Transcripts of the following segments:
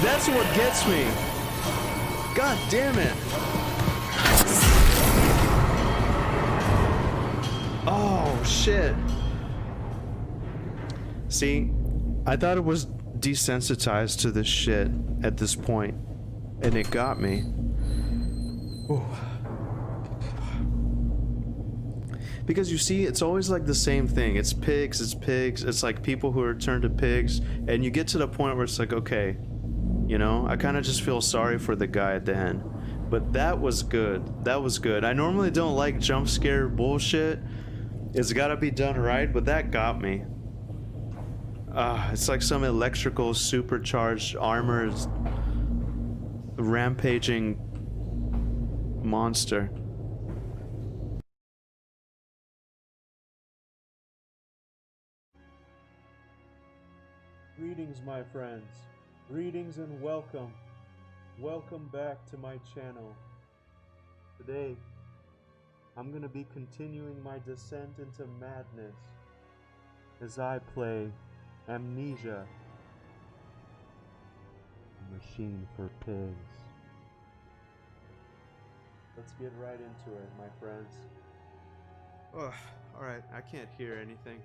That's what gets me. God damn it. Oh, shit. See, I thought it was desensitized to this shit at this point, and it got me. Ooh. Because you see, it's always like the same thing. It's pigs, it's like people who are turned to pigs, and you get to the point where it's like, okay, you know, I kind of just feel sorry for the guy at the end. But that was good. That was good. I normally don't like jump scare bullshit. It's gotta be done right, but that got me. It's like some electrical supercharged armored rampaging monster. Greetings, my friends. Greetings and welcome. Welcome back to my channel. Today, I'm gonna be continuing my descent into madness as I play Amnesia, a machine for pigs. Let's get right into it, my friends. Ugh, alright, I can't hear anything.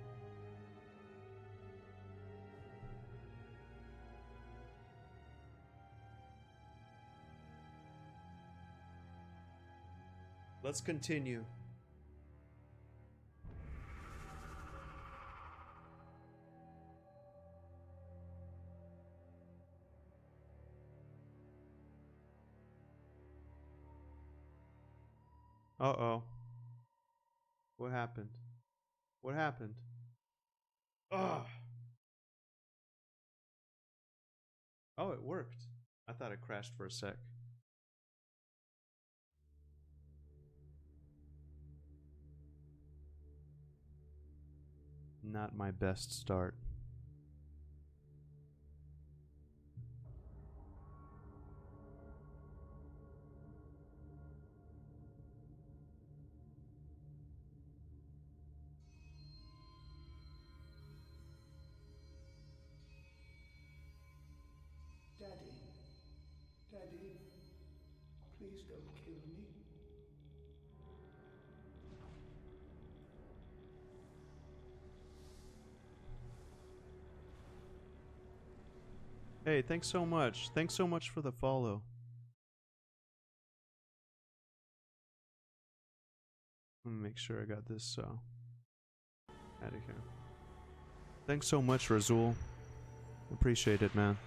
Let's continue. Uh-oh. What happened? What happened? Ugh. Oh, it worked. I thought it crashed for a sec. Not my best start. Daddy, Daddy, please don't kill me. Hey, thanks so much. Thanks so much for the follow. Let me make sure I got this out of here. Thanks so much, Razul. Appreciate it, man.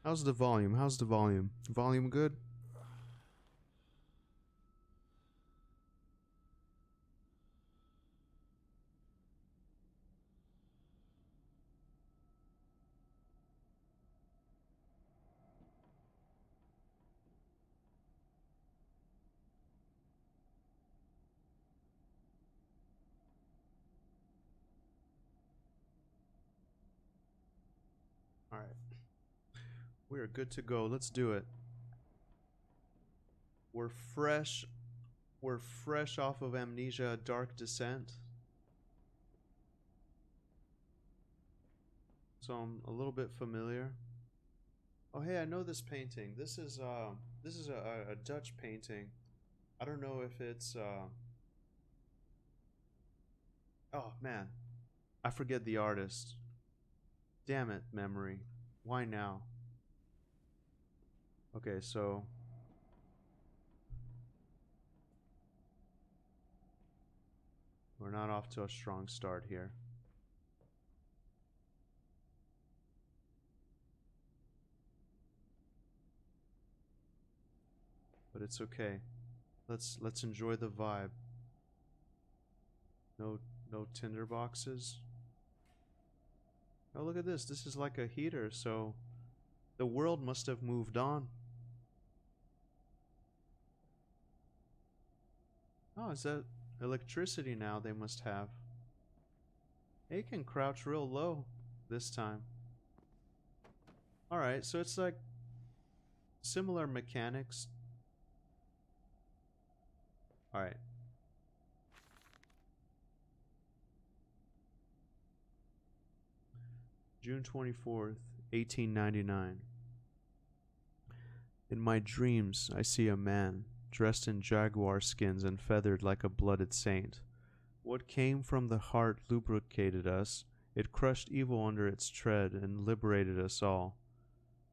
How's the volume? How's the volume? Volume good? Alright. We are good to go. Let's do it. We're fresh We're fresh off of Amnesia Dark Descent. So I'm a little bit familiar. Oh hey, I know this painting. This is a Dutch painting. I don't know if it's oh man. I forget the artist. Damn it, memory. Why now? Okay, so we're not off to a strong start here. But it's okay. Let's enjoy the vibe. No tinder boxes. Oh, look at this. This is like a heater, so the world must have moved on. Oh, is that electricity now they must have? It can crouch real low this time. Alright, so it's like similar mechanics. Alright. June 24th, 1899. In my dreams, I see a man, dressed in jaguar skins and feathered like a blooded saint. What came from the heart lubricated us, it crushed evil under its tread and liberated us all.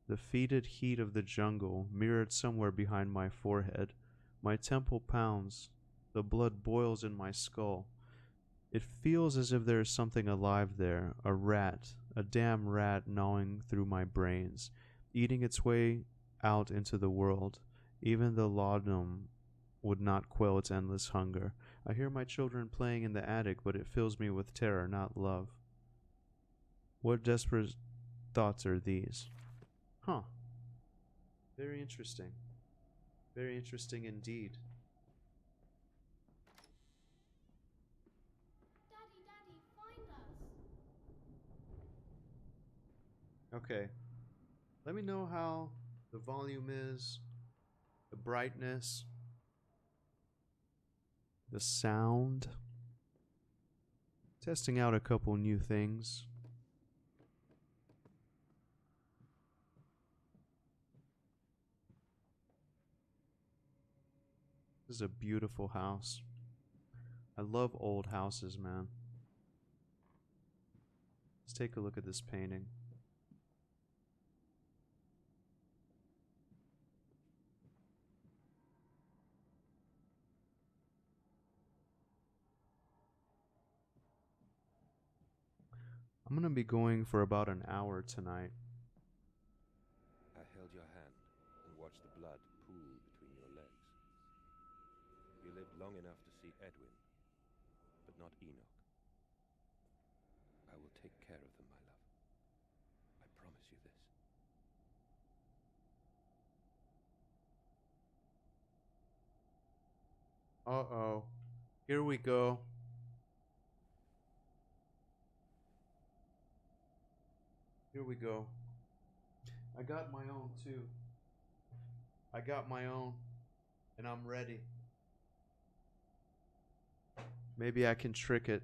The fetid heat of the jungle mirrored somewhere behind my forehead. My temple pounds. The blood boils in my skull. It feels as if there is something alive there, a rat, a damn rat gnawing through my brains, eating its way out into the world. Even the laudanum would not quell its endless hunger. I hear my children playing in the attic, but it fills me with terror, not love. What desperate thoughts are these? Huh. Very interesting. Very interesting indeed. Daddy, Daddy, find us! Okay. Let me know how the volume is, the brightness, the sound. Testing out a couple new things. This is a beautiful house. I love old houses, man. Let's take a look at this painting. I'm gonna be going for about an hour tonight. I held your hand and watched the blood pool between your legs. You lived long enough to see Edwin, but not Enoch. I will take care of them, my love. I promise you this. Uh-oh. Here we go. Here we go. I got my own too. I got my own. And I'm ready. Maybe I can trick it.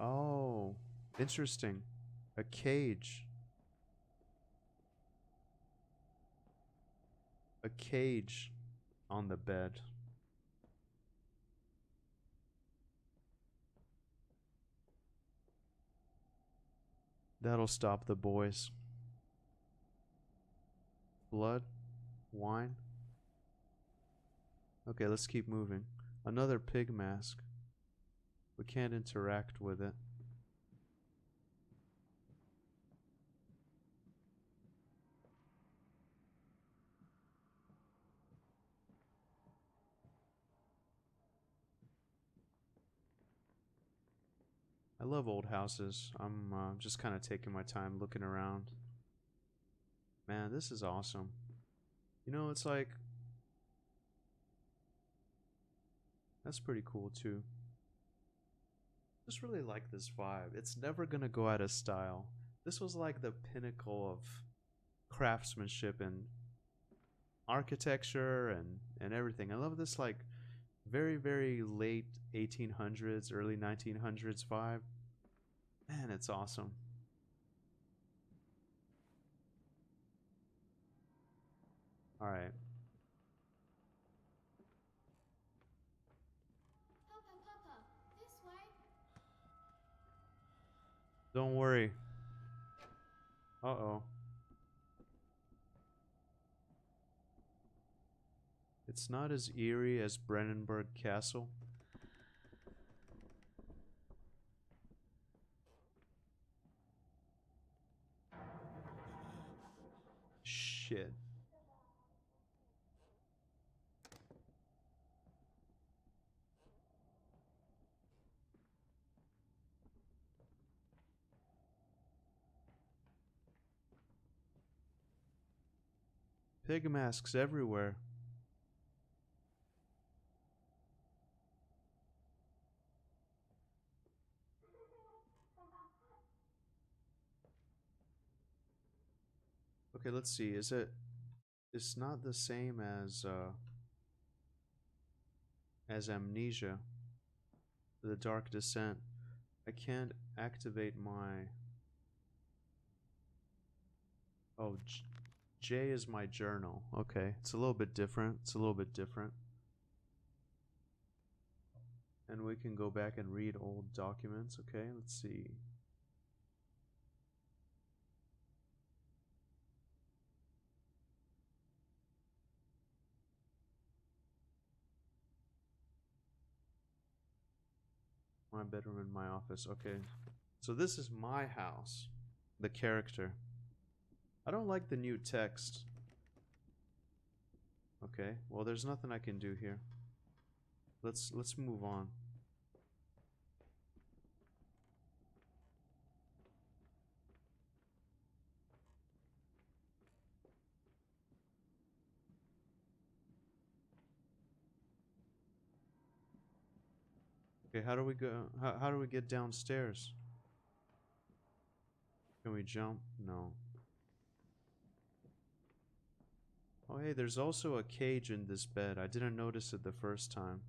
Oh, interesting. A cage. A cage on the bed. That'll stop the boys. Blood? Wine? Okay, let's keep moving. Another pig mask. We can't interact with it. I love old houses. I'm just kind of taking my time looking around. Man, this is awesome. You know, it's like... That's pretty cool too. Just really like this vibe. It's never gonna go out of style. This was like the pinnacle of craftsmanship and architecture and everything. I love this like very very late 1800s, early 1900s vibe. Man, it's awesome. All right. Papa, this way. Don't worry. Uh-oh. It's not as eerie as Brennenburg Castle. Shit. Pig masks everywhere. Okay, let's see. Is it... It's not the same as Amnesia, The Dark Descent. I can't activate my... Oh, J is my journal. Okay, it's a little bit different. It's a little bit different. And we can go back and read old documents. Okay, let's see. My bedroom and my office. Okay. So this is my house. The character. I don't like the new text. Okay. Well, there's nothing I can do here. Let's move on. Okay, how do we go? How do we get downstairs? Can we jump? No. Oh, hey, there's also a cage in this bed. I didn't notice it the first time.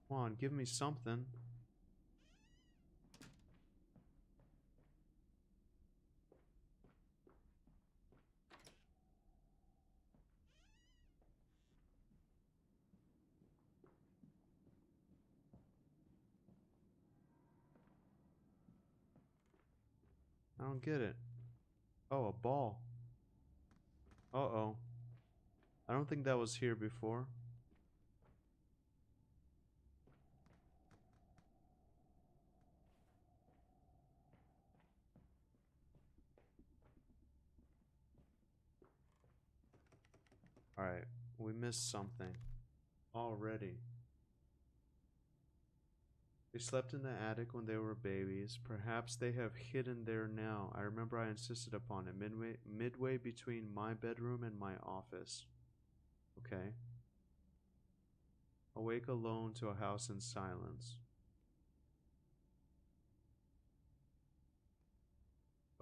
Come on, give me something. I don't get it. Oh, a ball. Uh-oh. I don't think that was here before. Alright, we missed something. Already. They slept in the attic when they were babies. Perhaps they have hidden there now. I remember I insisted upon it. Midway between my bedroom and my office. Okay. Awake alone to a house in silence.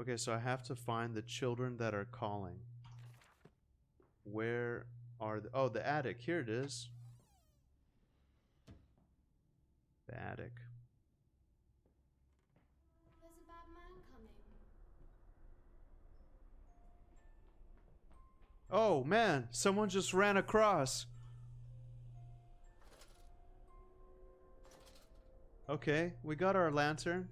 Okay, so I have to find the children that are calling. Where are the... Oh, the attic. Here it is. The attic. There's a bad man coming. Oh, man. Someone just ran across. Okay, we got our lantern.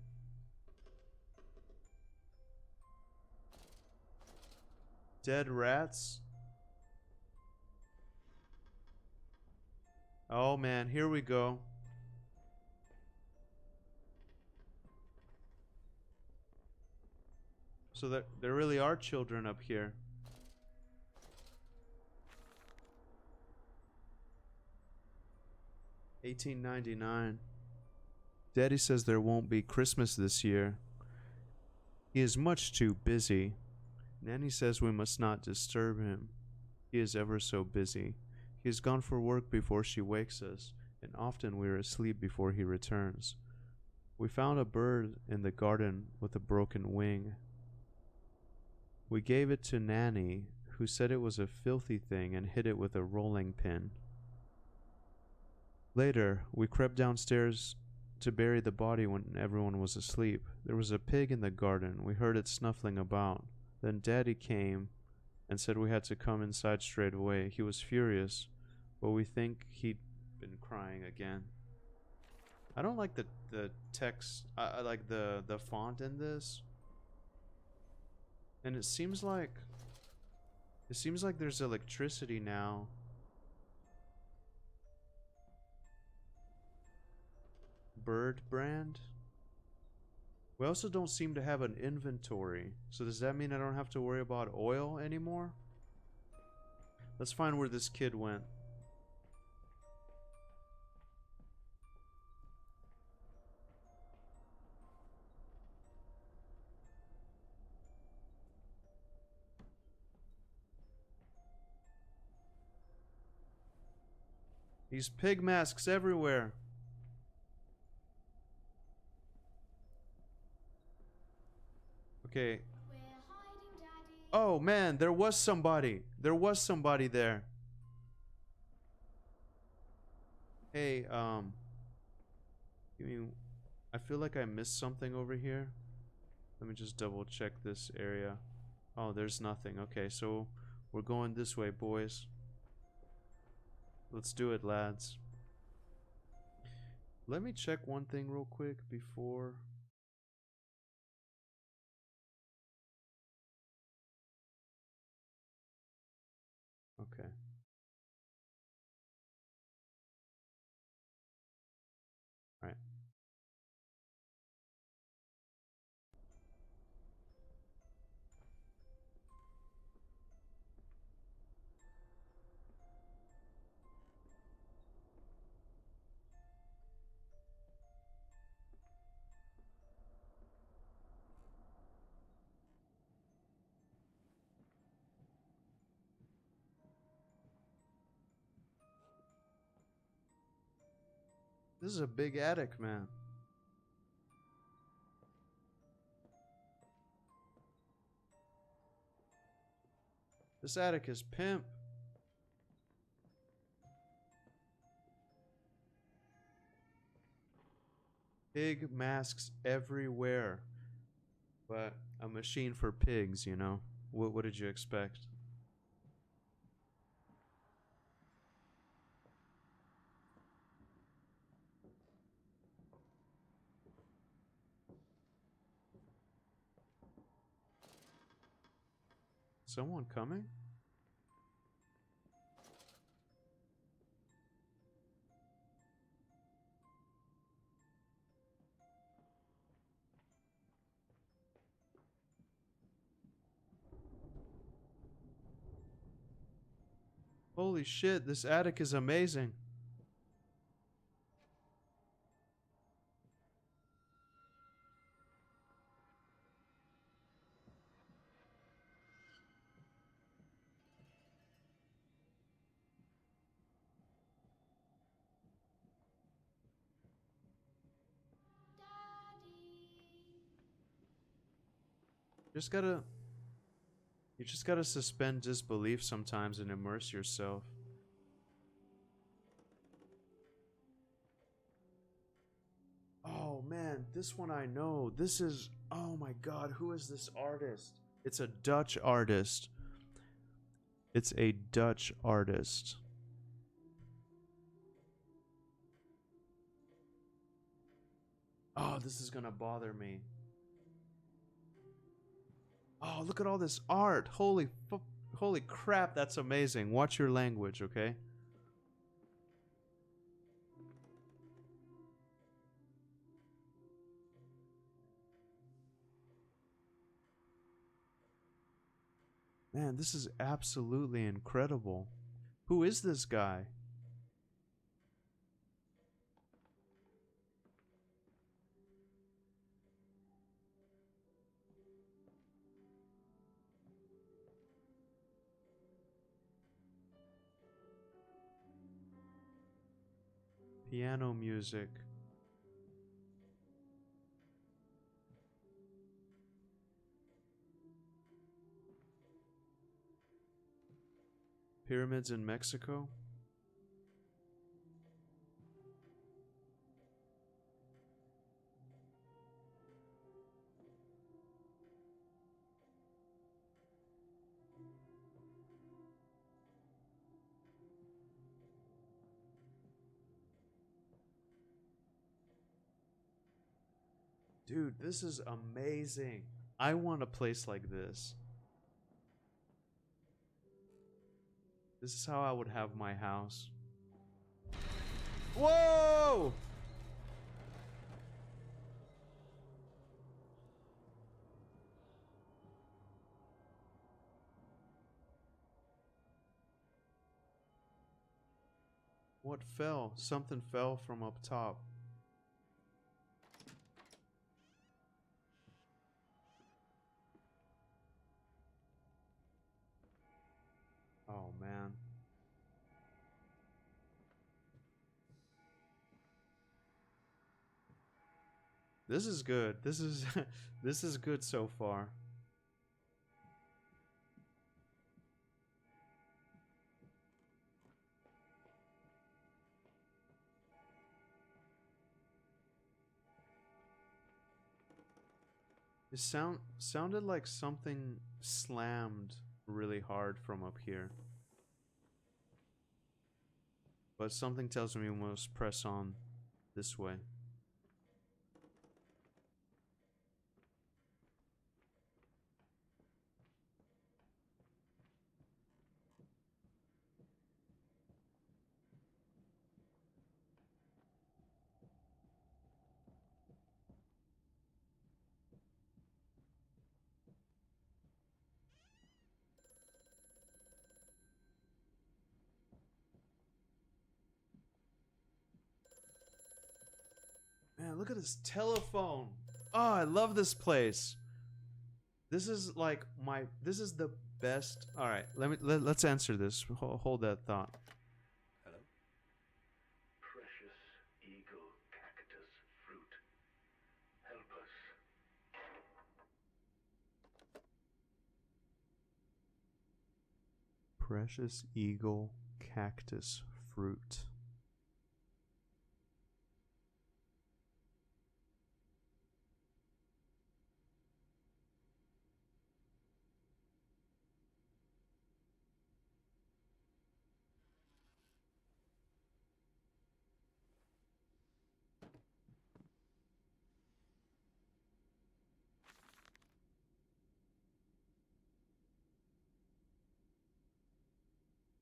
Dead rats. Oh man, here we go. So there really are children up here. $18.99. Daddy says there won't be Christmas this year. He is much too busy. Nanny says we must not disturb him. He is ever so busy. He is gone for work before she wakes us, and often we are asleep before he returns. We found a bird in the garden with a broken wing. We gave it to Nanny, who said it was a filthy thing and hid it with a rolling pin. Later, we crept downstairs to bury the body when everyone was asleep. There was a pig in the garden. We heard it snuffling about. Then Daddy came and said we had to come inside straight away. He was furious, but we think he'd been crying again. I don't like the text. I like the font in this. And it seems like there's electricity now. Bird brand. We also don't seem to have an inventory. So does that mean I don't have to worry about oil anymore? Let's find where this kid went. These pig masks everywhere. Okay. We're hiding, Daddy. Oh man, there was somebody. There was somebody there. Hey, give me. I feel like I missed something over here. Let me just double check this area. Oh, there's nothing. Okay, so we're going this way, boys. Let's do it, lads. Let me check one thing real quick before. Okay. All right. This is a big attic, man. This attic is pimp. Pig masks everywhere. But a machine for pigs, you know. What did you expect? Someone coming? Holy shit, this attic is amazing. Daddy. Just gotta You just gotta suspend disbelief sometimes and immerse yourself. Oh man, this one I know. This is, oh my god, who is this artist? It's a Dutch artist. It's a Dutch artist. Oh, this is gonna bother me. Oh, look at all this art. Holy crap, that's amazing. Watch your language, okay? Man, this is absolutely incredible. Who is this guy? Piano music. Pyramids in Mexico? Dude, this is amazing. I want a place like this. This is how I would have my house. Whoa! What fell? Something fell from up top. Oh man. This is good. This is this is good so far. It sounded like something slammed really hard from up here. But something tells me we must press on this way. Man, look at this telephone. Oh, I love this place. This is like this is the best. All right, let's answer this. Hold that thought. Hello? Precious eagle cactus fruit. Help us. Precious eagle cactus fruit.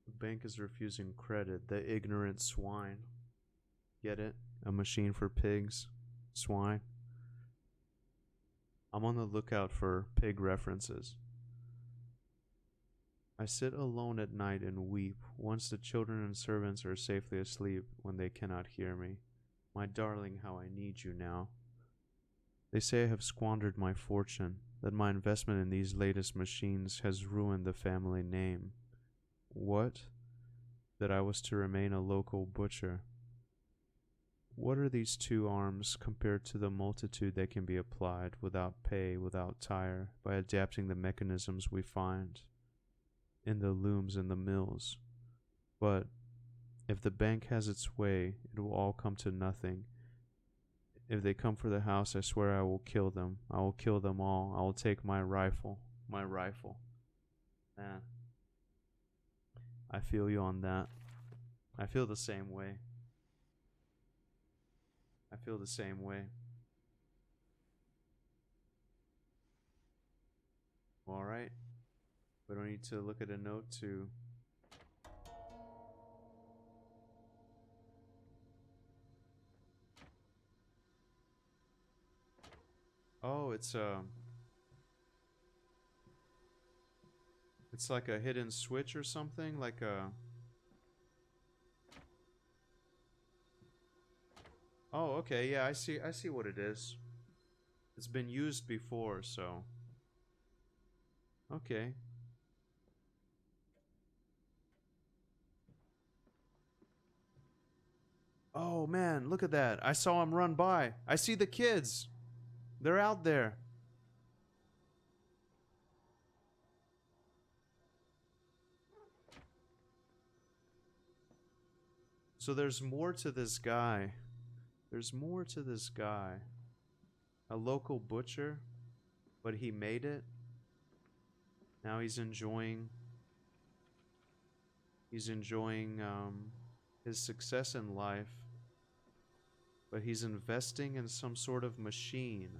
The bank is refusing credit. The ignorant swine. Get it? A machine for pigs. Swine. I'm on the lookout for pig references. I sit alone at night and weep, once the children and servants are safely asleep when they cannot hear me. My darling, how I need you now. They say I have squandered my fortune, that my investment in these latest machines has ruined the family name. What? That I was to remain a local butcher. What are these 2 arms compared to the multitude that can be applied without pay, without tire, by adapting the mechanisms we find in the looms and the mills? But if the bank has its way, it will all come to nothing. If they come for the house, I swear I will kill them. I will kill them all. I will take my rifle. My rifle. Man. I feel you on that. I feel the same way. I feel the same way. Alright. We don't need to look at a note to... Oh, it's like a hidden switch or something, like a... Oh, okay, yeah, I see what it is. It's been used before, so... Okay. Oh man, look at that. I saw him run by. I see the kids. They're out there. So there's more to this guy. There's more to this guy. A local butcher, but he made it. Now he's enjoying his success in life, but he's investing in some sort of machine.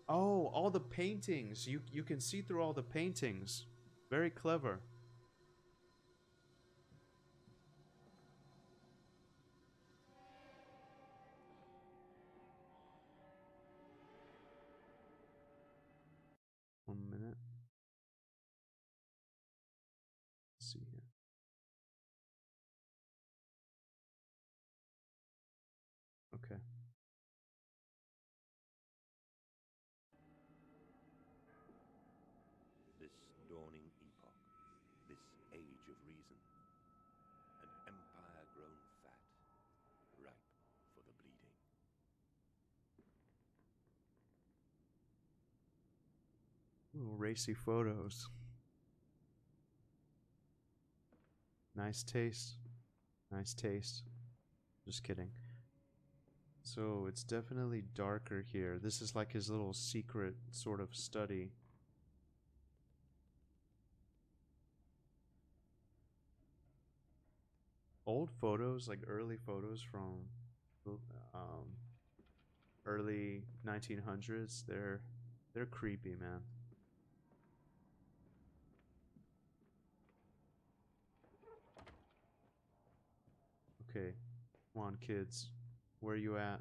Oh, all the paintings. You can see through all the paintings. Very clever. One minute. Let's see here. Okay. This dawning epoch, this age of reason, an empire grown fat, ripe for the bleeding. Ooh, racy photos. Nice taste. Nice taste. Just kidding. So it's definitely darker here. This is like his little secret sort of study. Old photos, like early photos from um, early 1900s, they're creepy, man. Okay, come on, kids. Where you at?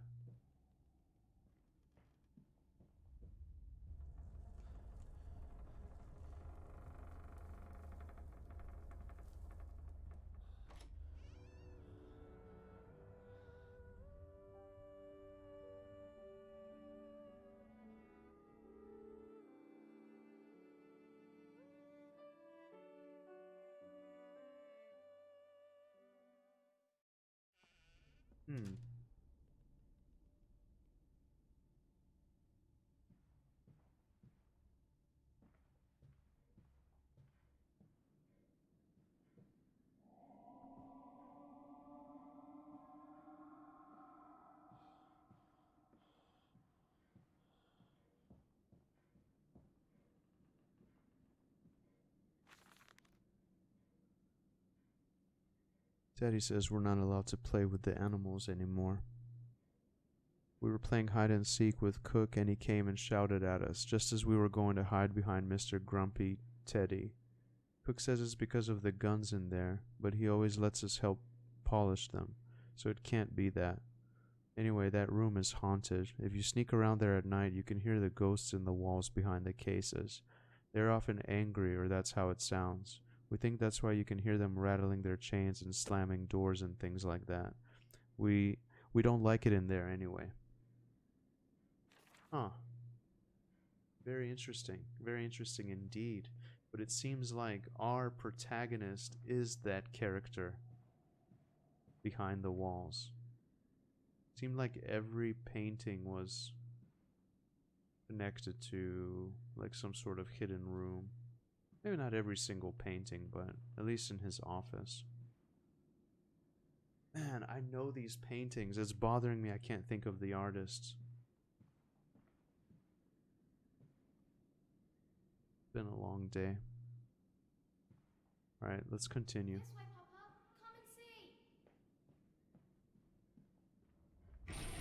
Hmm. Daddy says we're not allowed to play with the animals anymore. We were playing hide and seek with Cook and he came and shouted at us just as we were going to hide behind Mr. Grumpy Teddy. Cook says it's because of the guns in there, but he always lets us help polish them, so it can't be that. Anyway, that room is haunted. If you sneak around there at night, you can hear the ghosts in the walls behind the cases. They're often angry, or that's how it sounds. We think that's why you can hear them rattling their chains and slamming doors and things like that. We don't like it in there anyway. Huh. Very interesting indeed. But it seems like our protagonist is that character behind the walls. Seemed like every painting was connected to like some sort of hidden room. Maybe not every single painting, but at least in his office. Man, I know these paintings. It's bothering me I can't think of the artists. Been a long day. Alright, let's continue. This way, Papa. Come and see. Daddy.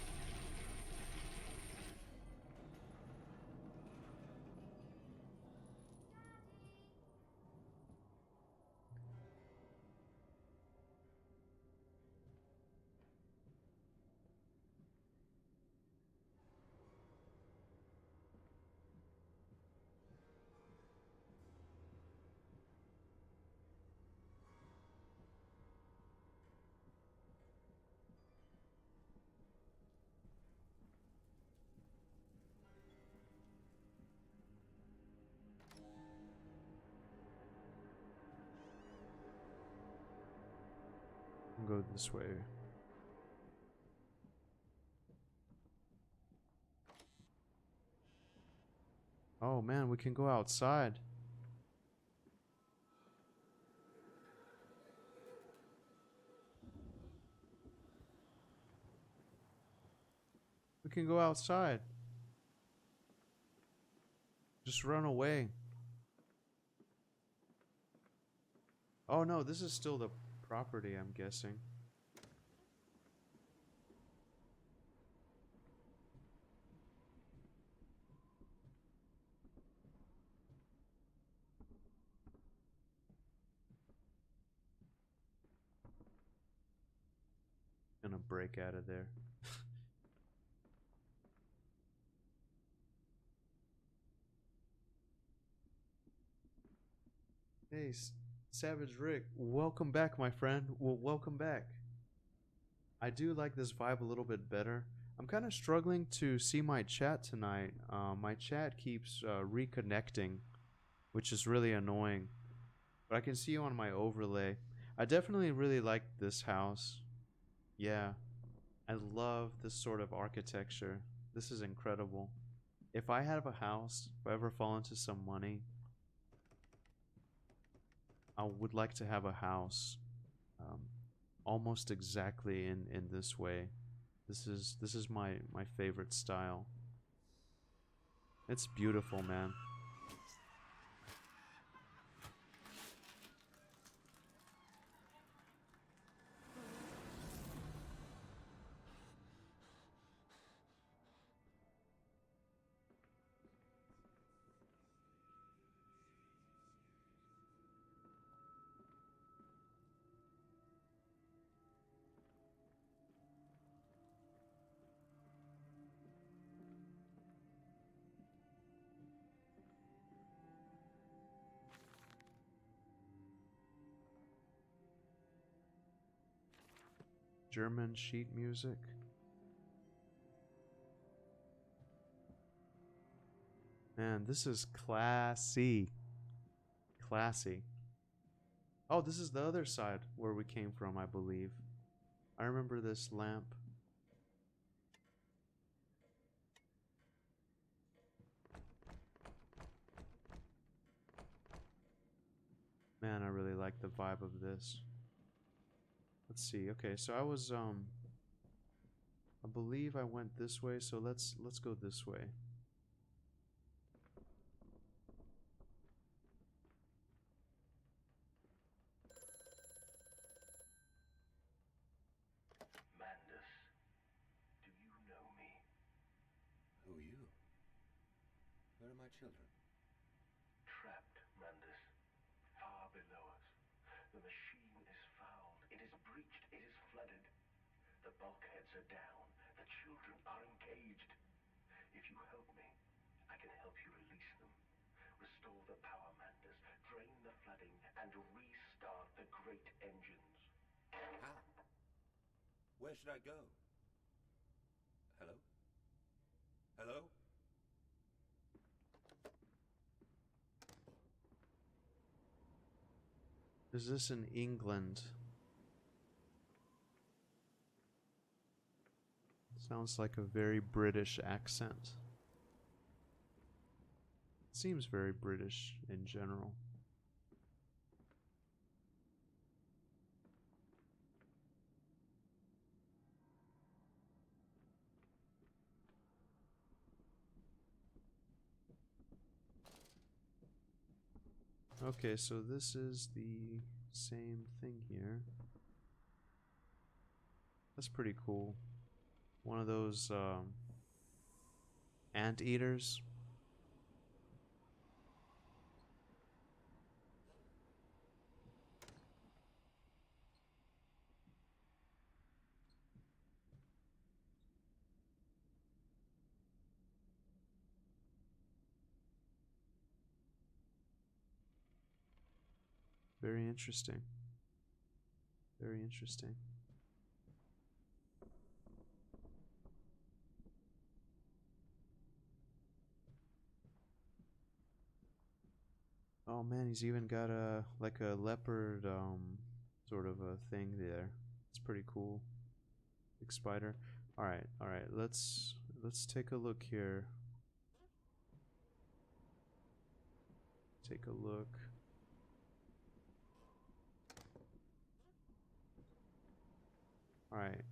go this way. Oh man, we can go outside. We can go outside. Just run away. Oh no, this is still the property, I'm guessing. Gonna break out of there. Hey, Savage Rick, welcome back, my friend. Well, welcome back. I do like this vibe a little bit better. I'm kind of struggling to see my chat tonight. My chat keeps reconnecting, which is really annoying. But I can see you on my overlay. I definitely really like this house. Yeah, I love this sort of architecture. This is incredible. If I have a house, if I ever fall into some money, I would like to have a house um, almost exactly in this way. This is my favorite style. It's beautiful, man. German sheet music. Man, this is classy. Classy. Oh, this is the other side where we came from, I believe. I remember this lamp. Man, I really like the vibe of this. Let's see. Okay, so I believe I went this way, so let's go this way. Mandus, do you know me? Who are you? Where are my children? Trapped, Mandus. Far below us. The machine is fouled. It is breached. It is flooded. The bulkheads are down. The children are engaged. If you help me, I can help you release them. Restore the power, Mandus. Drain the flooding and restart the great engines. How? Where should I go? Hello? Hello? Is this in England? Sounds like a very British accent. Seems very British in general. Okay, so this is the same thing here. That's pretty cool. One of those anteaters. Very interesting. Very interesting. Oh man, he's even got a like a leopard sort of a thing there. It's pretty cool. Big spider. Alright, alright, let's take a look here. Take a look. Alright.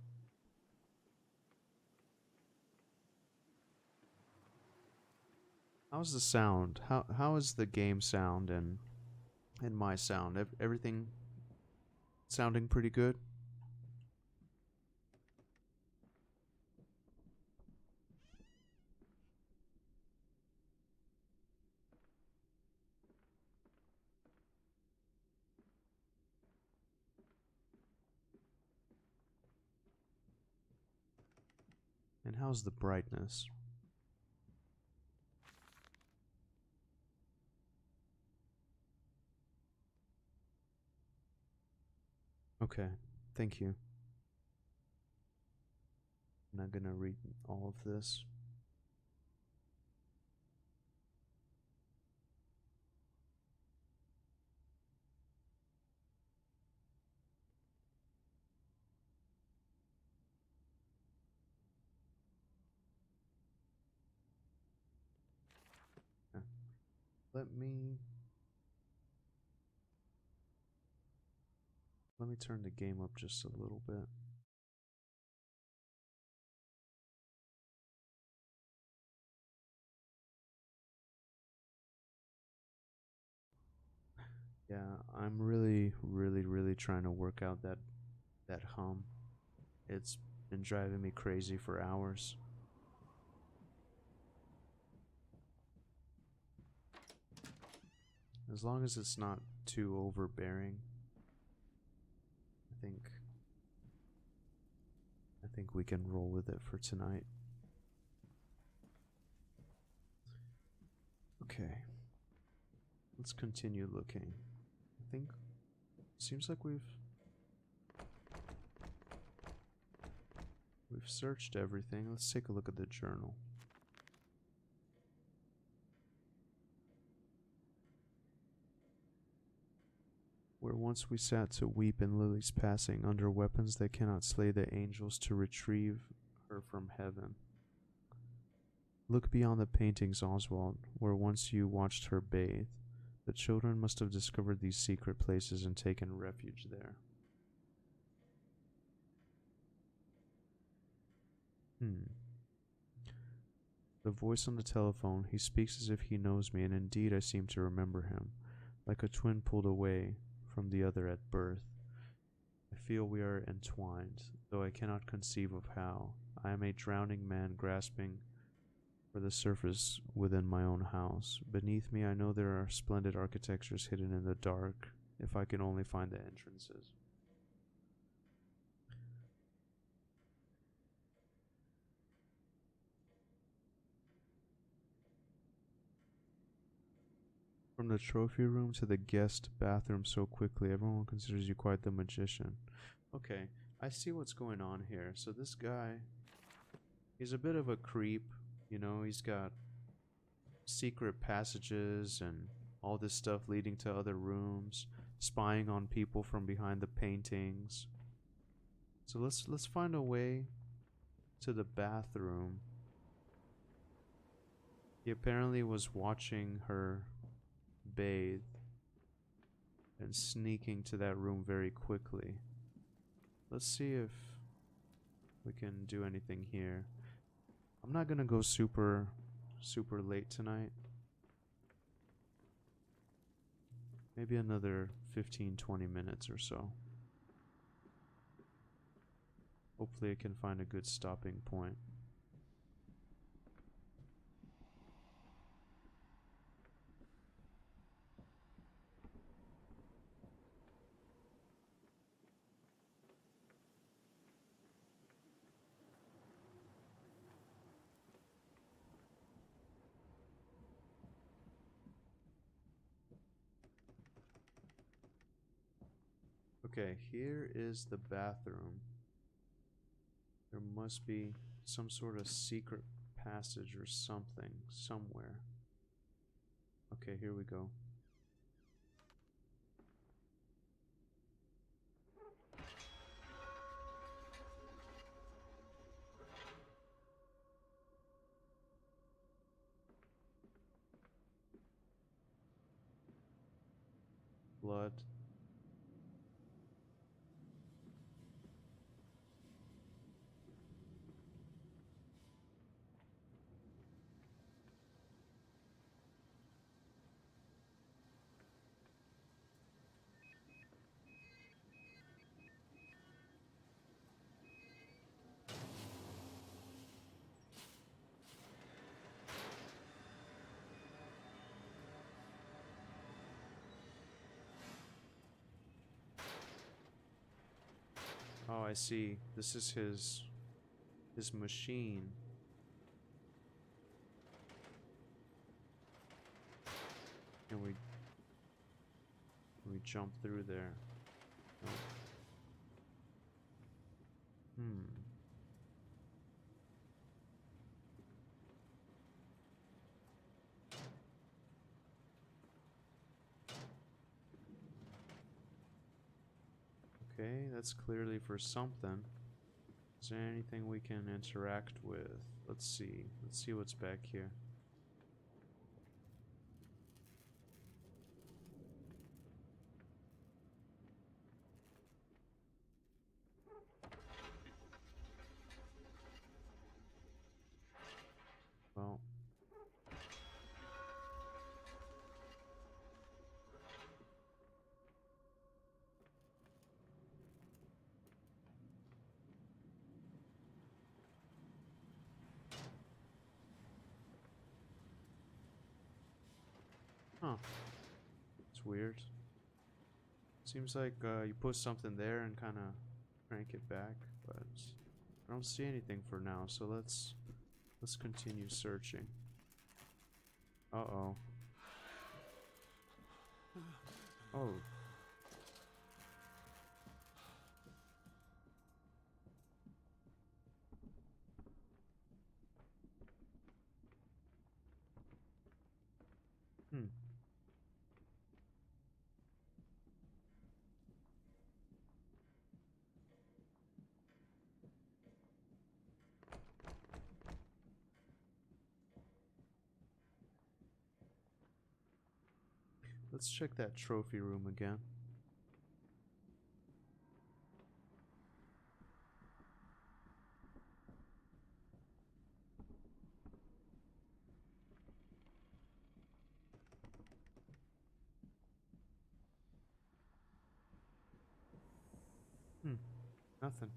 How's the sound? How is the game sound and my sound? Everything sounding pretty good? And how's the brightness? Okay, thank you. I'm not gonna read all of this. Okay. Let me turn the game up just a little bit. Yeah, I'm really trying to work out that hum. It's been driving me crazy for hours. As long as it's not too overbearing, I think we can roll with it for tonight. Okay. Let's continue looking. I think seems like we've searched everything. Let's take a look at the journal. Where once we sat to weep in Lily's passing, under weapons that cannot slay the angels to retrieve her from heaven. Look beyond the paintings, Oswald, where once you watched her bathe. The children must have discovered these secret places and taken refuge there. The voice on the telephone, he speaks as if he knows me, and indeed I seem to remember him, like a twin pulled away from the other at birth. I feel we are entwined, though I cannot conceive of how. I am a drowning man grasping for the surface within my own house. Beneath me I know there are splendid architectures hidden in the dark, if I can only find the entrances. From the trophy room to the guest bathroom so quickly, everyone considers you quite the magician. Okay, I see what's going on here. So this guy, he's a bit of a creep, you know, he's got secret passages and all this stuff leading to other rooms, spying on people from behind the paintings. So let's find a way to the bathroom. He apparently was watching her bathe and sneaking to that room very quickly. Let's see if we can do anything here. I'm not gonna go super late tonight. Maybe another 15-20 minutes or so. Hopefully I can find a good stopping point. Okay, here is the bathroom. There must be some sort of secret passage or something somewhere. Okay, here we go. blood. Oh, I see. This is his machine. Can we jump through there? No. Hmm. Okay, that's clearly for something. Is there anything we can interact with? Let's see. Let's see what's back here. Well. Huh. It's weird. Seems like you put something there and kind of crank it back, but I don't see anything for now, so let's continue searching. Uh-oh. Oh. Hmm. Let's check that trophy room again. Hmm. Nothing.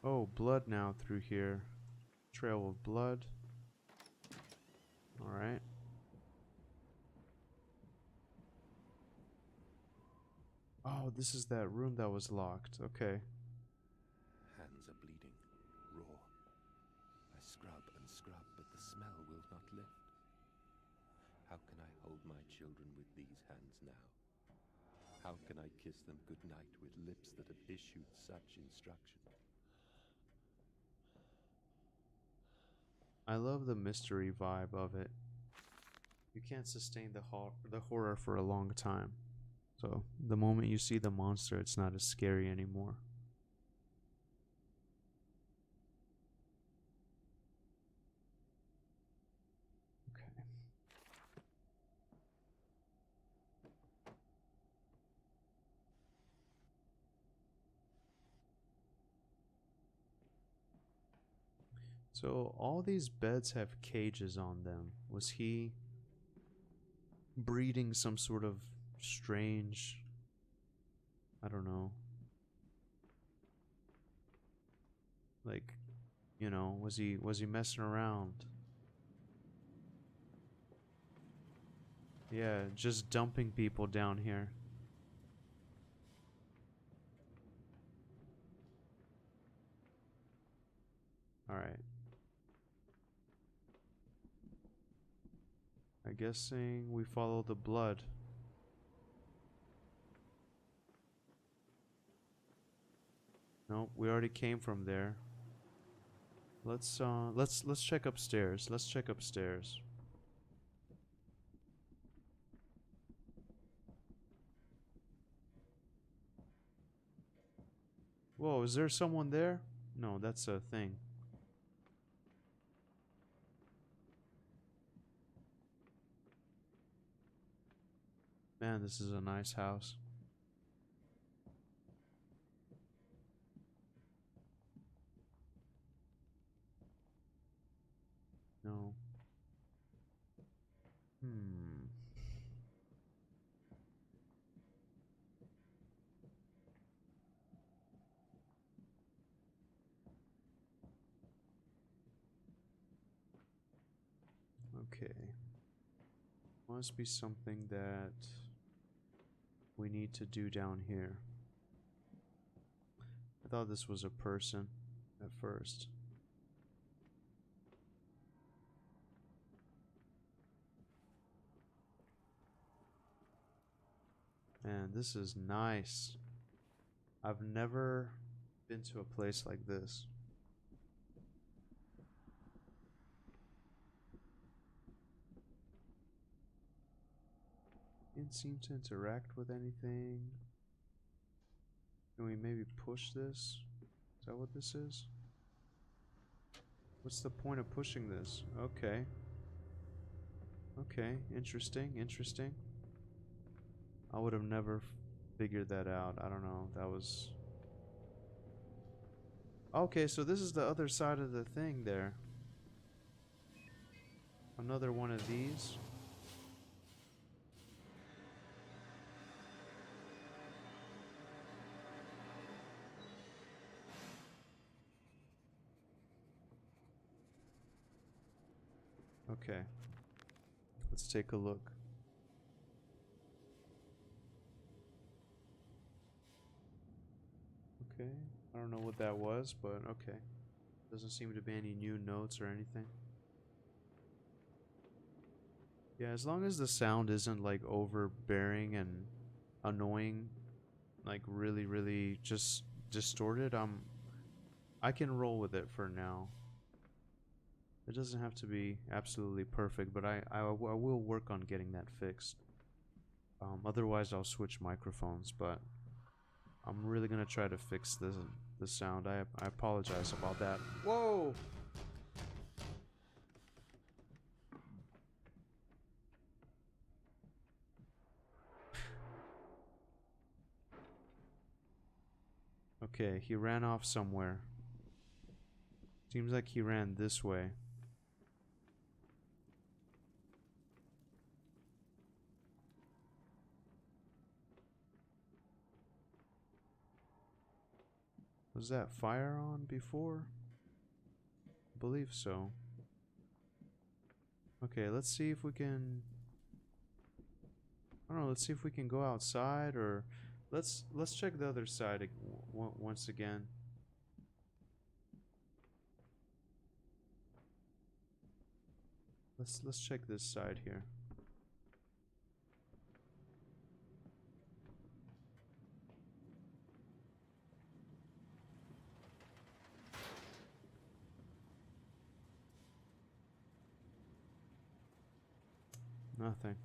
Oh, blood now through here. Trail of blood. Alright. Oh, this is that room that was locked. Okay. Hands are bleeding, raw. I scrub and scrub, but the smell will not lift. How can I hold my children with these hands now? How can I kiss them goodnight with lips that have issued such instruction? I love the mystery vibe of it. You can't sustain the horror for a long time. So, the moment you see the monster, it's not as scary anymore. Okay. So, all these beds have cages on them. Was he breeding some sort of strange, I don't know, like, you know, was he messing around? Yeah, just dumping people down here. Alright. I guessing we follow the blood. Nope, we already came from there. Let's check upstairs. Let's check upstairs. Whoa, is there someone there? No, that's a thing. Man, this is a nice house. No. Hmm. Okay. Must be something that we need to do down here. I thought this was a person at first. Man, this is nice. I've never been to a place like this. Didn't seem to interact with anything. Can we maybe push this? Is that what this is? What's the point of pushing this? Okay. Okay, interesting, interesting. I would have never figured that out. I don't know. That was... Okay, so this is the other side of the thing there. Another one of these. Okay. Let's take a look. Okay. I don't know what that was, but okay. Doesn't seem to be any new notes or anything. Yeah, as long as the sound isn't like overbearing and annoying, like really just distorted, I can roll with it for now. It doesn't have to be absolutely perfect, but I will work on getting that fixed. Otherwise I'll switch microphones, but I'm really gonna try to fix the sound. I apologize about that. Whoa! Okay, he ran off somewhere. Seems like he ran this way. Was that fire on before? I believe so. Okay, let's see if we can... I don't know, let's see if we can go outside or... Let's check the other side once again. Let's check this side here. Nothing.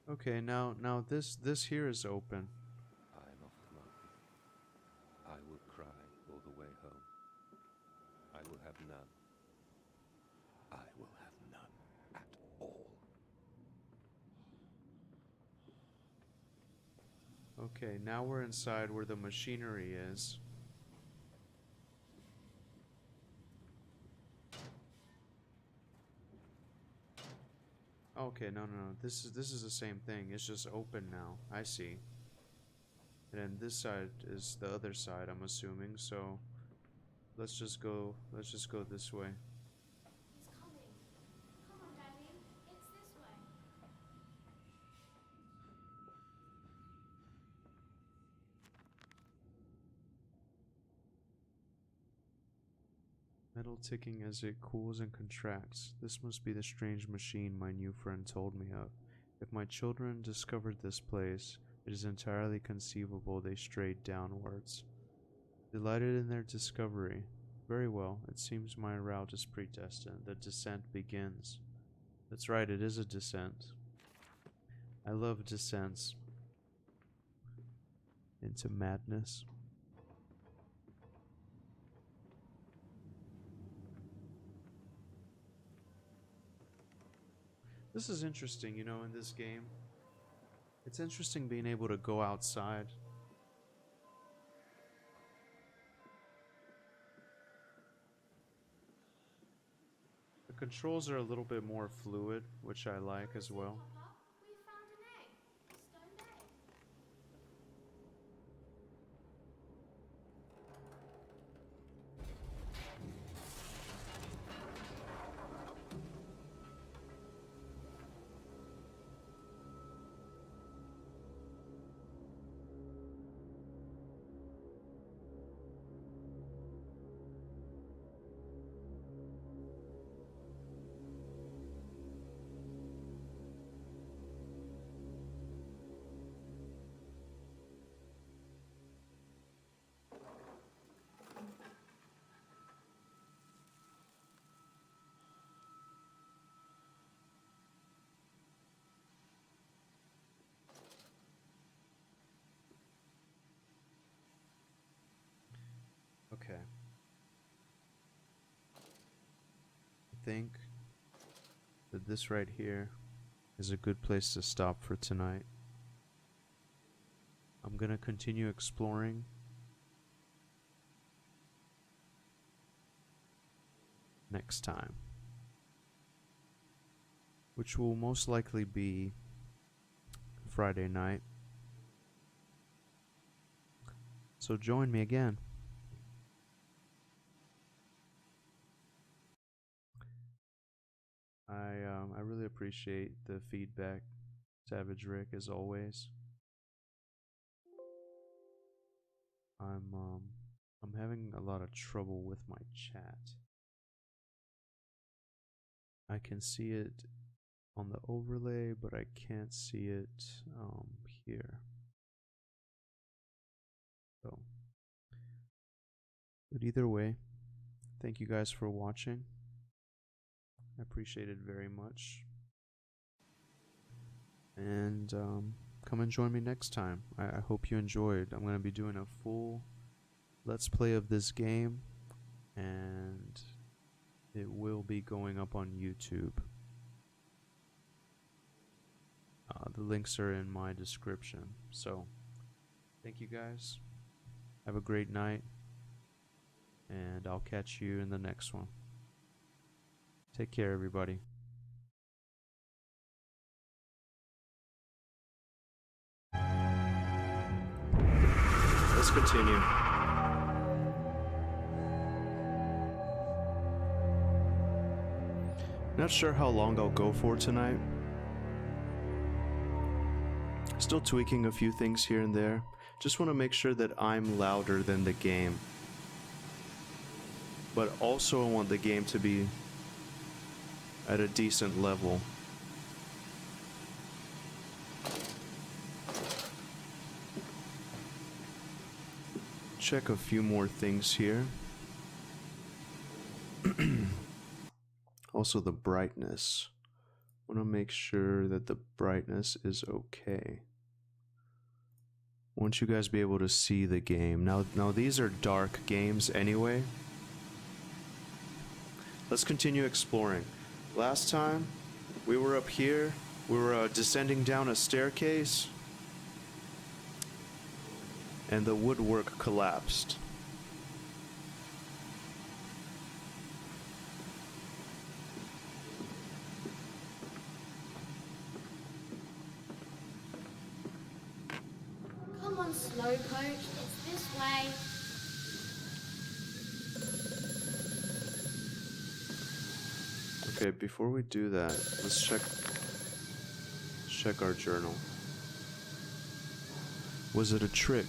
Okay, now this here is open. I am off the market. I will cry all the way home. I will have none. I will have none at all. Okay, now we're inside where the machinery is. Okay, no. This is the same thing. It's just open now. I see. And then this side is the other side, I'm assuming. So let's just go this way. It's coming. Come on, Daddy. It's this way. Metal ticking as it cools and contracts. This must be the strange machine my new friend told me of. If my children discovered this place, It is entirely conceivable they strayed downwards. Delighted in their discovery. Very well, it seems my route is predestined. The descent begins. That's right, it is a descent. I love descents into madness. This is interesting, in this game. It's interesting being able to go outside. The controls are a little bit more fluid, which I like as well. Papa, we found an egg. A stoned egg. Okay. I think that this right here is a good place to stop for tonight. I'm gonna continue exploring. Next time. Which will most likely be Friday night. So join me again. I really appreciate the feedback, Savage Rick, as always. I'm having a lot of trouble with my chat. I can see it on the overlay, but I can't see it here. So, but either way, thank you guys for watching. I appreciate it very much. And come and join me next time. I hope you enjoyed. I'm going to be doing a full Let's Play of this game, and it will be going up on YouTube. The links are in my description. So, thank you guys. Have a great night, and I'll catch you in the next one. Take care, everybody. Let's continue. Not sure how long I'll go for tonight. Still tweaking a few things here and there. Just want to make sure that I'm louder than the game. But also I want the game to be at a decent level. Check a few more things here. Also the brightness. I want to make sure that the brightness is okay. I want you guys to be able to see the game. Now these are dark games anyway. Let's continue exploring. Last time, we were up here. We were descending down a staircase. And the woodwork collapsed. Come on, Slowcoach. It's this way. Okay, before we do that, let's check our journal. Was it a trick?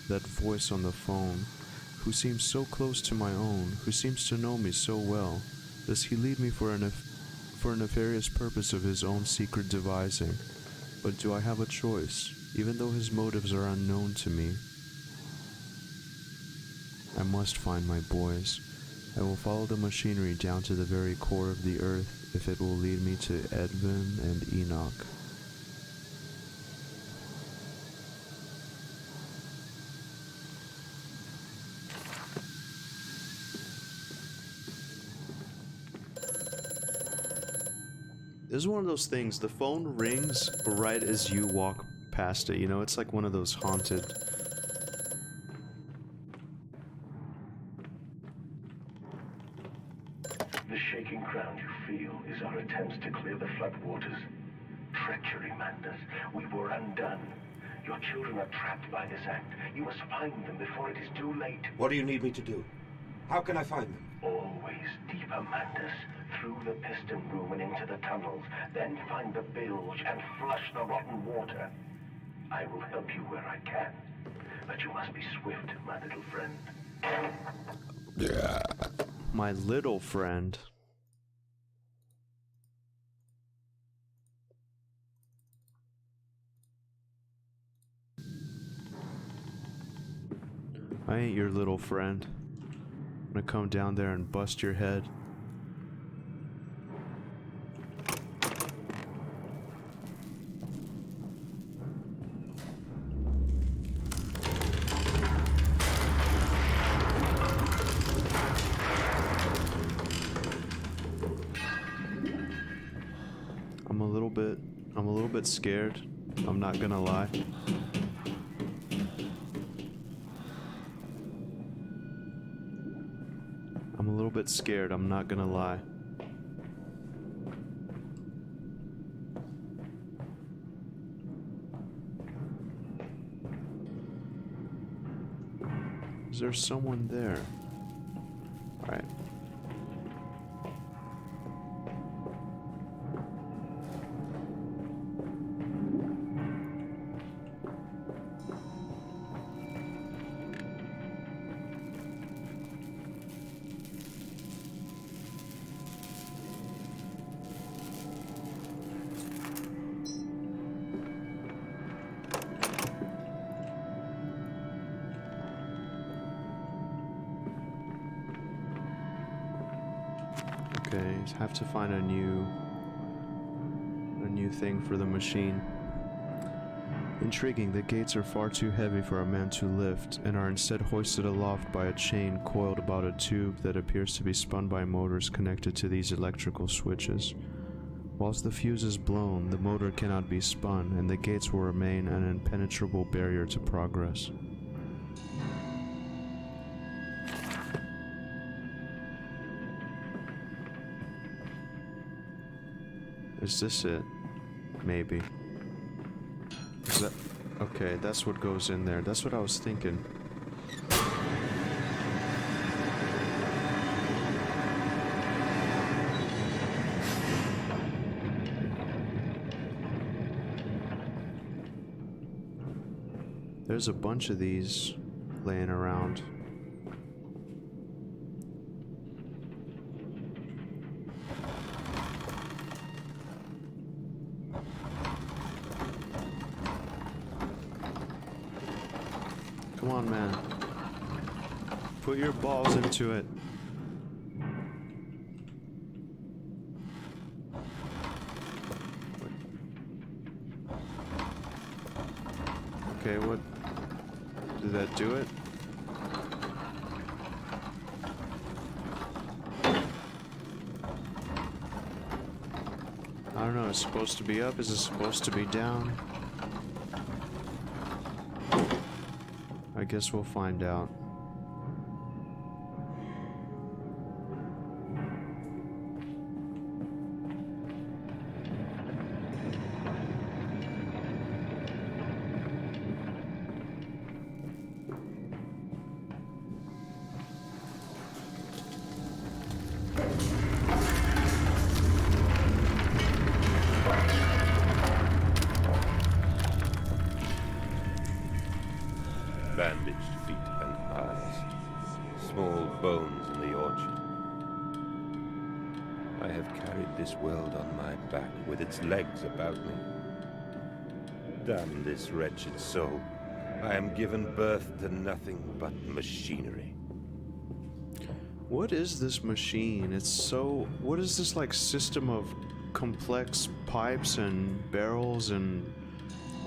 That voice on the phone, who seems so close to my own, who seems to know me so well, does he lead me for a nefarious purpose of his own secret devising? But do I have a choice? Even though his motives are unknown to me, I must find my boys. I will follow the machinery down to the very core of the earth if it will lead me to Edvin and Enoch. This is one of those things, the phone rings right as you walk past it, you know, it's like one of those haunted. The shaking ground you feel is our attempts to clear the floodwaters. Treachery, Mandus. We were undone. Your children are trapped by this act. You must find them before it is too late. What do you need me to do? How can I find them? Always deeper, Mandus. Through the piston room and into the tunnels. Then find the bilge and flush the rotten water. I will help you where I can. But you must be swift, my little friend. My little friend. I ain't your little friend. I'm gonna come down there and bust your head. I'm a little bit scared. I'm not gonna lie. I'm a little bit scared, I'm not gonna lie. Is there someone there? Alright. Okay, have to find a new thing for the machine. Intriguing, the gates are far too heavy for a man to lift, and are instead hoisted aloft by a chain coiled about a tube that appears to be spun by motors connected to these electrical switches. Whilst the fuse is blown, the motor cannot be spun, and the gates will remain an impenetrable barrier to progress. Is this it? Maybe. Is that... Okay, that's what goes in there. That's what I was thinking. There's a bunch of these laying around. Come on, man. Put your balls into it. Okay, what? Did that do it? I don't know, it's supposed to be up, is it supposed to be down? I guess we'll find out. Bandaged feet and eyes, small bones in the orchard. I have carried this world on my back with its legs about me. Damn this wretched soul. I am given birth to nothing but machinery. What is this machine? It's so... What is this, like, system of complex pipes and barrels and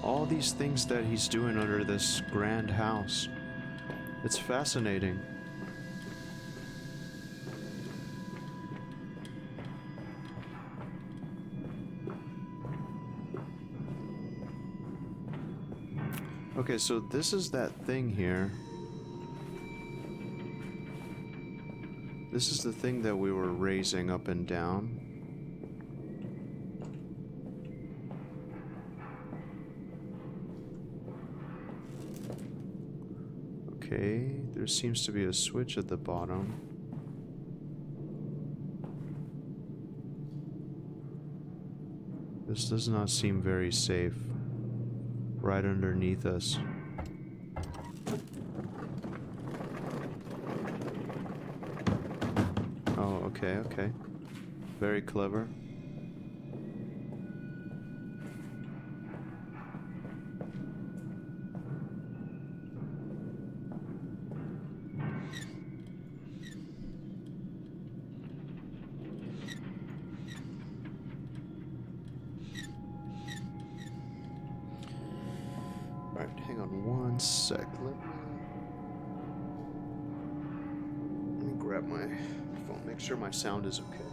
all these things that he's doing under this grand house? It's fascinating. Okay, so this is that thing here. This is the thing that we were raising up and down. Okay, there seems to be a switch at the bottom. This does not seem very safe. Right underneath us. Oh, okay, okay. Very clever. Alright, hang on one sec. Let me grab my phone, make sure my sound is okay.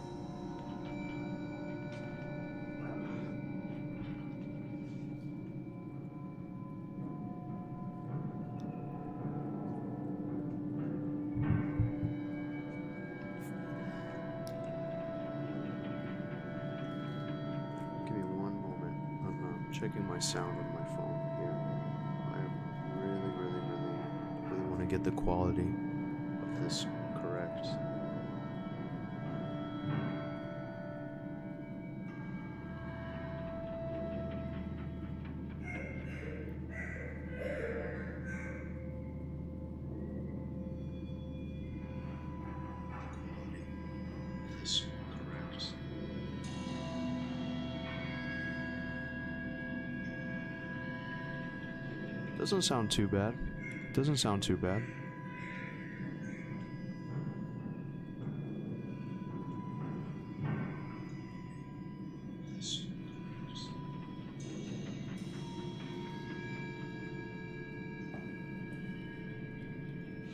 Give me one moment. I'm checking my sound on my phone here. I really want to get the quality of this correct. This correct. Doesn't sound too bad. Doesn't sound too bad.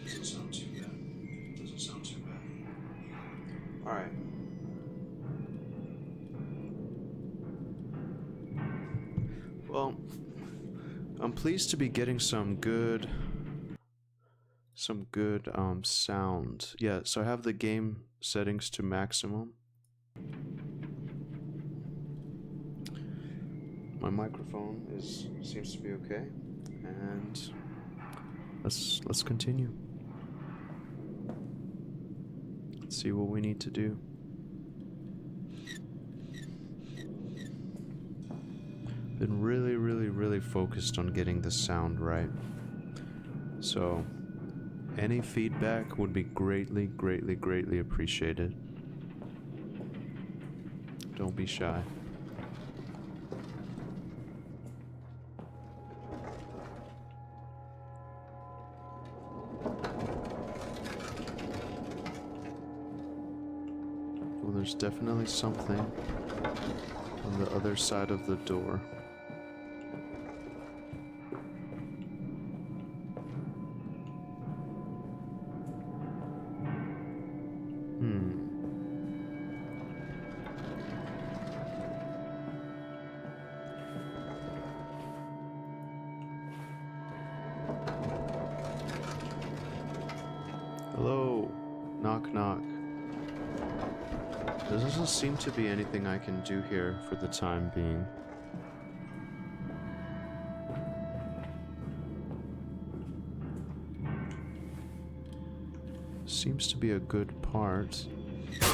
Doesn't sound too bad. Doesn't sound too bad. Alright. Well, I'm pleased to be getting some good sound. Yeah, so I have the game settings to maximum. My microphone seems to be okay, and let's continue. Let's see what we need to do. Been really focused on getting the sound right. So any feedback would be greatly appreciated. Don't be shy. Well, there's definitely something on the other side of the door. Hello? Knock knock. There doesn't seem to be anything I can do here for the time being. Seems to be a good part. Okay.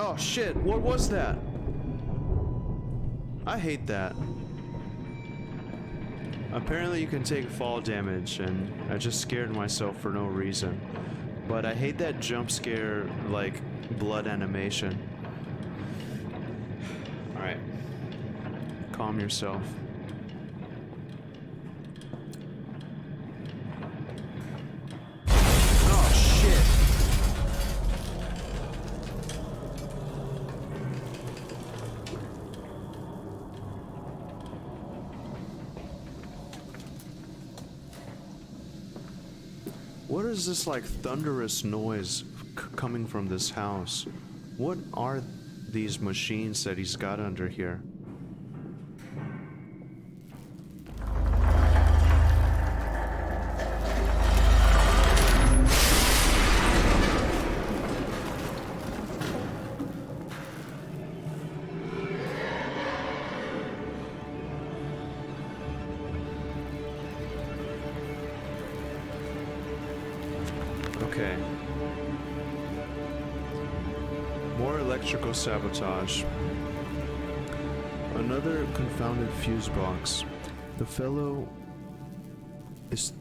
Oh shit, what was that? I hate that. Apparently you can take fall damage, and I just scared myself for no reason. But I hate that jump scare, like, blood animation. Alright. Calm yourself. Oh, shit! What is this, like, thunderous noise coming from this house? What are these machines that he's got under here? Okay. More electrical sabotage. Another confounded fuse box. The fellow is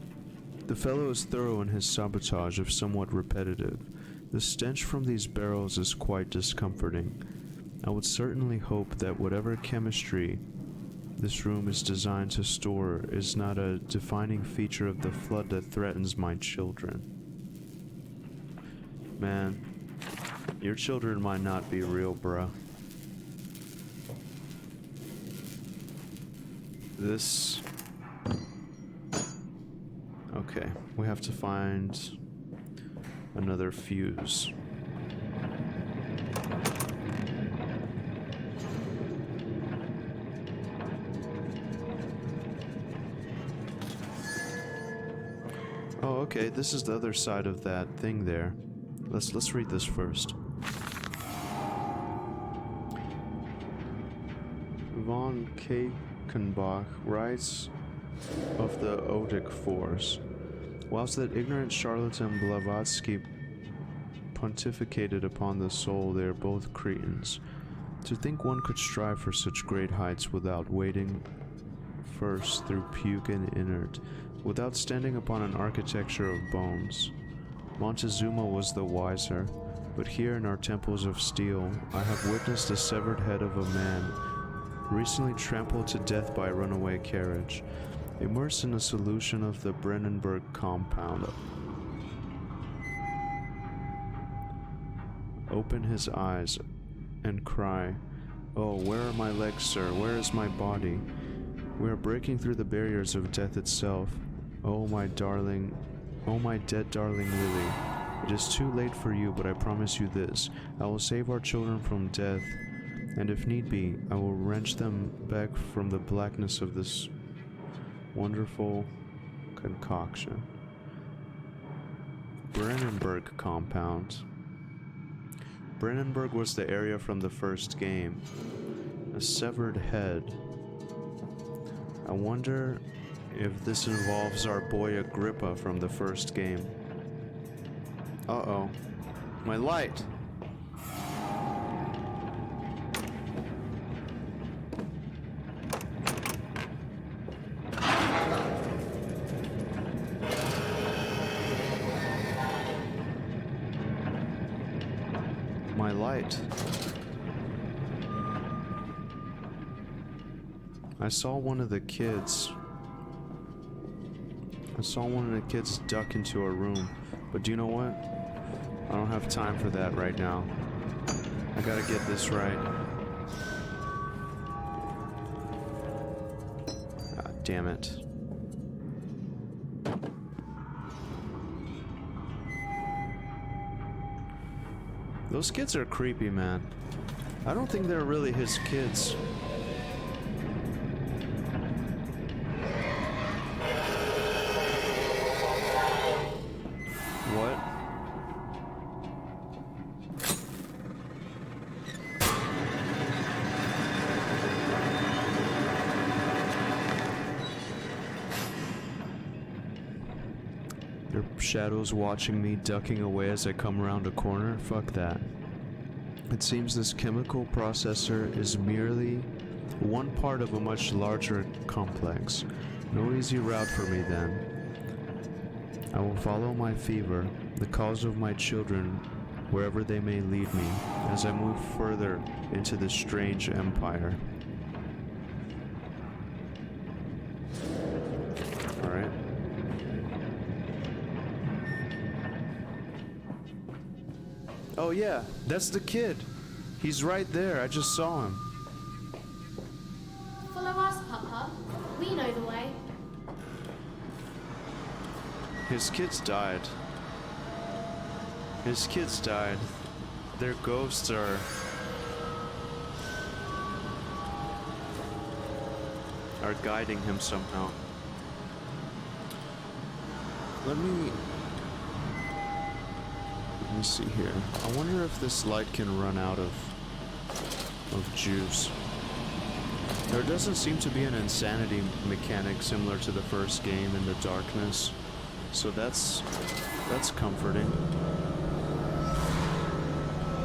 thorough in his sabotage, if somewhat repetitive. The stench from these barrels is quite discomforting. I would certainly hope that whatever chemistry this room is designed to store is not a defining feature of the flood that threatens my children. Man, your children might not be real, bruh. This... Okay, we have to find another fuse. Oh, okay, this is the other side of that thing there. Let's read this first. Von Kakenbach writes of the Odic Force. Whilst that ignorant charlatan Blavatsky pontificated upon the soul, they are both cretins. To think one could strive for such great heights without wading first through puke and inert, without standing upon an architecture of bones. Montezuma was the wiser, but here in our temples of steel, I have witnessed the severed head of a man recently trampled to death by a runaway carriage, immersed in a solution of the Brennenburg compound. Open his eyes and cry, "Oh, where are my legs, sir? Where is my body? We are breaking through the barriers of death itself. Oh, my darling, oh, my dead darling Lily. It is too late for you, but I promise you this. I will save our children from death, and if need be, I will wrench them back from the blackness of this wonderful concoction." Brennenburg compound. Brennenburg was the area from the first game. A severed head. I wonder if this involves our boy Agrippa from the first game. Uh-oh. My light! My light. I saw one of the kids duck into a room, but do you know what? I don't have time for that right now. I gotta get this right. God damn it. Those kids are creepy, man. I don't think they're really his kids. What? There are shadows watching me, ducking away as I come around a corner? Fuck that. It seems this chemical processor is merely one part of a much larger complex. No easy route for me then. I will follow my fever, the cause of my children, wherever they may lead me, as I move further into this strange empire. Alright. Oh yeah, that's the kid. He's right there, I just saw him. Follow us, Papa. We know the way. His kids died. His kids died. Their ghosts are guiding him somehow. Let me see here. I wonder if this light can run out of juice. There doesn't seem to be an insanity mechanic similar to the first game in the darkness. So that's comforting.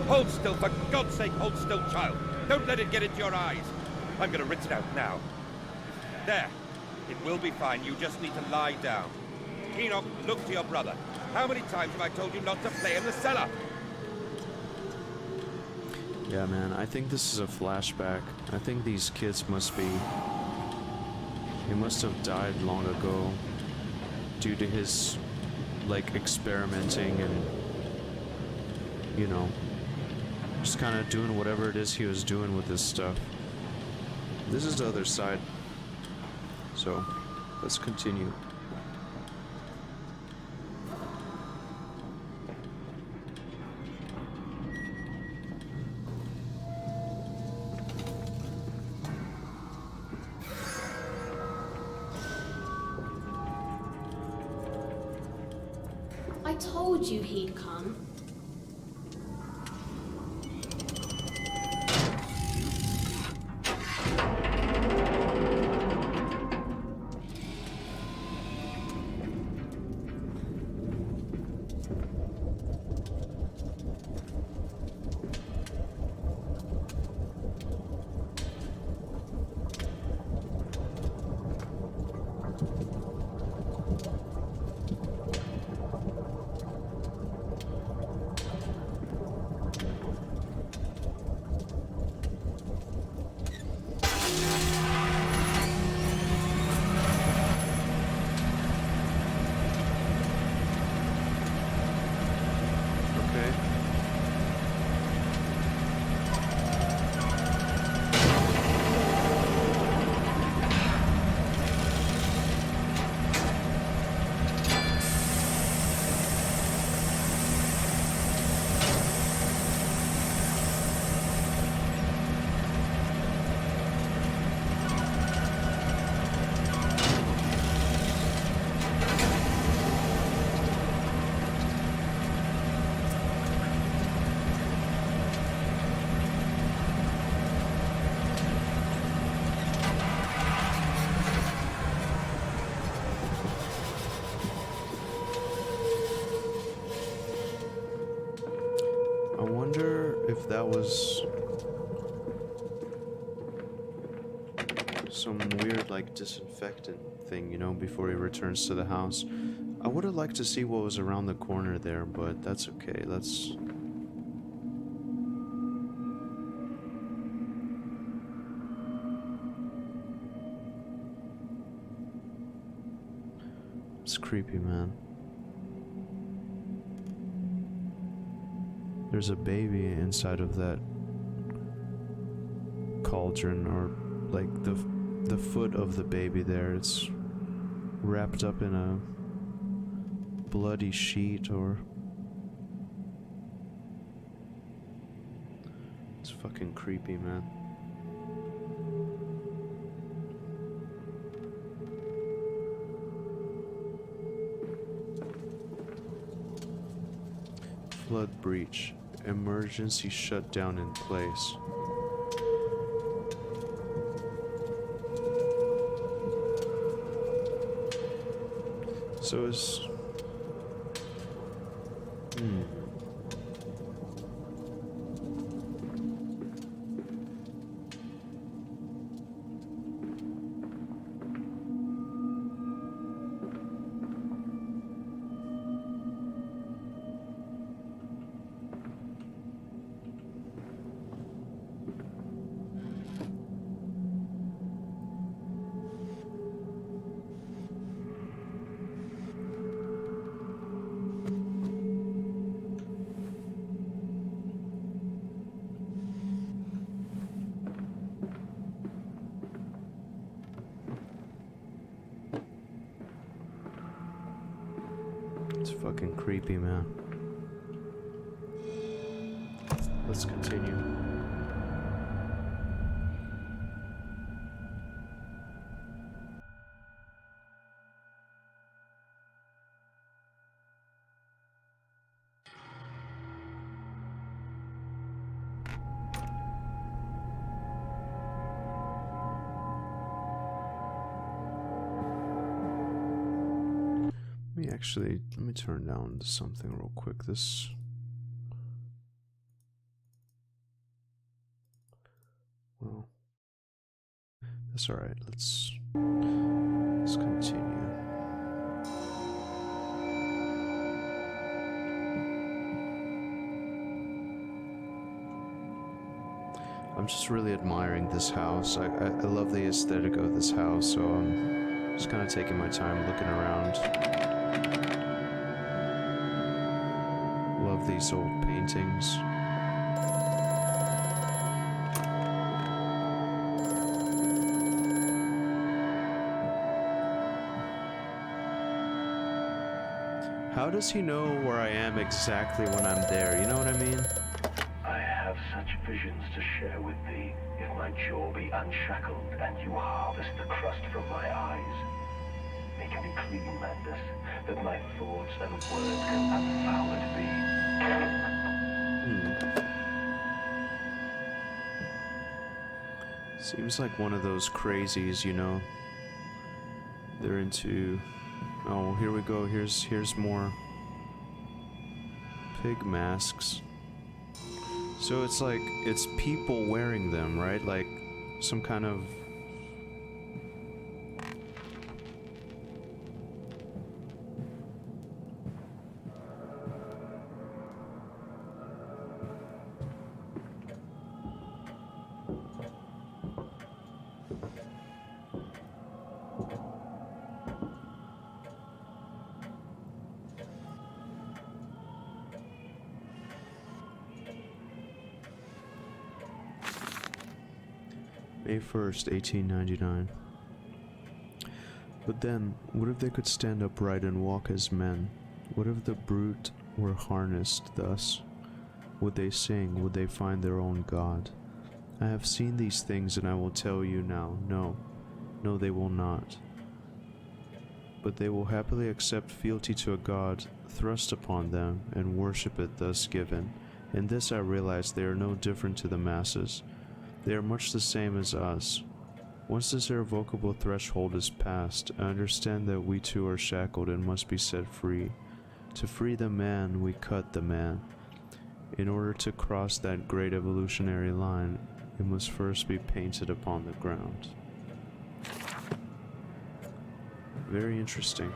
Hold still, for God's sake, hold still, child. Don't let it get into your eyes. I'm gonna rinse it out now. There. It will be fine. You just need to lie down. Enoch, look to your brother. How many times have I told you not to play in the cellar? Yeah, man, I think this is a flashback. I think these kids must be... He must have died long ago due to his, like, experimenting and, you know, just kind of doing whatever it is he was doing with this stuff. This is the other side. So, let's continue. I told you he'd come. Okay. I wonder if that was some weird, like, disinfectant thing, you know, before he returns to the house. I would have liked to see what was around the corner there, but that's okay. Let's... It's creepy, man. There's a baby inside of that cauldron, or like the foot of the baby there. It's wrapped up in a bloody sheet, or it's fucking creepy, man. Flood breach. Emergency shutdown in place. So is... It's fucking creepy, man. Let's continue. Let me turn down something real quick. Well, that's all right. Let's continue. I'm just really admiring this house. I love the aesthetic of this house, so I'm just kind of taking my time looking around. Love these old paintings. How does he know where I am exactly when I'm there? You know what I mean? I have such visions to share with thee, if my jaw be unshackled and you harvest the crust from my eyes. Make me clean, Mandus, that my thoughts and words can unfoul it be. Seems like one of those crazies, you know. They're into... Oh, here we go. Here's more pig masks. So it's like, it's people wearing them, right? Like some kind of... May 1st, 1899. But then, what if they could stand upright and walk as men? What if the brute were harnessed thus? Would they sing? Would they find their own God? I have seen these things and I will tell you now, no, they will not. But they will happily accept fealty to a God thrust upon them and worship it thus given. In this I realize they are no different to the masses. They are much the same as us. Once this irrevocable threshold is passed, I understand that we too are shackled and must be set free. To free the man, we cut the man. In order to cross that great evolutionary line, it must first be painted upon the ground. Very interesting.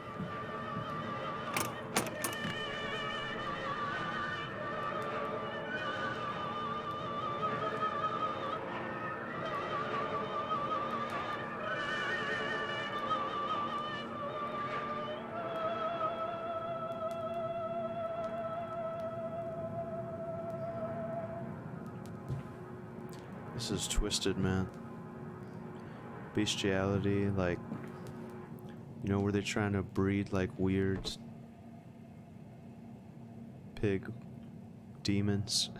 This is twisted, man. Bestiality, like, you know, where they're trying to breed like weird pig demons.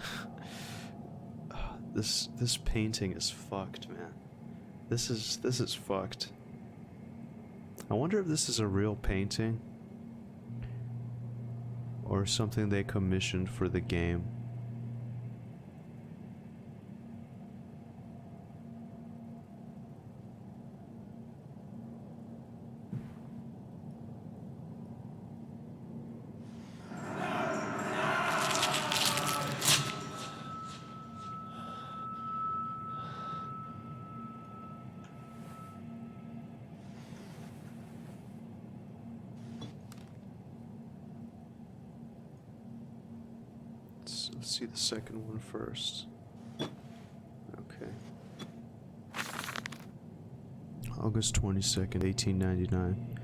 This painting is fucked, man. This is fucked. I wonder if this is a real painting or something they commissioned for the game. Let's see the second one first. Okay. August 22nd, 1899.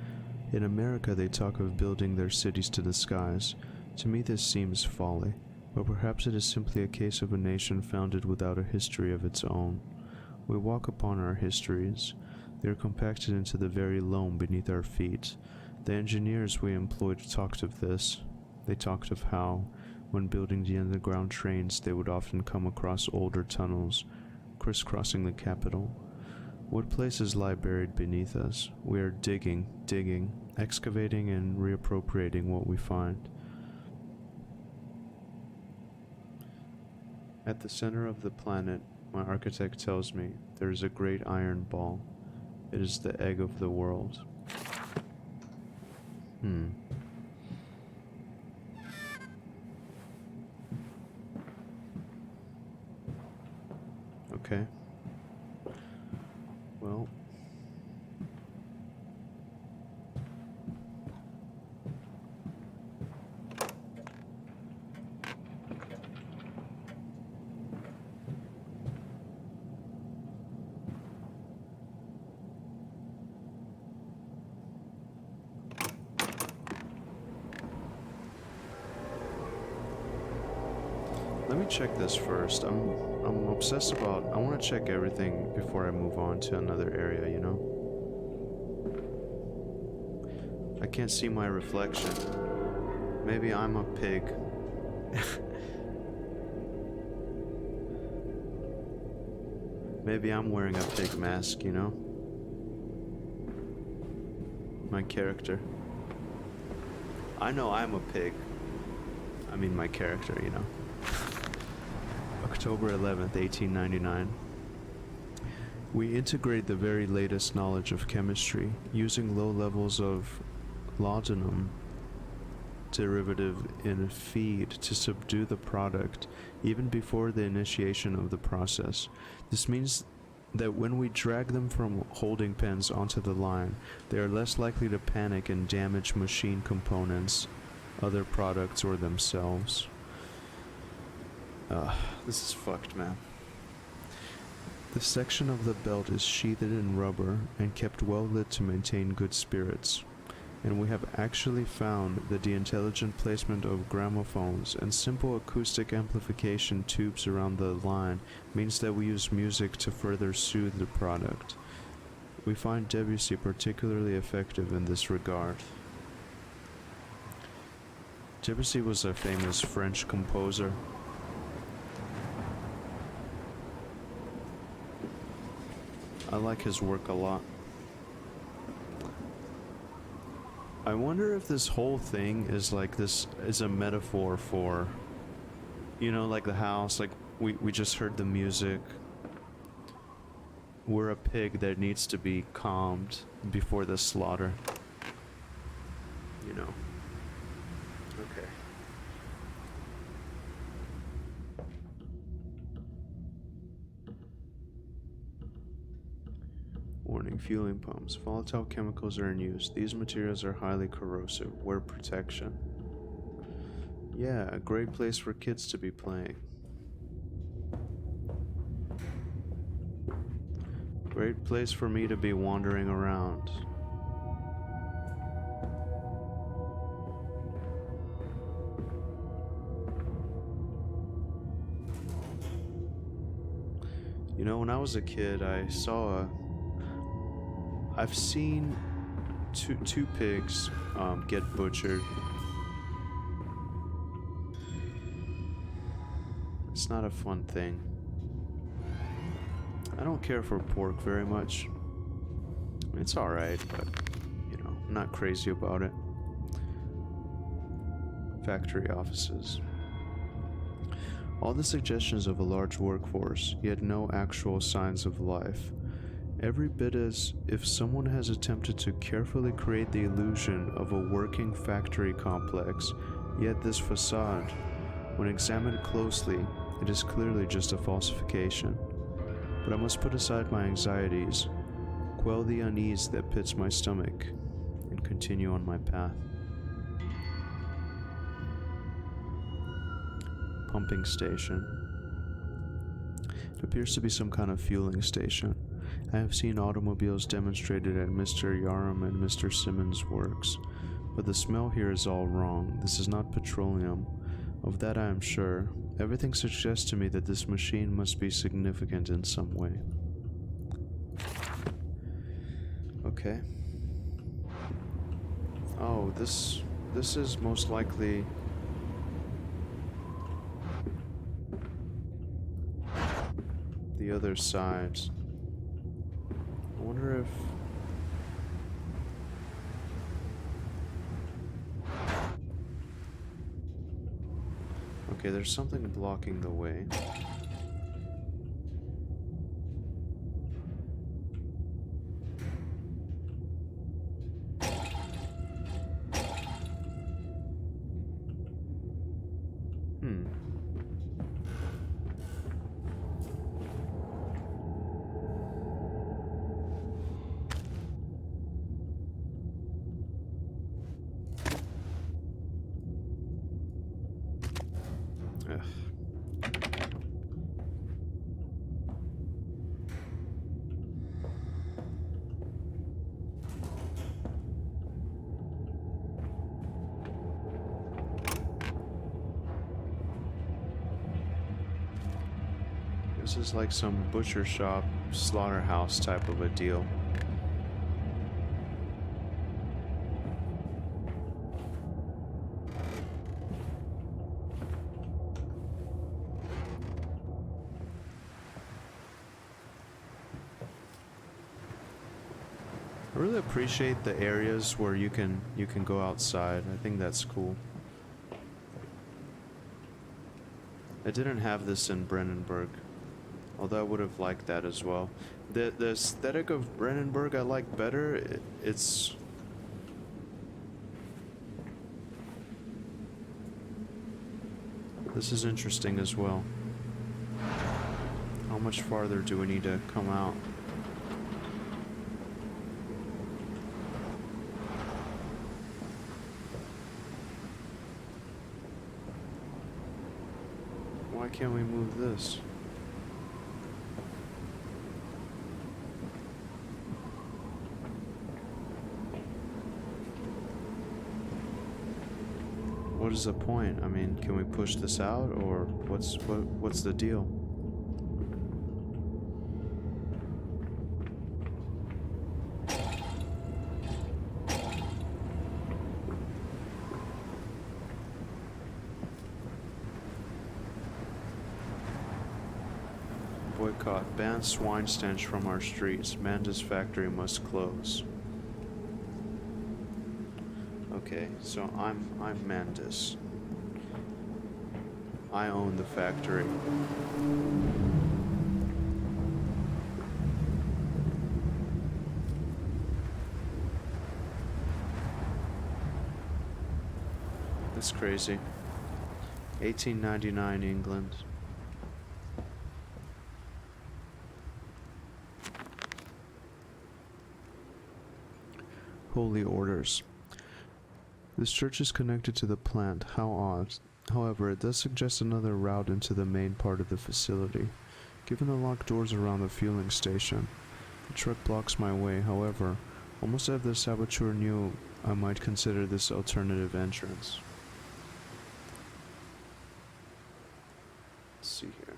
In America, they talk of building their cities to the skies. To me, this seems folly, but perhaps it is simply a case of a nation founded without a history of its own. We walk upon our histories. They are compacted into the very loam beneath our feet. The engineers we employed talked of this. They talked of how, when building the underground trains, they would often come across older tunnels, crisscrossing the capital. What places lie buried beneath us? We are digging, excavating and reappropriating what we find. At the center of the planet, my architect tells me, there is a great iron ball. It is the egg of the world. Okay. Well. Let me check this first. I'm obsessed about, I want to check everything before I move on to another area, you know? I can't see my reflection. Maybe I'm a pig. Maybe I'm wearing a pig mask, you know? My character. I know I'm a pig. I mean my character, you know? October 11th, 1899. We integrate the very latest knowledge of chemistry, using low levels of laudanum derivative in a feed to subdue the product even before the initiation of the process. This means that when we drag them from holding pens onto the line, they are less likely to panic and damage machine components, other products, or themselves. This is fucked, man. The section of the belt is sheathed in rubber and kept well lit to maintain good spirits. And we have actually found that the intelligent placement of gramophones and simple acoustic amplification tubes around the line means that we use music to further soothe the product. We find Debussy particularly effective in this regard. Debussy was a famous French composer. I like his work a lot. I wonder if this whole thing is like, this is a metaphor for, you know, like the house, like we just heard the music. We're a pig that needs to be calmed before the slaughter. You know. Okay. Warning, fueling pumps. Volatile chemicals are in use. These materials are highly corrosive. Wear protection. Yeah, a great place for kids to be playing. Great place for me to be wandering around. You know, when I was a kid, I've seen two pigs get butchered. It's not a fun thing. I don't care for pork very much. It's alright, but, you know, I'm not crazy about it. Factory offices. All the suggestions of a large workforce, yet no actual signs of life. Every bit as if someone has attempted to carefully create the illusion of a working factory complex, yet this facade, when examined closely, it is clearly just a falsification. But I must put aside my anxieties, quell the unease that pits my stomach, and continue on my path. Pumping station. It appears to be some kind of fueling station. I have seen automobiles demonstrated at Mr. Yarum and Mr. Simmons' works, but the smell here is all wrong. This is not petroleum. Of that I am sure. Everything suggests to me that this machine must be significant in some way. Okay. Oh, this is most likely the other side. I wonder if okay, there's something blocking the way. Hmm. Ugh. This is like some butcher shop, slaughterhouse type of a deal. I really appreciate the areas where you can go outside. I think that's cool. I didn't have this in Brennenburg, although I would have liked that as well. The aesthetic of Brennenburg I like better. It's this is interesting as well. How much farther do we need to come out? Why can't we move this? What is the point? I mean, can we push this out, or what's the deal? Boycott. Ban swine stench from our streets. Manda's factory must close. Okay, so I'm Mandis. I own the factory. That's crazy. 1899 England. Holy orders. This church is connected to the plant. How odd. However, it does suggest another route into the main part of the facility. Given the locked doors around the fueling station, the truck blocks my way. However, almost as if the saboteur knew I might consider this alternative entrance. Let's see here.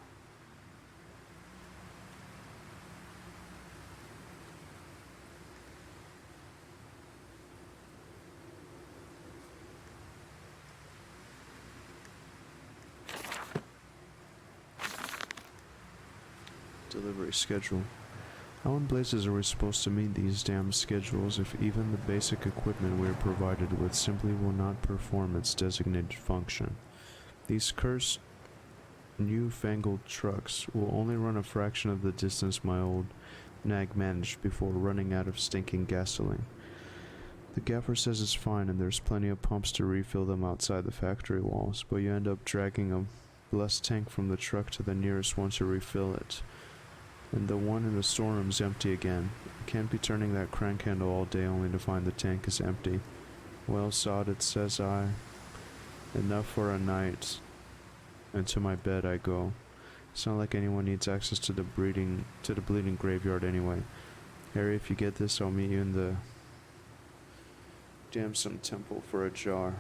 Delivery schedule. How in blazes are we supposed to meet these damn schedules if even the basic equipment we are provided with simply will not perform its designated function? These cursed newfangled trucks will only run a fraction of the distance my old nag managed before running out of stinking gasoline. The gaffer says it's fine and there's plenty of pumps to refill them outside the factory walls, but you end up dragging a blessed tank from the truck to the nearest one to refill it. And the one in the storeroom's empty again. I can't be turning that crank handle all day only to find the tank is empty. Well, sod it, says I. Enough for a night. And to my bed I go. It's not like anyone needs access to the bleeding graveyard anyway. Harry, if you get this, I'll meet you in the Damson Temple for a jar.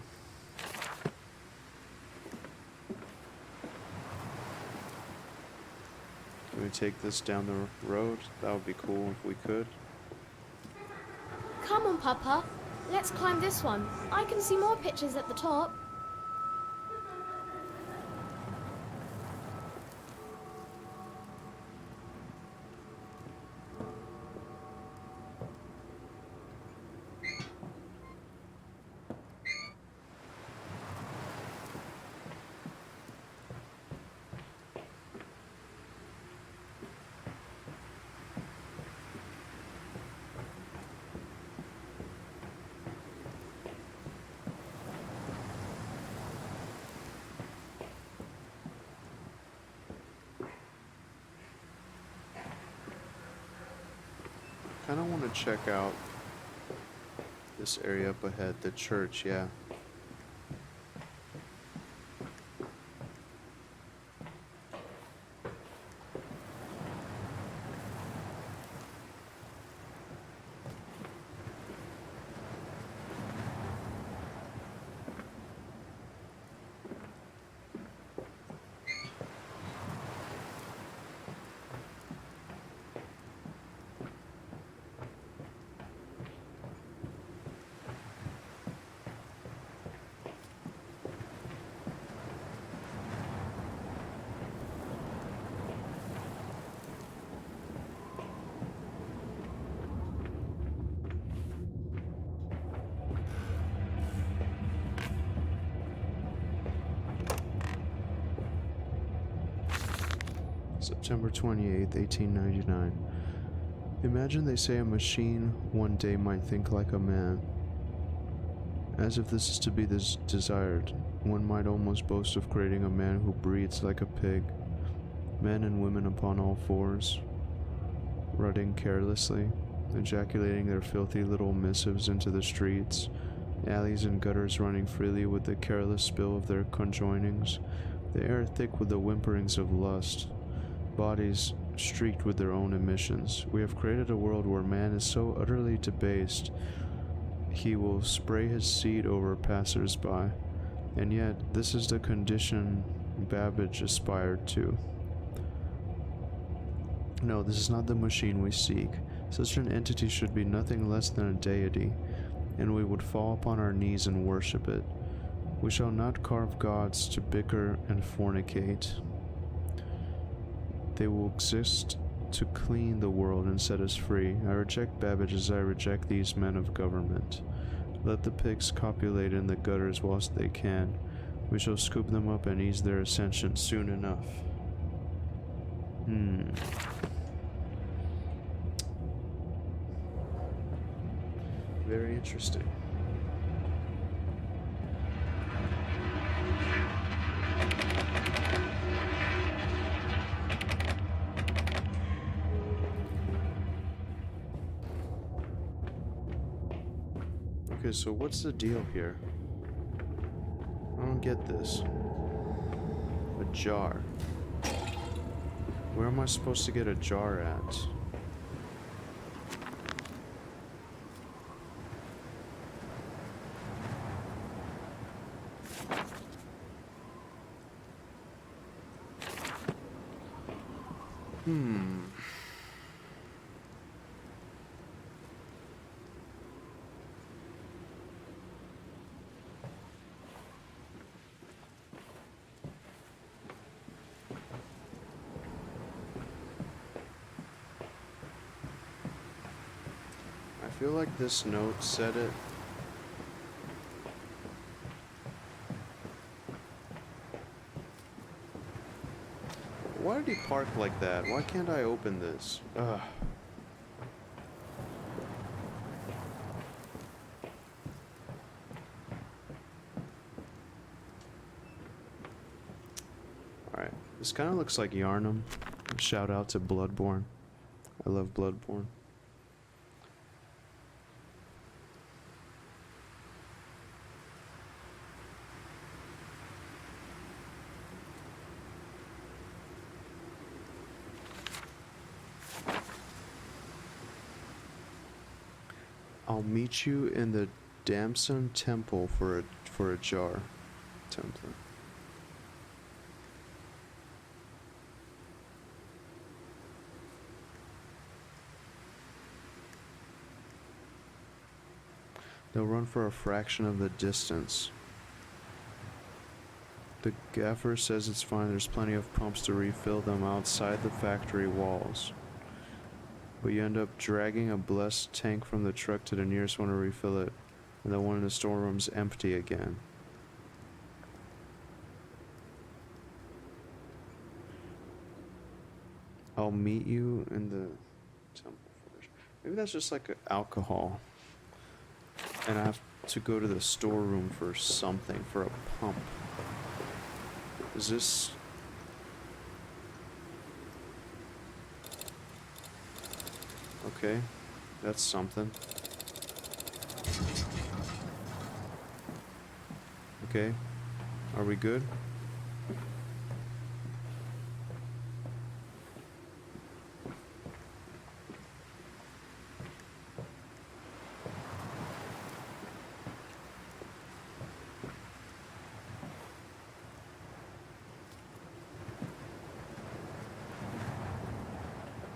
Can we take this down the road? That would be cool if we could. Come on, Papa. Let's climb this one. I can see more pictures at the top. Kind of want to check out this area up ahead, the church, yeah. September 28th, 1899. Imagine they say a machine one day might think like a man. As if this is to be desired, one might almost boast of creating a man who breathes like a pig. Men and women upon all fours, rutting carelessly, ejaculating their filthy little missives into the streets, alleys and gutters running freely with the careless spill of their conjoinings, the air thick with the whimperings of lust, bodies streaked with their own emissions. We have created a world where man is so utterly debased he will spray his seed over passers-by, and yet this is the condition Babbage aspired to. No, this is not the machine we seek. Such an entity should be nothing less than a deity, and we would fall upon our knees and worship it. We shall not carve gods to bicker and fornicate. They will exist to clean the world and set us free. I reject Babbage as I reject these men of government. Let the pigs copulate in the gutters whilst they can. We shall scoop them up and ease their ascension soon enough. Very interesting. Okay, so what's the deal here? I don't get this. A jar. Where am I supposed to get a jar at? I feel like this note said it. Why did he park like that? Why can't I open this? Ugh. Alright, this kind of looks like Yarnum. Shout out to Bloodborne. I love Bloodborne. I'll meet you in the Damson Temple for a jar. Templar. They'll run for a fraction of the distance. The gaffer says it's fine, there's plenty of pumps to refill them outside the factory walls. But you end up dragging a blessed tank from the truck to the nearest one to refill it, and the one in the storeroom's empty again. I'll meet you in the temple first. Maybe that's just like alcohol. And I have to go to the storeroom for something, for a pump. Is this... Okay, that's something. Okay, are we good?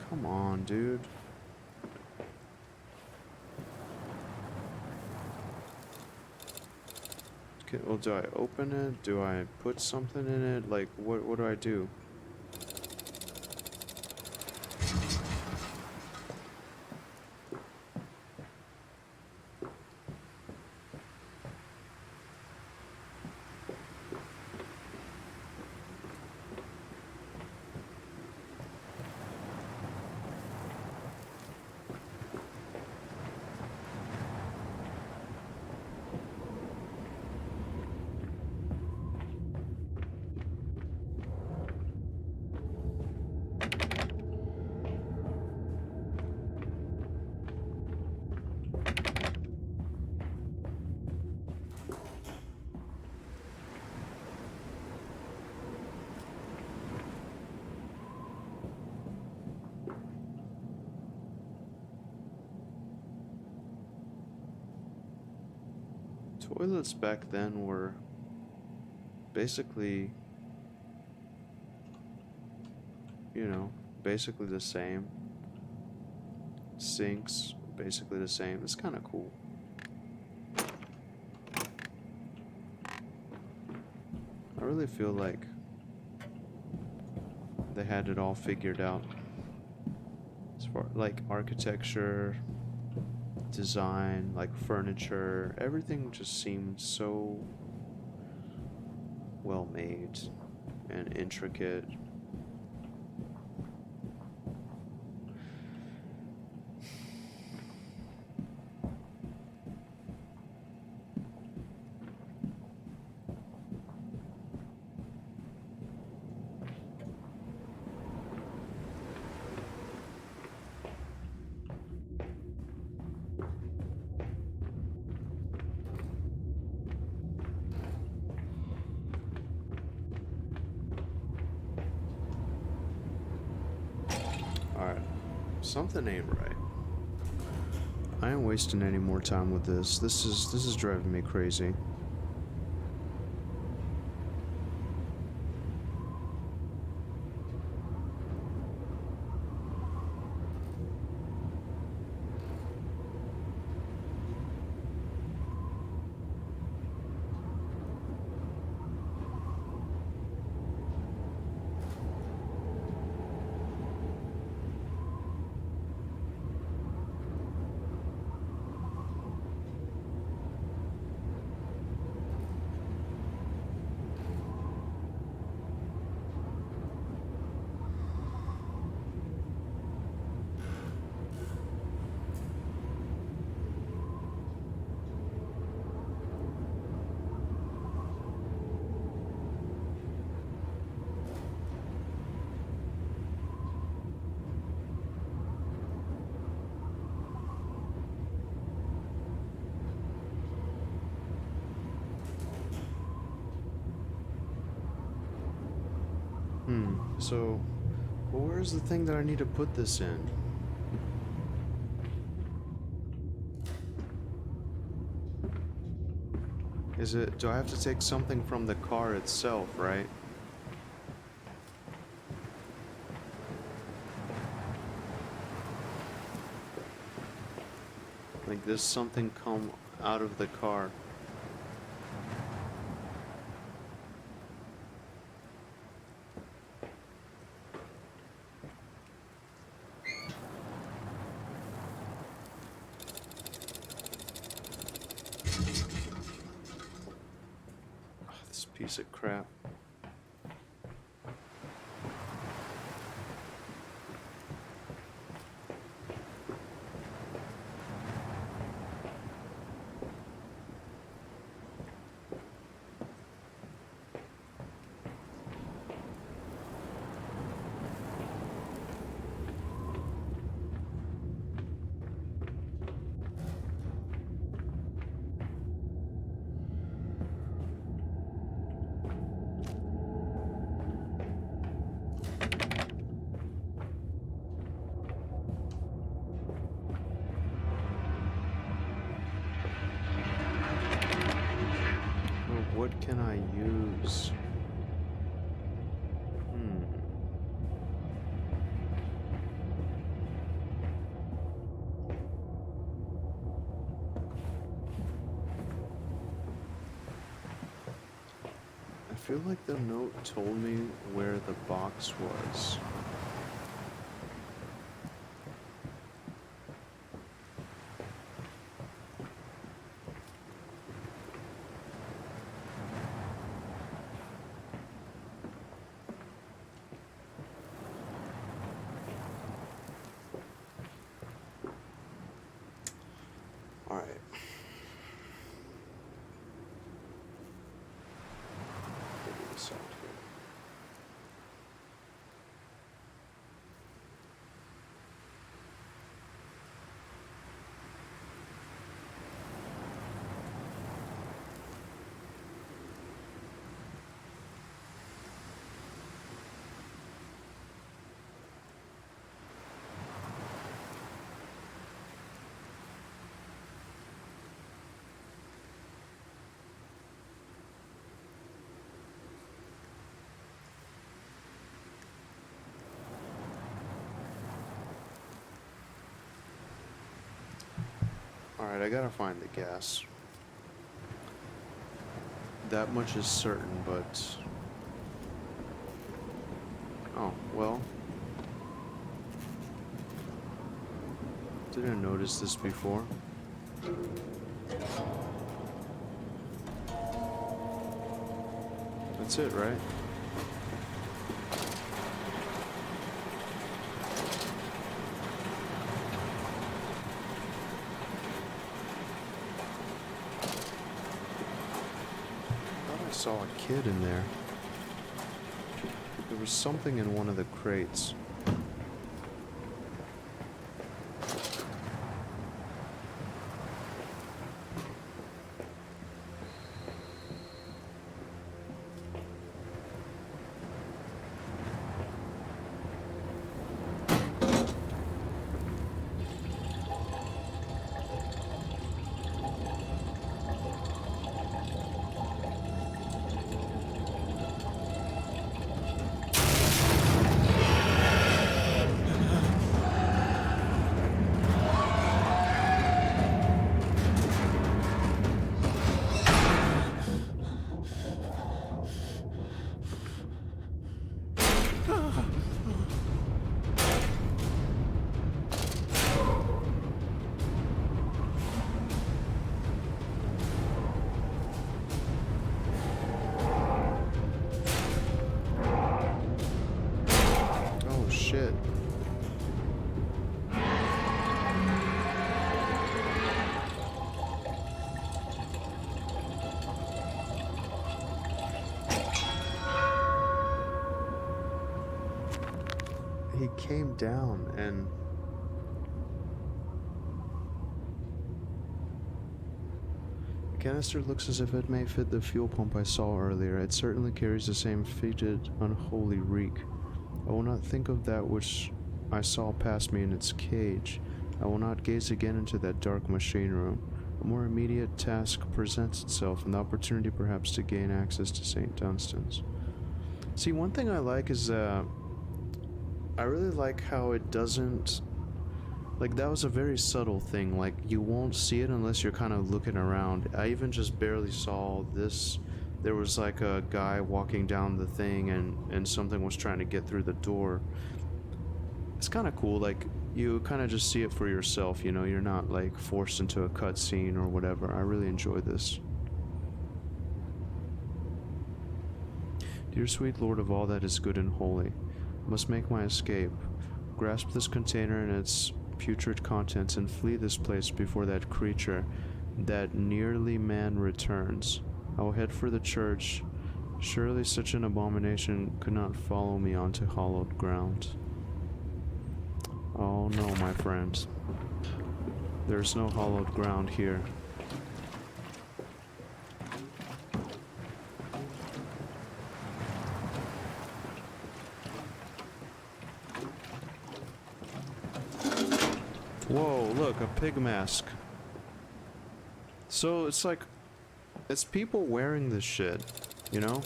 Come on, dude. Okay, well, do I open it? Do I put something in it? Like, what do I do? Toilets back then were basically, you know, basically the same. Sinks, basically the same. It's kind of cool. I really feel like they had it all figured out. As far like architecture, design, like furniture, everything just seemed so well made and intricate. Alright, something ain't right. I ain't wasting any more time with this. This is driving me crazy. So, well, where's the thing that I need to put this in? Is it, do I have to take something from the car itself, right? Like, does something come out of the car. Oh, this piece of crap. What can I use? I feel like the note told me where the box was. Alright. Figure this out here. Alright, I gotta find the gas. That much is certain, but... Oh, well. Didn't notice this before. That's it, right? I saw a kid in there. There was something in one of the crates. Shit. He came down and the canister looks as if it may fit the fuel pump I saw earlier. It certainly carries the same fetid, unholy reek. I will not think of that which I saw pass me in its cage. I will not gaze again into that dark machine room. A more immediate task presents itself, an opportunity perhaps to gain access to St. Dunstan's. See, one thing I like is I really like how it doesn't Like, that was a very subtle thing. Like, you won't see it unless you're kind of looking around. I even just barely saw this. There was like a guy walking down the thing, and something was trying to get through the door. It's kind of cool. Like, you kind of just see it for yourself, you know? You're not like forced into a cutscene or whatever. I really enjoy this. Dear sweet Lord of all that is good and holy, I must make my escape. Grasp this container and its putrid contents and flee this place before that creature, that nearly man, returns. I will head for the church. Surely such an abomination could not follow me onto hallowed ground. Oh no, my friend. There's no hallowed ground here. Whoa, look, a pig mask. So it's like, it's people wearing this shit, you know?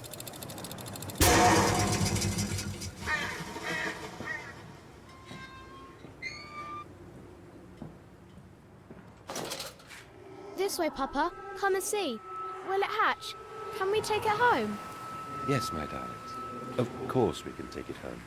This way, Papa. Come and see. Will it hatch? Can we take it home? Yes, my darlings. Of course we can take it home.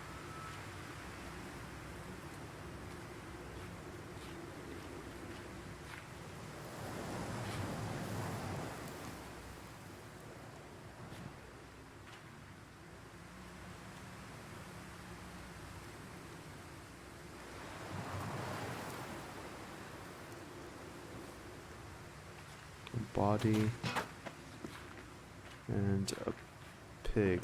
Body and a pig.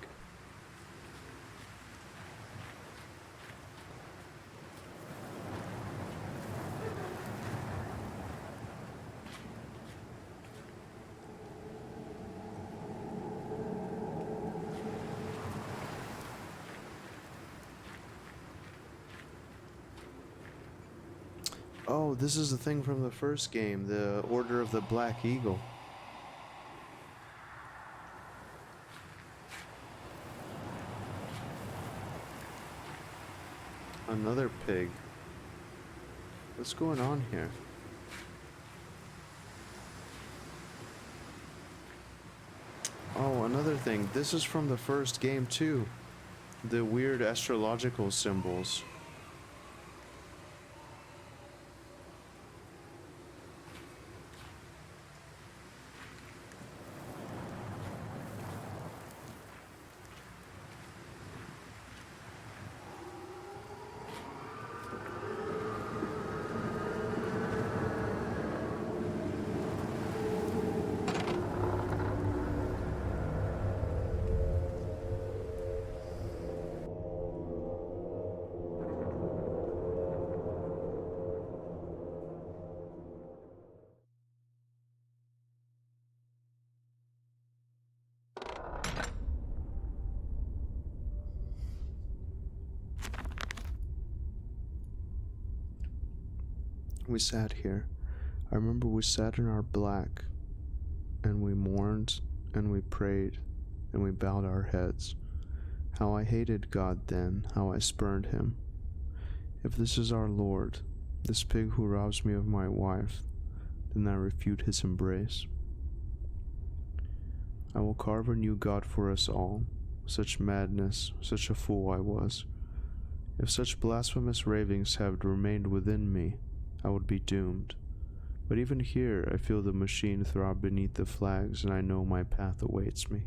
Oh, this is the thing from the first game, the Order of the Black Eagle. Another pig. What's going on here? Oh, another thing. This is from the first game too. The weird astrological symbols. We sat here. I remember we sat in our black, and we mourned, and we prayed, and we bowed our heads. How I hated God then, how I spurned him. If this is our Lord, this pig who robs me of my wife, then I refute his embrace. I will carve a new God for us all. Such madness, such a fool I was. If such blasphemous ravings had remained within me, I would be doomed. But even here, I feel the machine throb beneath the flags, and I know my path awaits me.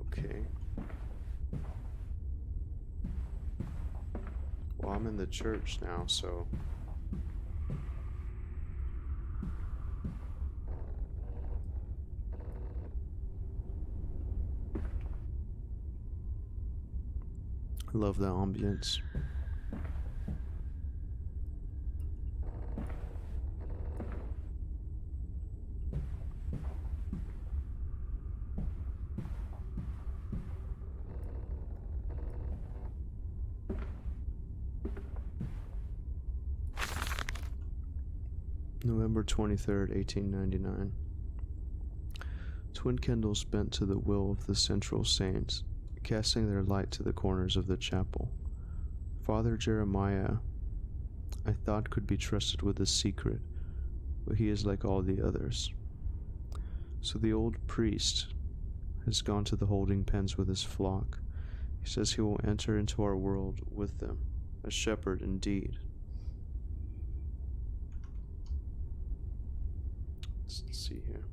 Okay. Well, I'm in the church now, so... I love the ambience. November 23rd, 1899. Twin candles bent to the will of the central saints, casting their light to the corners of the chapel. Father Jeremiah, I thought, could be trusted with a secret, but he is like all the others. So the old priest has gone to the holding pens with his flock. He says he will enter into our world with them, a shepherd indeed. Let's see here.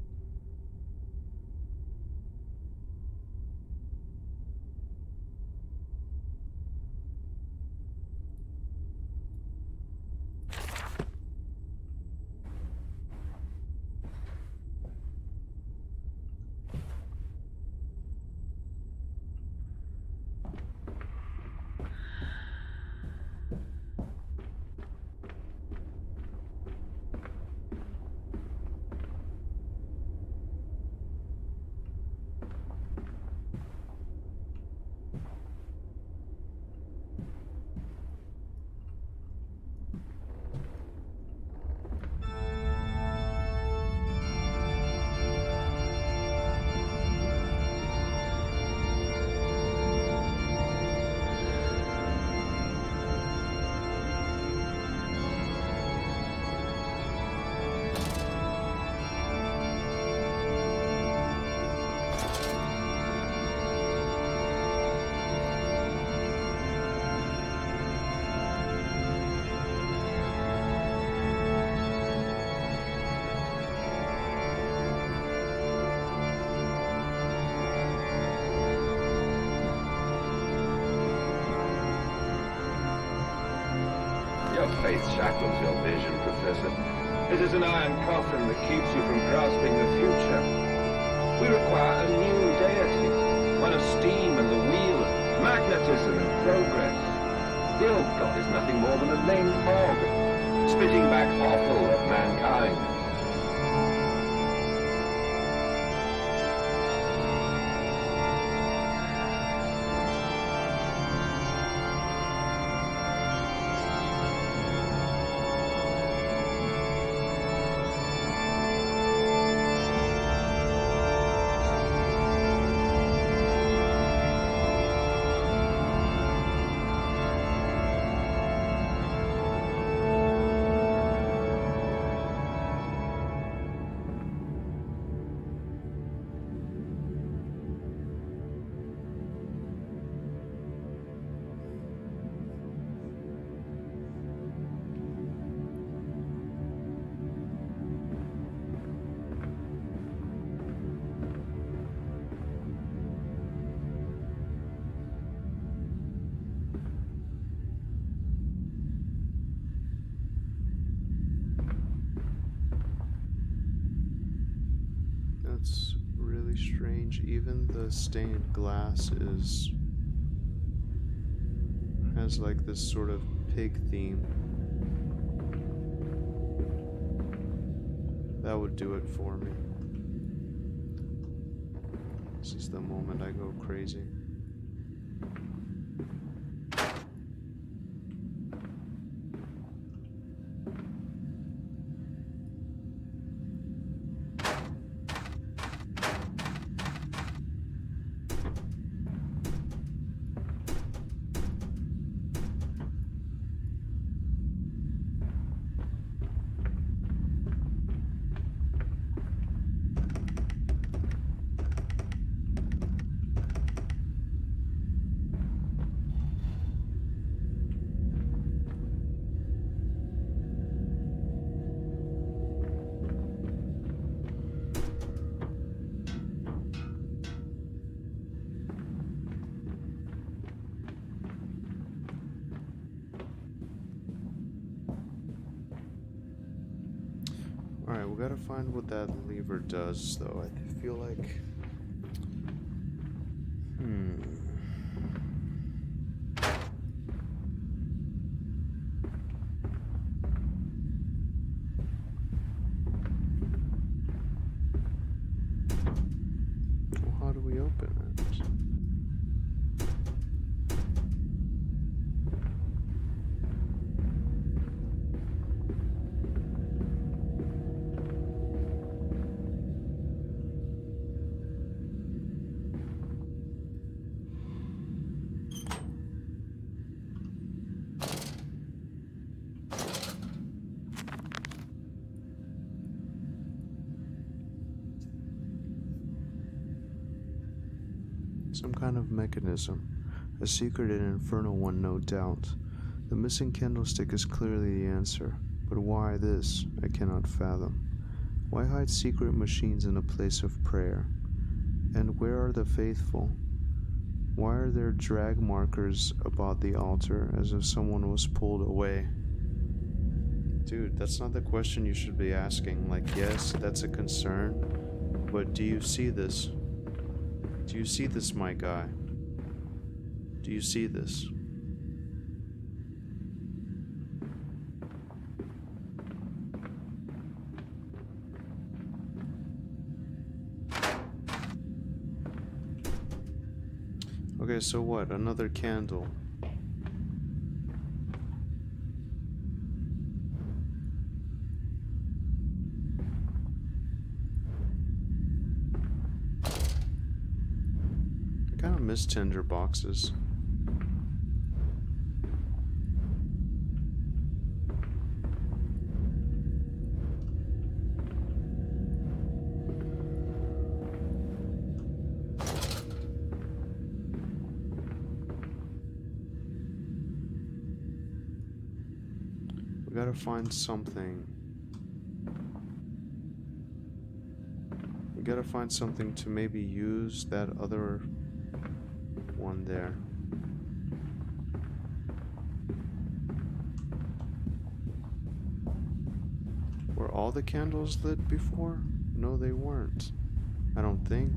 Your faith shackles your vision, Professor. It is an iron coffin that keeps you from grasping the future. We require a new deity, one of steam and the wheel, magnetism and progress. The old god is nothing more than a lame hog, spitting back offal at mankind. That's really strange. Even the stained glass has like this sort of pig theme. That would do it for me. This is the moment I go crazy. Alright, we gotta find what that lever does, though. I feel like... Well, how do we open it? Some kind of mechanism. A secret and infernal one, no doubt. The missing candlestick is clearly the answer. But why this? I cannot fathom. Why hide secret machines in a place of prayer? And where are the faithful? Why are there drag markers about the altar as if someone was pulled away? Dude, that's not the question you should be asking. Like, yes, that's a concern, but do you see this? Do you see this, my guy? Do you see this? Okay, so what? Another candle. I kind of miss tinder boxes. We gotta find something. We gotta find something to maybe use that other one there. Were all the candles lit before? No, they weren't. I don't think.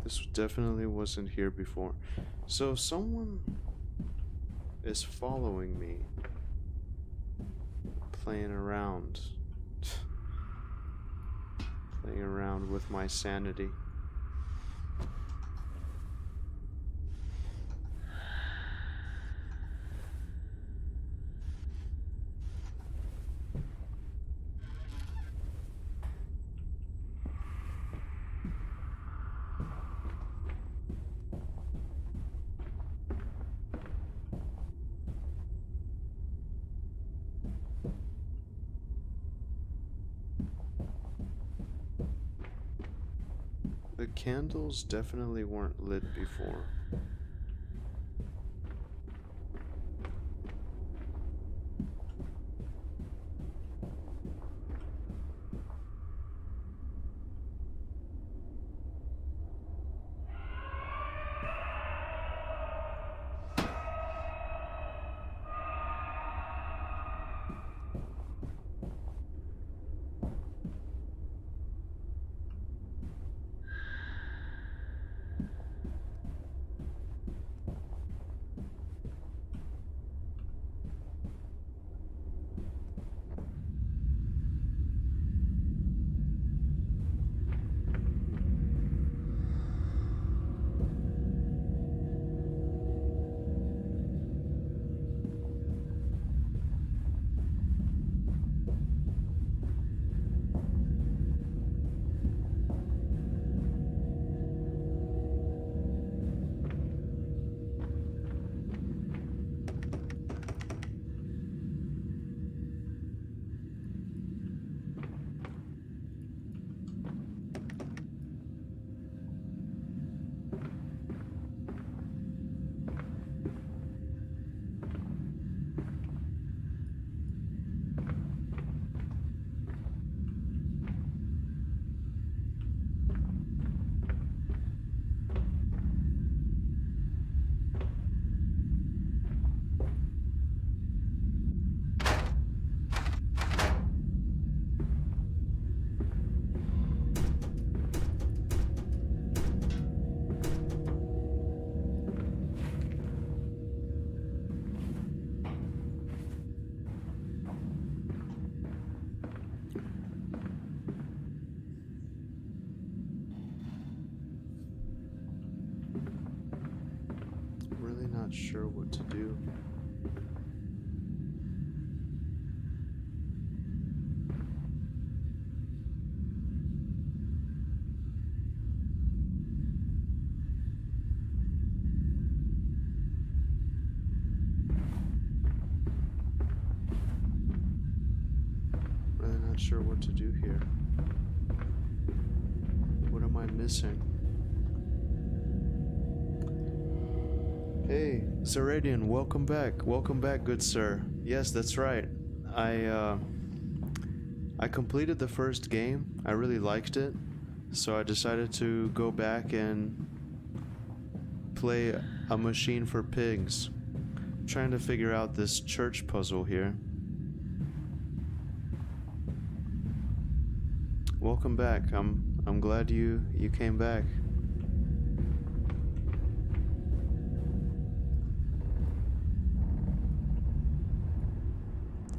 This definitely wasn't here before. So someone is following me. Playing around. Playing around with my sanity. The candles definitely weren't lit before. sure what to do. Really not sure what to do here. What am I missing? Hey, Zeradian, welcome back. Welcome back, good sir. Yes, that's right. I completed the first game. I really liked it. So I decided to go back and play a machine for pigs. I'm trying to figure out this church puzzle here. Welcome back. I'm glad you came back.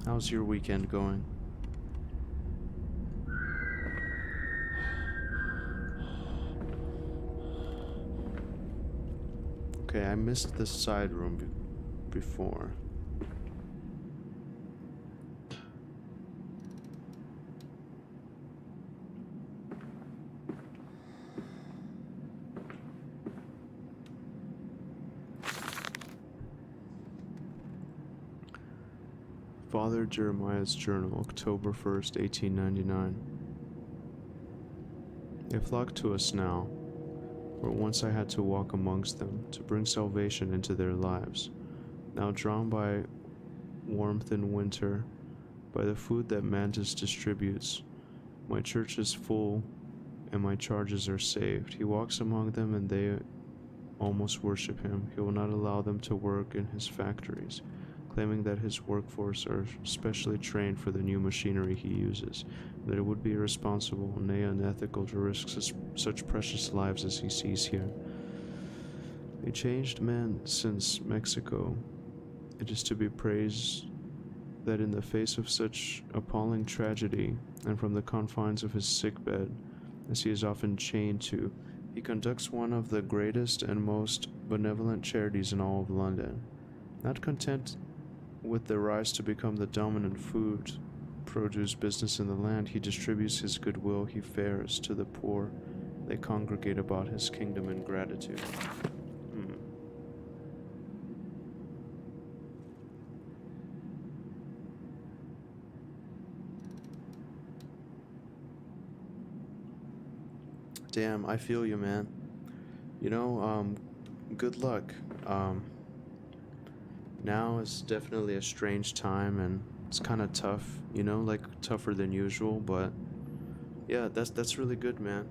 How's your weekend going? Okay, I missed this side room before. Father Jeremiah's Journal, October 1st, 1899. They flock to us now, where once I had to walk amongst them, to bring salvation into their lives. Now drawn by warmth in winter, by the food that Mantis distributes, my church is full, and my charges are saved. He walks among them, and they almost worship him. He will not allow them to work in his factories, claiming that his workforce are specially trained for the new machinery he uses, that it would be irresponsible, nay unethical, to risk such precious lives as he sees here. A changed man since Mexico. It is to be praised that in the face of such appalling tragedy, and from the confines of his sickbed, as he is often chained to, he conducts one of the greatest and most benevolent charities in all of London. Not content with the rise to become the dominant food produce business in the land, he distributes his goodwill, he fares to the poor. They congregate about his kingdom in gratitude. Damn, I feel you, man. You know, good luck. Now is definitely a strange time, and it's kind of tough, you know, like tougher than usual, but yeah, that's really good, man.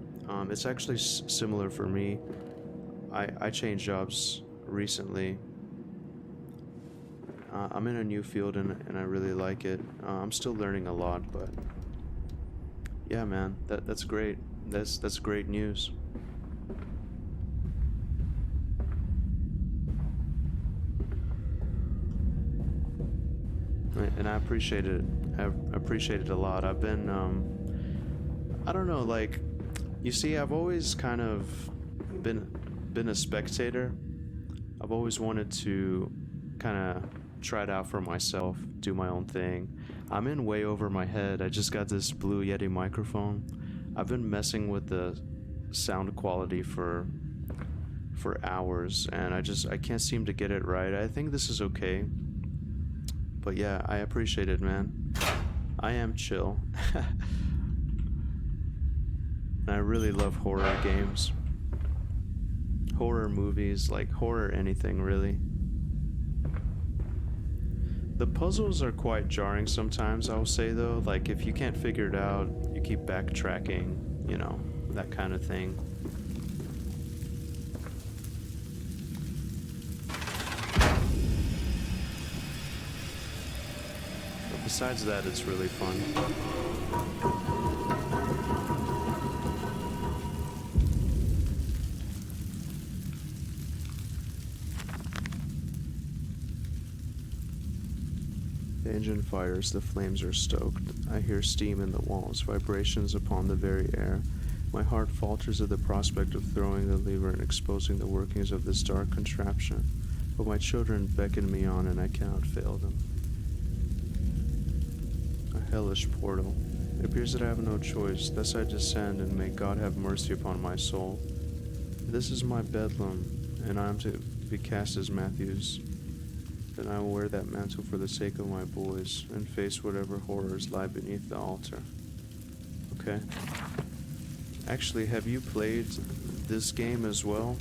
It's actually similar for me. I changed jobs recently. I'm in a new field, and I really like it. I'm still learning a lot, but yeah, man, that's great. That's great news. And I appreciate it. I appreciate it a lot. I've been, I don't know, like, you see, I've always kind of been a spectator. I've always wanted to kind of try it out for myself, do my own thing. I'm in way over my head. I just got this Blue Yeti microphone. I've been messing with the sound quality for hours, and I can't seem to get it right. I think this is okay. But yeah, I appreciate it, man. I am chill. And I really love horror games. Horror movies, like horror anything, really. The puzzles are quite jarring sometimes, I'll say, though. Like, if you can't figure it out, you keep backtracking, you know, that kind of thing. But besides that, it's really fun. The engine fires, the flames are stoked. I hear steam in the walls, vibrations upon the very air. My heart falters at the prospect of throwing the lever and exposing the workings of this dark contraption. But my children beckon me on, and I cannot fail them. A hellish portal. It appears that I have no choice, thus I descend, and may God have mercy upon my soul. This is my bedlam, and I am to be cast as Matthews. Then I will wear that mantle for the sake of my boys, and face whatever horrors lie beneath the altar. Okay. Actually, have you played this game as well?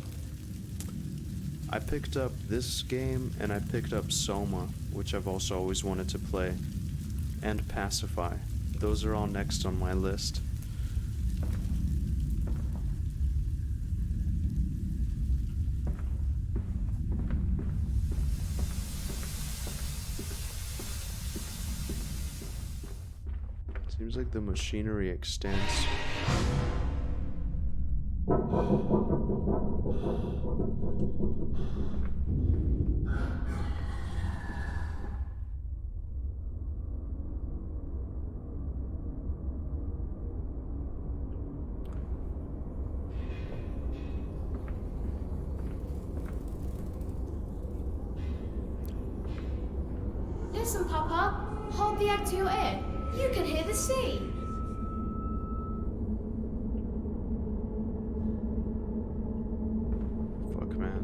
I picked up this game, and I picked up Soma, which I've also always wanted to play, and Pacify. Those are all next on my list. Seems like the machinery extends. Listen, Papa. Hold the egg to your ear. You can hear the sea. Fuck, man.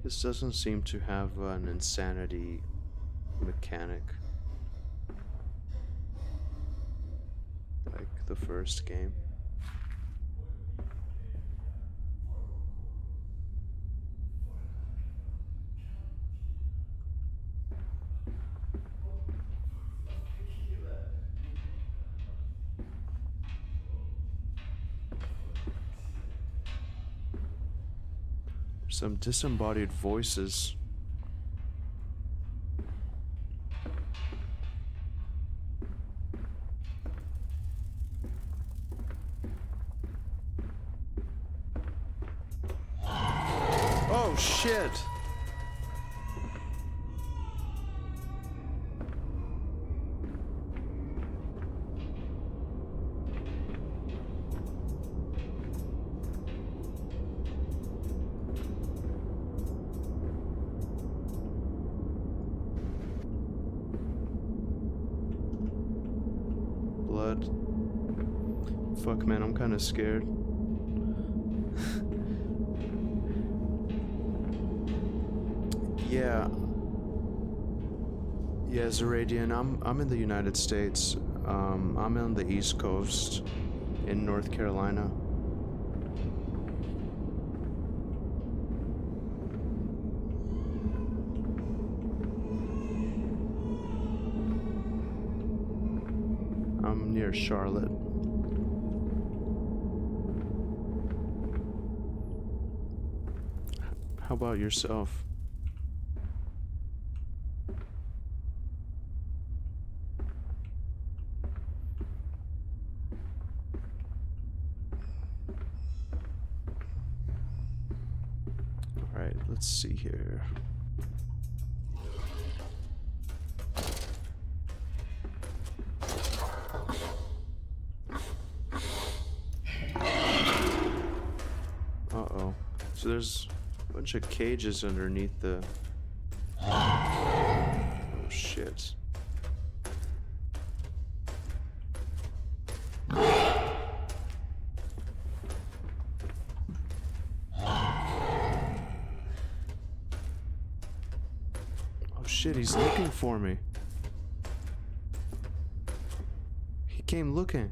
This doesn't seem to have an insanity mechanic like the first game. Some disembodied voices. Oh shit! Blood. Fuck, man, I'm kind of scared. Yeah. Yeah, Zeradian, I'm in the United States. I'm on the East Coast in North Carolina. I'm near Charlotte. How about yourself? All right, let's see here. Uh-oh. So there's a bunch of cages underneath the... Oh, shit. Oh, shit, he's looking for me. He came looking.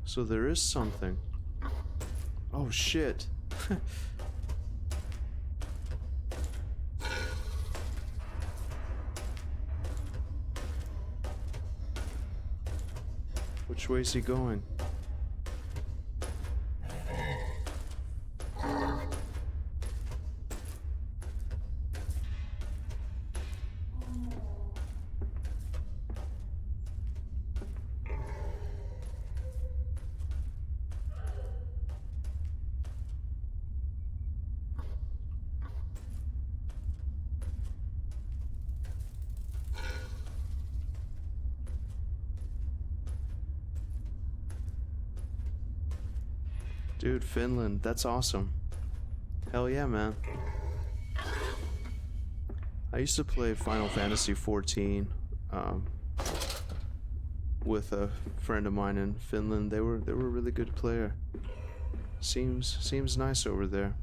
So there is something. Oh shit. Which way is he going? Dude, Finland, that's awesome. Hell yeah, man. I used to play Final Fantasy 14 with a friend of mine in Finland. They were a really good player. Seems nice over there.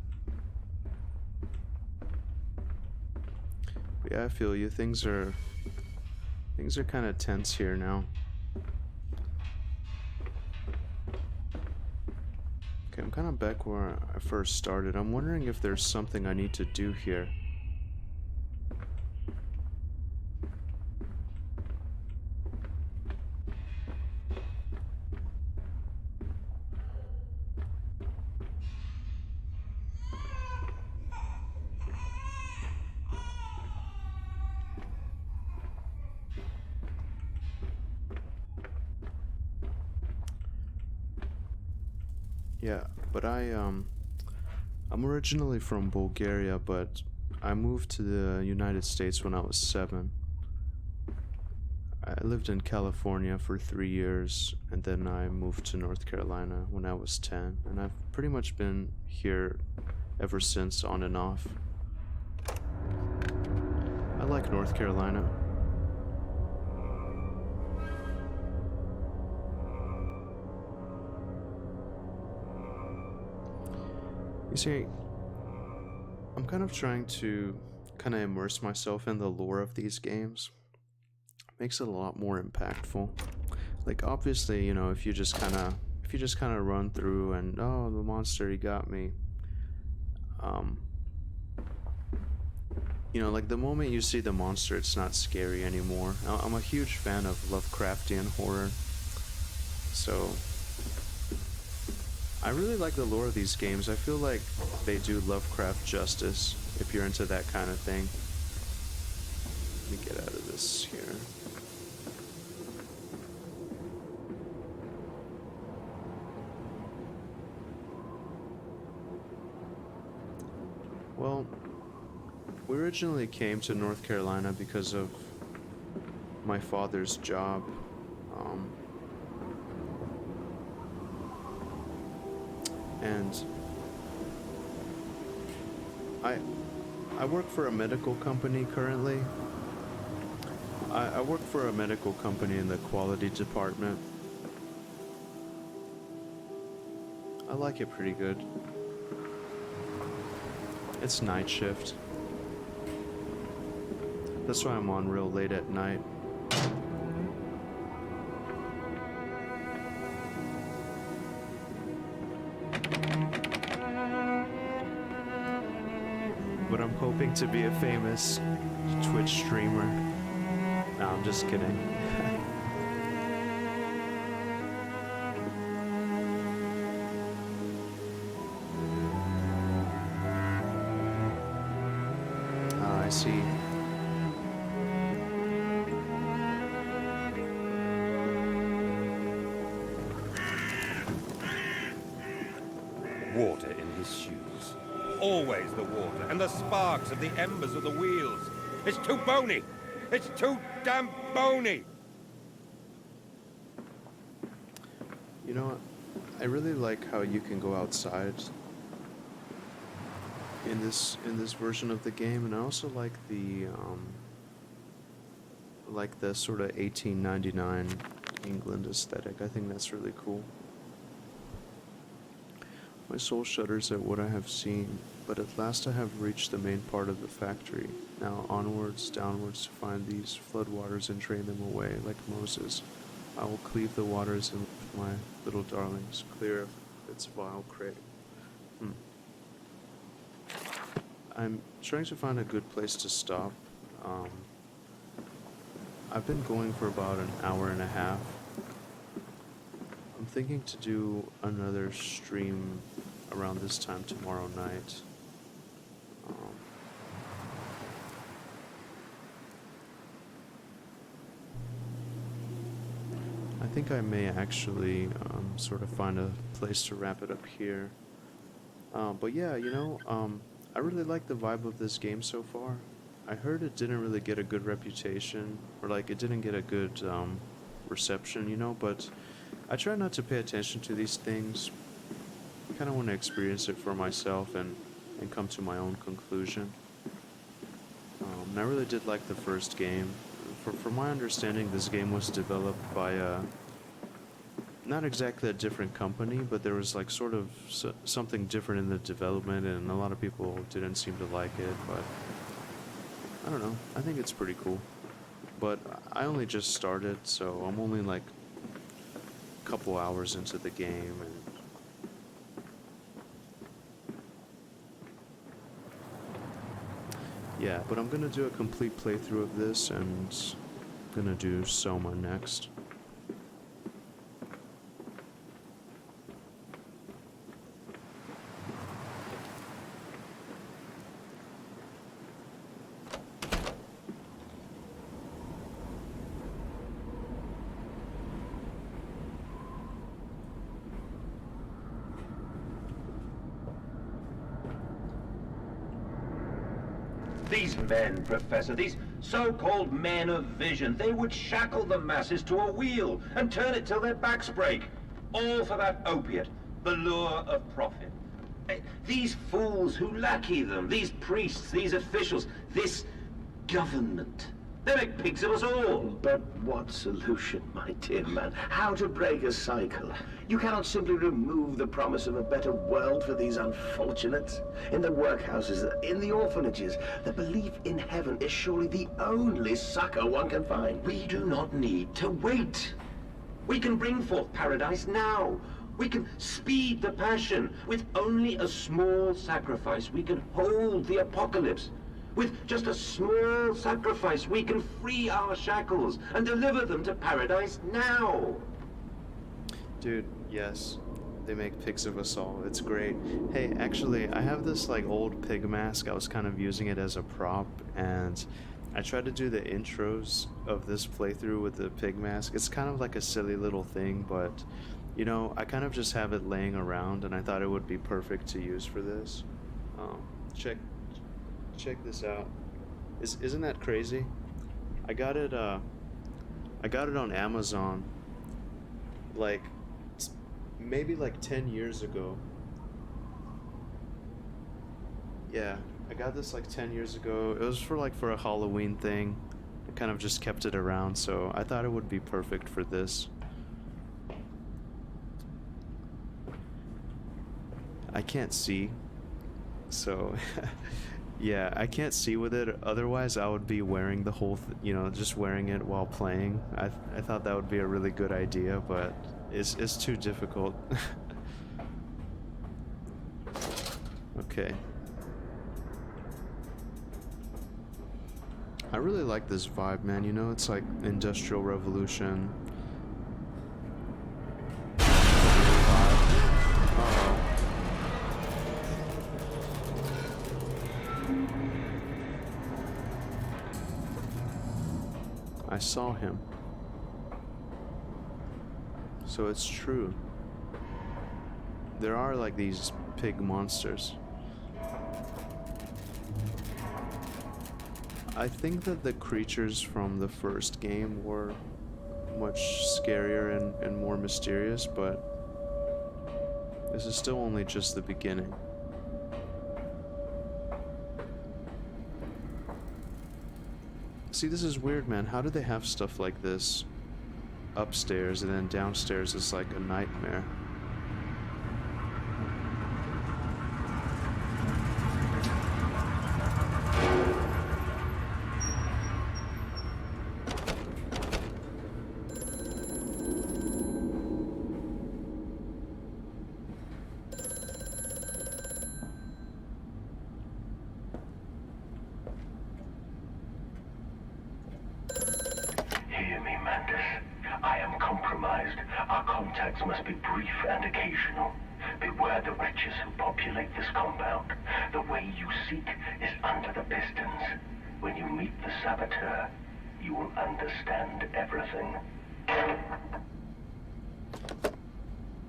But yeah, I feel you. Things are kind of tense here now. Okay, I'm kind of back where I first started. I'm wondering if there's something I need to do here. Yeah, but I'm originally from Bulgaria, but I moved to the United States when I was 7. I lived in California for 3 years, and then I moved to North Carolina when I was 10, and I've pretty much been here ever since, on and off. I like North Carolina. You see, I'm kind of trying to kind of immerse myself in the lore of these games. Makes it a lot more impactful. Like, obviously, you know, if you just kind of run through and, oh, the monster, he got me. You know, like the moment you see the monster, it's not scary anymore. I'm a huge fan of Lovecraftian horror. So I really like the lore of these games. I feel like they do Lovecraft justice if you're into that kind of thing. Let me get out of this here. Well, we originally came to North Carolina because of my father's job. And I work for a medical company currently. I work for a medical company in the quality department. I like it pretty good. It's night shift. That's why I'm on real late at night. But I'm hoping to be a famous Twitch streamer. No, I'm just kidding. I see. Water in his shoes. Always the water, and the sparks of the embers of the wheels. It's too bony! It's too damn bony! You know what? I really like how you can go outside in this version of the game, and I also like the sort of 1899 England aesthetic. I think that's really cool. My soul shudders at what I have seen, but at last I have reached the main part of the factory. Now onwards, downwards to find these floodwaters and drain them away like Moses. I will cleave the waters and lift my little darlings clear of its vile cradle. I'm trying to find a good place to stop. Um, I've been going for about an hour and a half. I'm thinking to do another stream around this time tomorrow night. Um, I think I may actually sort of find a place to wrap it up here. But yeah, I really like the vibe of this game so far. I heard it didn't really get a good reputation, or like it didn't get a good reception, but I try not to pay attention to these things. I kind of want to experience it for myself and come to my own conclusion. And I really did like the first game. From my understanding, this game was developed by not exactly a different company, but there was like sort of something different in the development, and a lot of people didn't seem to like it, but I don't know. I think it's pretty cool. But I only just started, so I'm only like a couple hours into the game, and yeah, but I'm gonna do a complete playthrough of this, and gonna do Soma next. These men, Professor, these so-called men of vision, they would shackle the masses to a wheel and turn it till their backs break. All for that opiate, the lure of profit. These fools who lackey them, these priests, these officials, this government, they make pigs of us all. But what solution, my dear man? How to break a cycle? You cannot simply remove the promise of a better world for these unfortunates. In the workhouses, in the orphanages, the belief in heaven is surely the only succor one can find. We do not need to wait. We can bring forth paradise now. We can speed the passion. With only a small sacrifice, we can hold the apocalypse. With just a small sacrifice, we can free our shackles and deliver them to paradise now. Dude, yes. They make pigs of us all. It's great. Hey, actually, I have this like old pig mask. I was kind of using it as a prop, and I tried to do the intros of this playthrough with the pig mask. It's kind of like a silly little thing, but I kind of just have it laying around, and I thought it would be perfect to use for this. Check this out. Isn't that crazy? I got it on Amazon like maybe like 10 years ago. Yeah, I got this like 10 years ago. It was for a Halloween thing. I kind of just kept it around, so I thought it would be perfect for this. I can't see, so yeah, I can't see with it. Otherwise, I would be wearing the whole, just wearing it while playing. I thought that would be a really good idea, but it's too difficult. Okay. I really like this vibe, man. It's like Industrial Revolution. I saw him. So it's true. There are like these pig monsters. I think that the creatures from the first game were much scarier and more mysterious, but this is still only just the beginning. See, this is weird, man. How do they have stuff like this upstairs and then downstairs is like a nightmare? contacts must be brief and occasional. Beware the wretches who populate this compound. The way you seek is under the pistons. When you meet the saboteur, you will understand everything.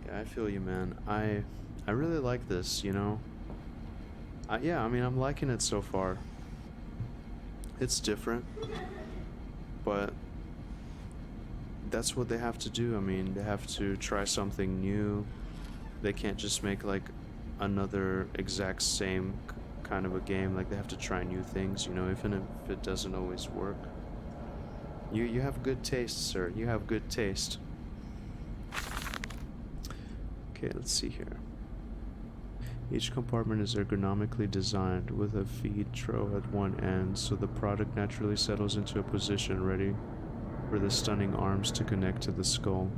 Yeah, I feel you, man. I really like this, you know. Yeah, I mean, I'm liking it so far. It's different, but that's what they have to do. I mean, they have to try something new. They can't just make like another exact same kind of a game. Like they have to try new things, you know, even if it doesn't always work. You have good taste, sir. You have good taste. Okay, let's see here. Each compartment is ergonomically designed with a feed trough at one end, so the product naturally settles into a position ready for the stunning arms to connect to the skull.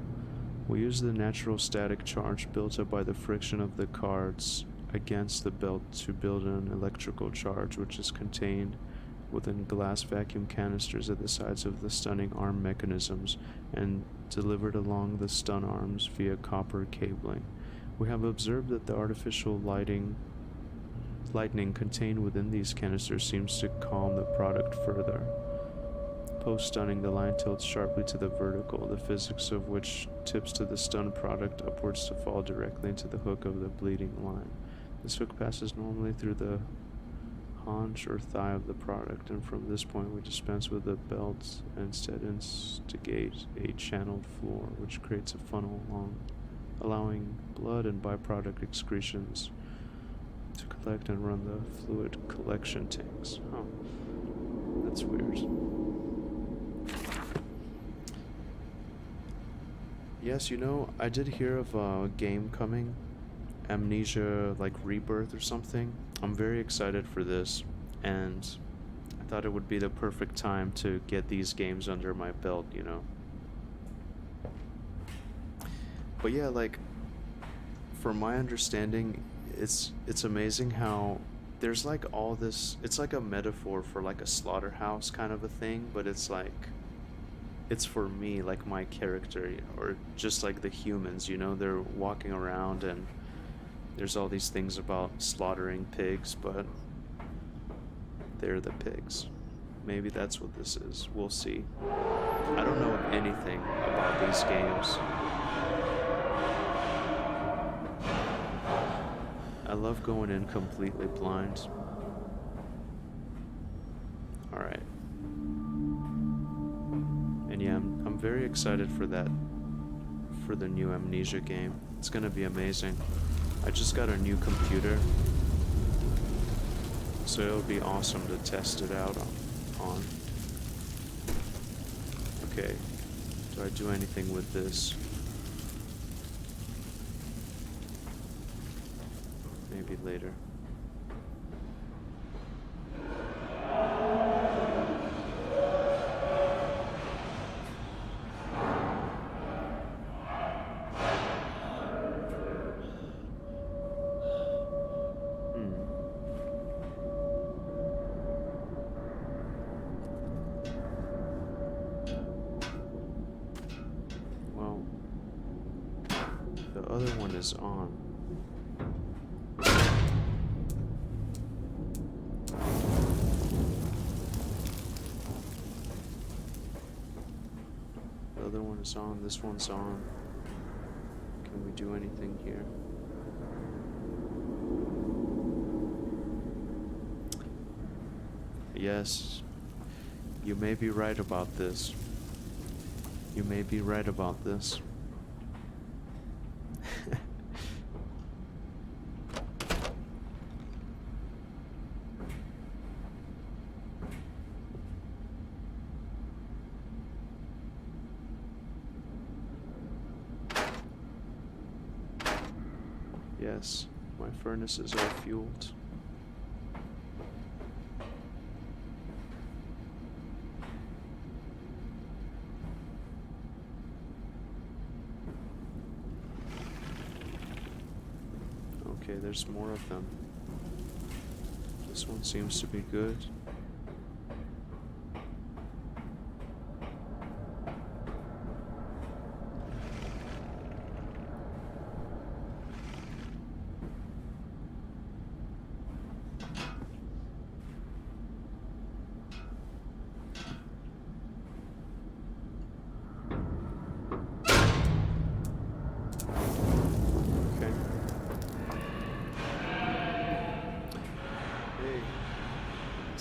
We use the natural static charge built up by the friction of the cards against the belt to build an electrical charge, which is contained within glass vacuum canisters at the sides of the stunning arm mechanisms and delivered along the stun arms via copper cabling. We have observed that the artificial lightning contained within these canisters seems to calm the product further. Post-stunning, the line tilts sharply to the vertical, the physics of which tips to the stun product upwards to fall directly into the hook of the bleeding line. This hook passes normally through the haunch or thigh of the product, and from this point we dispense with the belt and instead instigate a channeled floor, which creates a funnel allowing blood and byproduct excretions to collect and run the fluid collection tanks. Huh. That's weird. Yes, you know, I did hear of a game coming, Amnesia, like Rebirth or something. I'm very excited for this, and I thought it would be the perfect time to get these games under my belt, you know. But yeah, like, from my understanding, it's amazing how there's like all this, it's like a metaphor for like a slaughterhouse kind of a thing, but it's like, it's for me, like my character, or just like the humans, you know, they're walking around and there's all these things about slaughtering pigs, but they're the pigs. Maybe that's what this is. We'll see. I don't know anything about these games. I love going in completely blind. Alright. And yeah, I'm very excited for that, for the new Amnesia game. It's gonna be amazing. I just got a new computer, so it'll be awesome to test it out on. Okay, do I do anything with this? Maybe later. Well, the other one is on. The other one is on, this one's on. Can we do anything here? Yes, you may be right about this. You may be right about this. Yes, my furnaces are fueled. Okay, there's more of them. This one seems to be good.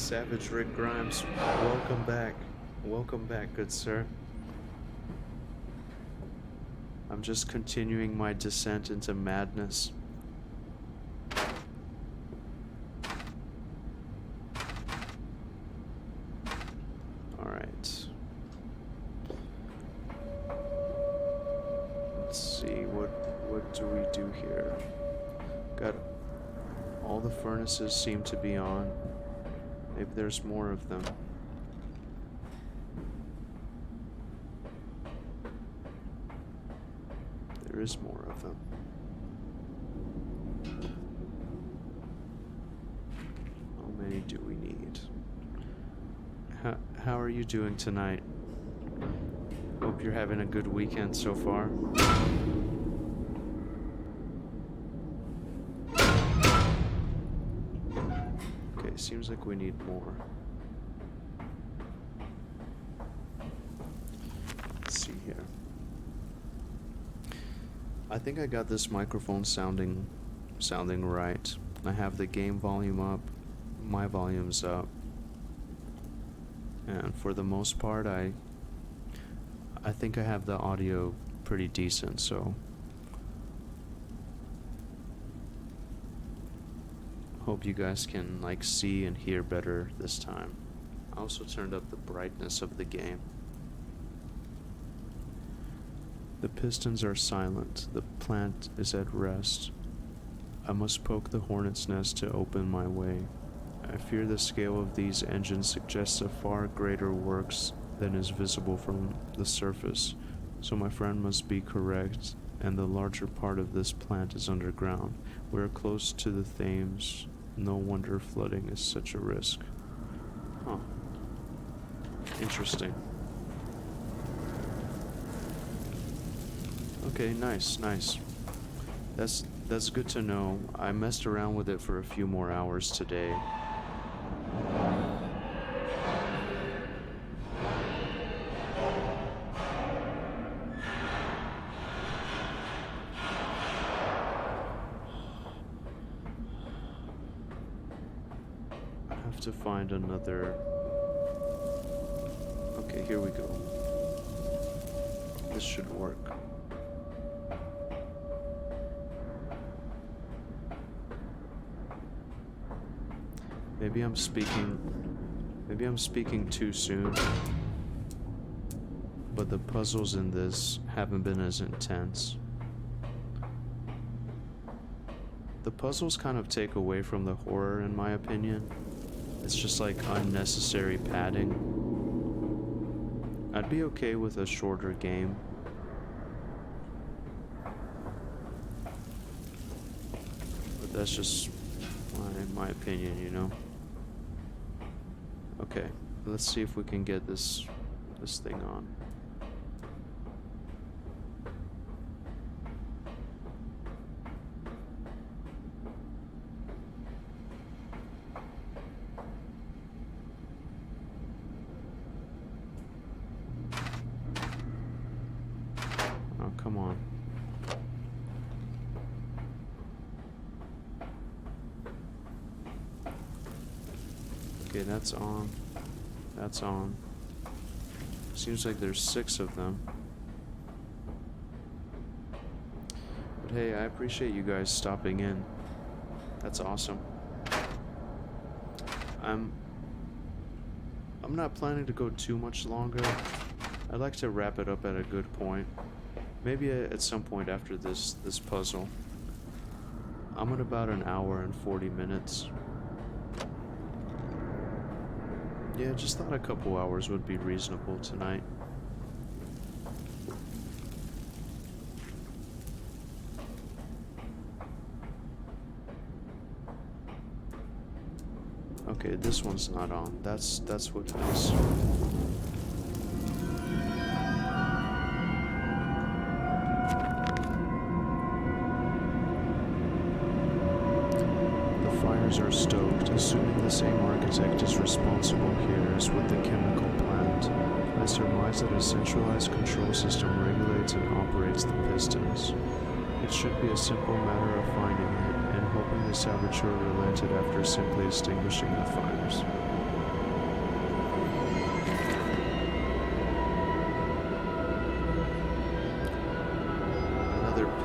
Savage Rick Grimes, welcome back. Welcome back, good sir. I'm just continuing my descent into madness. Alright. Let's see, what do we do here? Got all the furnaces seem to be on. Maybe there's more of them. There is more of them. How many do we need? How are you doing tonight? Hope you're having a good weekend so far. Okay, seems like we need more. Let's see here. I think I got this microphone sounding right. I have the game volume up, my volume's up, and for the most part I think I have the audio pretty decent, so hope you guys can like see and hear better this time. I also turned up the brightness of the game. The pistons are silent. The plant is at rest. I must poke the hornet's nest to open my way. I fear the scale of these engines suggests a far greater works than is visible from the surface, so my friend must be correct, and the larger part of this plant is underground. We are close to the Thames. No wonder flooding is such a risk. Huh. Interesting. Okay, nice. That's good to know. I messed around with it for a few more hours today. I have to find another... Okay, here we go. This should work. Maybe I'm speaking too soon, but the puzzles in this haven't been as intense. The puzzles kind of take away from the horror, in my opinion. It's just like unnecessary padding. I'd be okay with a shorter game. But that's just my opinion, you know? Okay, let's see if we can get this thing on. Oh, come on. Okay, that's on. That's on. Seems like there's 6 of them. But hey, I appreciate you guys stopping in. That's awesome. I'm not planning to go too much longer. I'd like to wrap it up at a good point. Maybe at some point after this puzzle. I'm at about an hour and 40 minutes. Yeah, just thought a couple hours would be reasonable tonight. Okay, this one's not on. That's what it is. Are stoked, assuming the same architect is responsible here as with the chemical plant. I surmise that a centralized control system regulates and operates the pistons. It should be a simple matter of finding it, and hoping the saboteur relented after simply extinguishing the fires.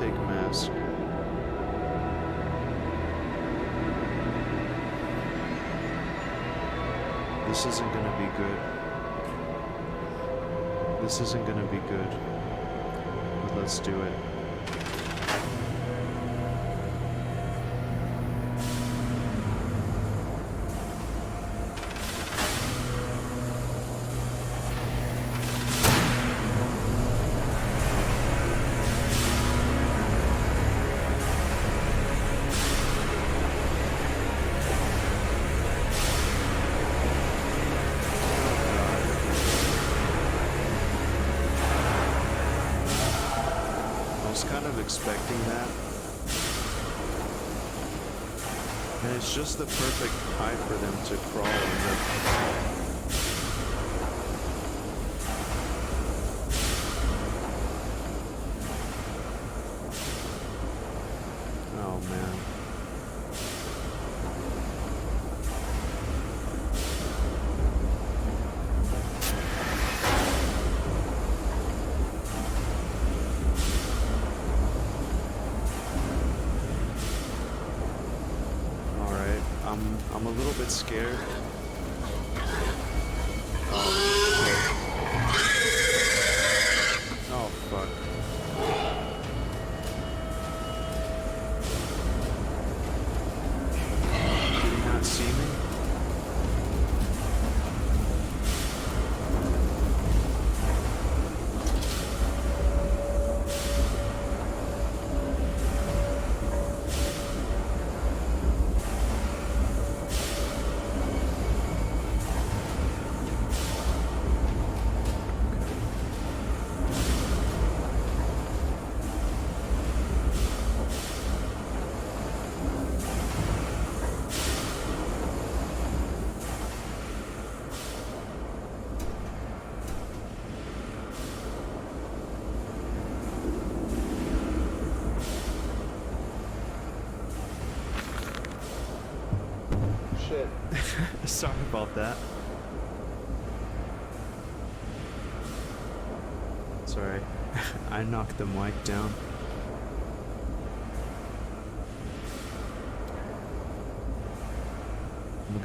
pig mask. This isn't gonna be good. This isn't gonna be good. But let's do it. Expecting that, and it's just the perfect height for them to crawl in. Oh man. I'm a little bit scared. Oh fuck. Did he not see me? Shit. Sorry about that. Sorry. I knocked the mic down.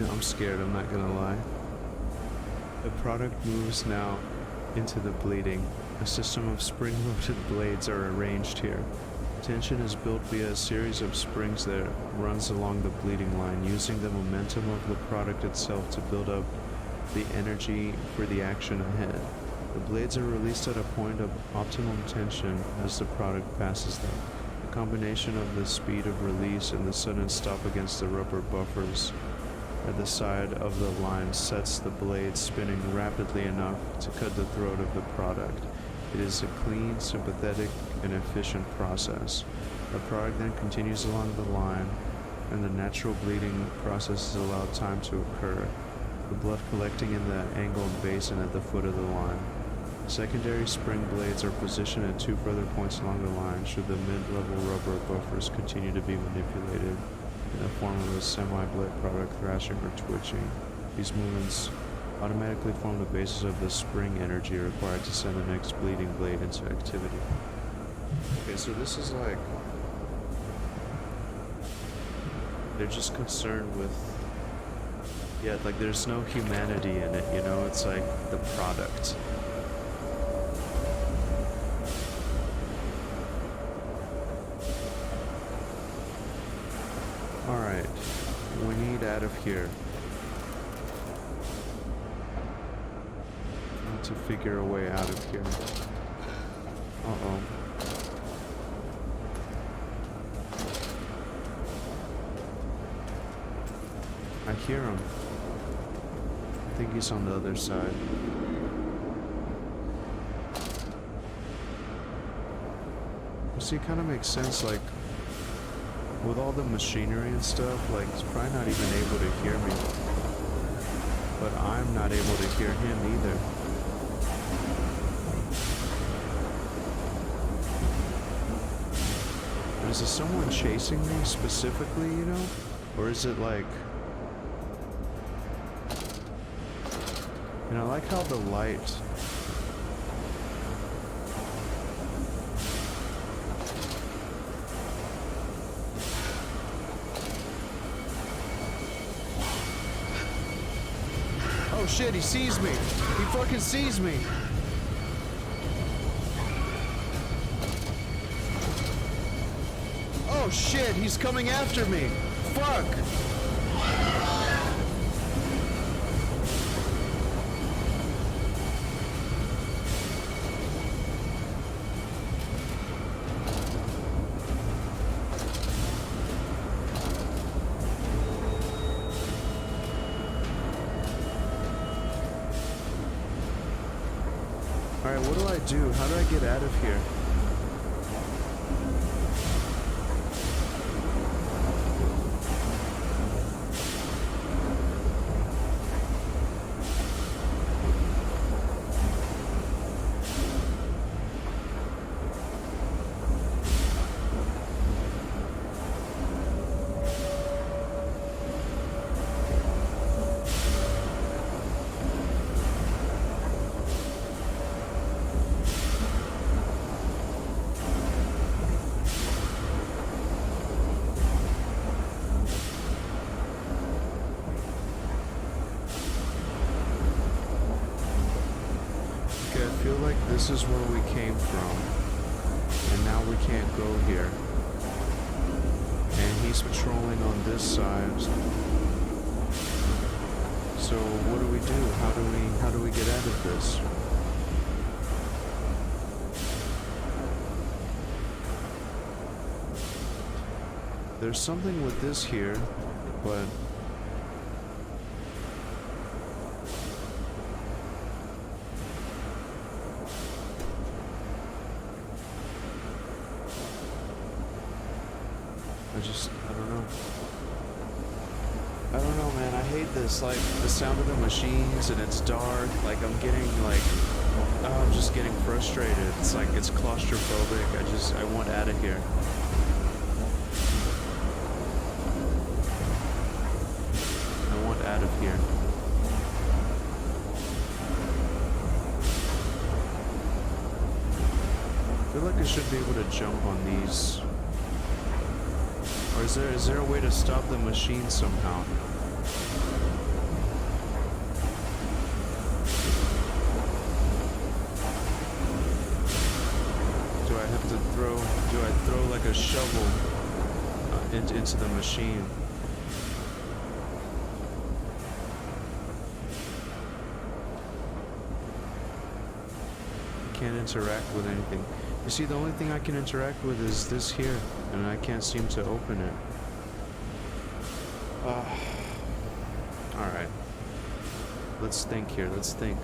I'm scared, I'm not gonna lie. The product moves now into the bleeding. A system of spring-loaded blades are arranged here. Tension is built via a series of springs that runs along the bleeding line, using the momentum of the product itself to build up the energy for the action ahead. The blades are released at a point of optimum tension as the product passes them. The combination of the speed of release and the sudden stop against the rubber buffers at the side of the line sets the blade spinning rapidly enough to cut the throat of the product. It is a clean, sympathetic, and efficient process. The product then continues along the line, and the natural bleeding process is allowed time to occur, the blood collecting in the angled basin at the foot of the line. Secondary spring blades are positioned at two further points along the line should the mid-level rubber buffers continue to be manipulated in the form of a semi-blade product thrashing or twitching. These movements automatically form the basis of the spring energy required to send the next bleeding blade into activity. Okay, so this is like... they're just concerned with... yeah, like there's no humanity in it, you know? It's like the product. Alright, we need out of here. To figure a way out of here. Uh-oh. I hear him. I think he's on the other side. You see, it kind of makes sense, like, with all the machinery and stuff, like, he's probably not even able to hear me. But I'm not able to hear him either. Is it someone chasing me specifically, you know? Or is it like... and I like how the light... Oh shit, he sees me. He fucking sees me. Oh shit, he's coming after me. Fuck. Alright, what do I do? How do I get out of here? I feel like this is where we came from, and now we can't go here. And he's patrolling on this side. So what do we do? How do we get out of this? There's something with this here, but I don't know, man. I hate this. Like, the sound of the machines, and it's dark. Like, I'm just getting frustrated. It's like, it's claustrophobic. I want out of here. I want out of here. I feel like I should be able to jump on these. Or is there a way to stop the machine somehow? Do I throw like a shovel into the machine? I can't interact with anything. You see, the only thing I can interact with is this here, and I can't seem to open it. Alright. Let's think here, let's think.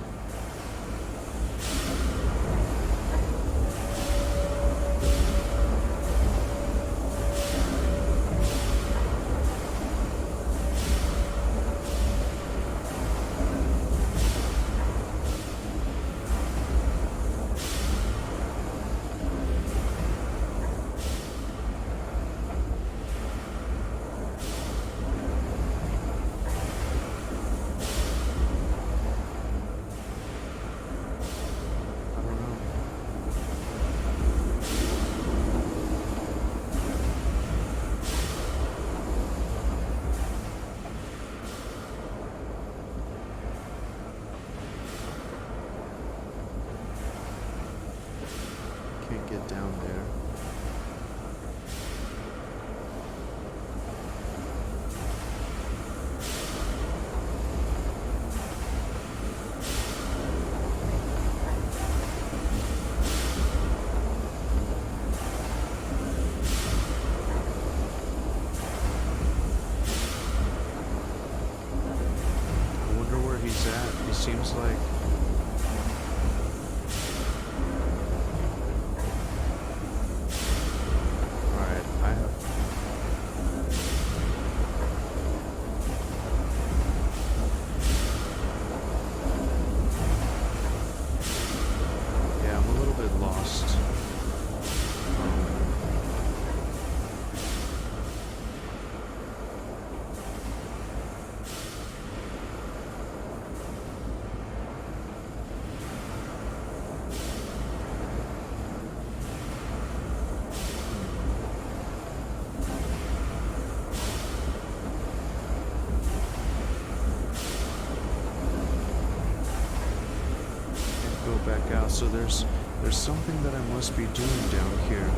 out. So there's something that I must be doing down here.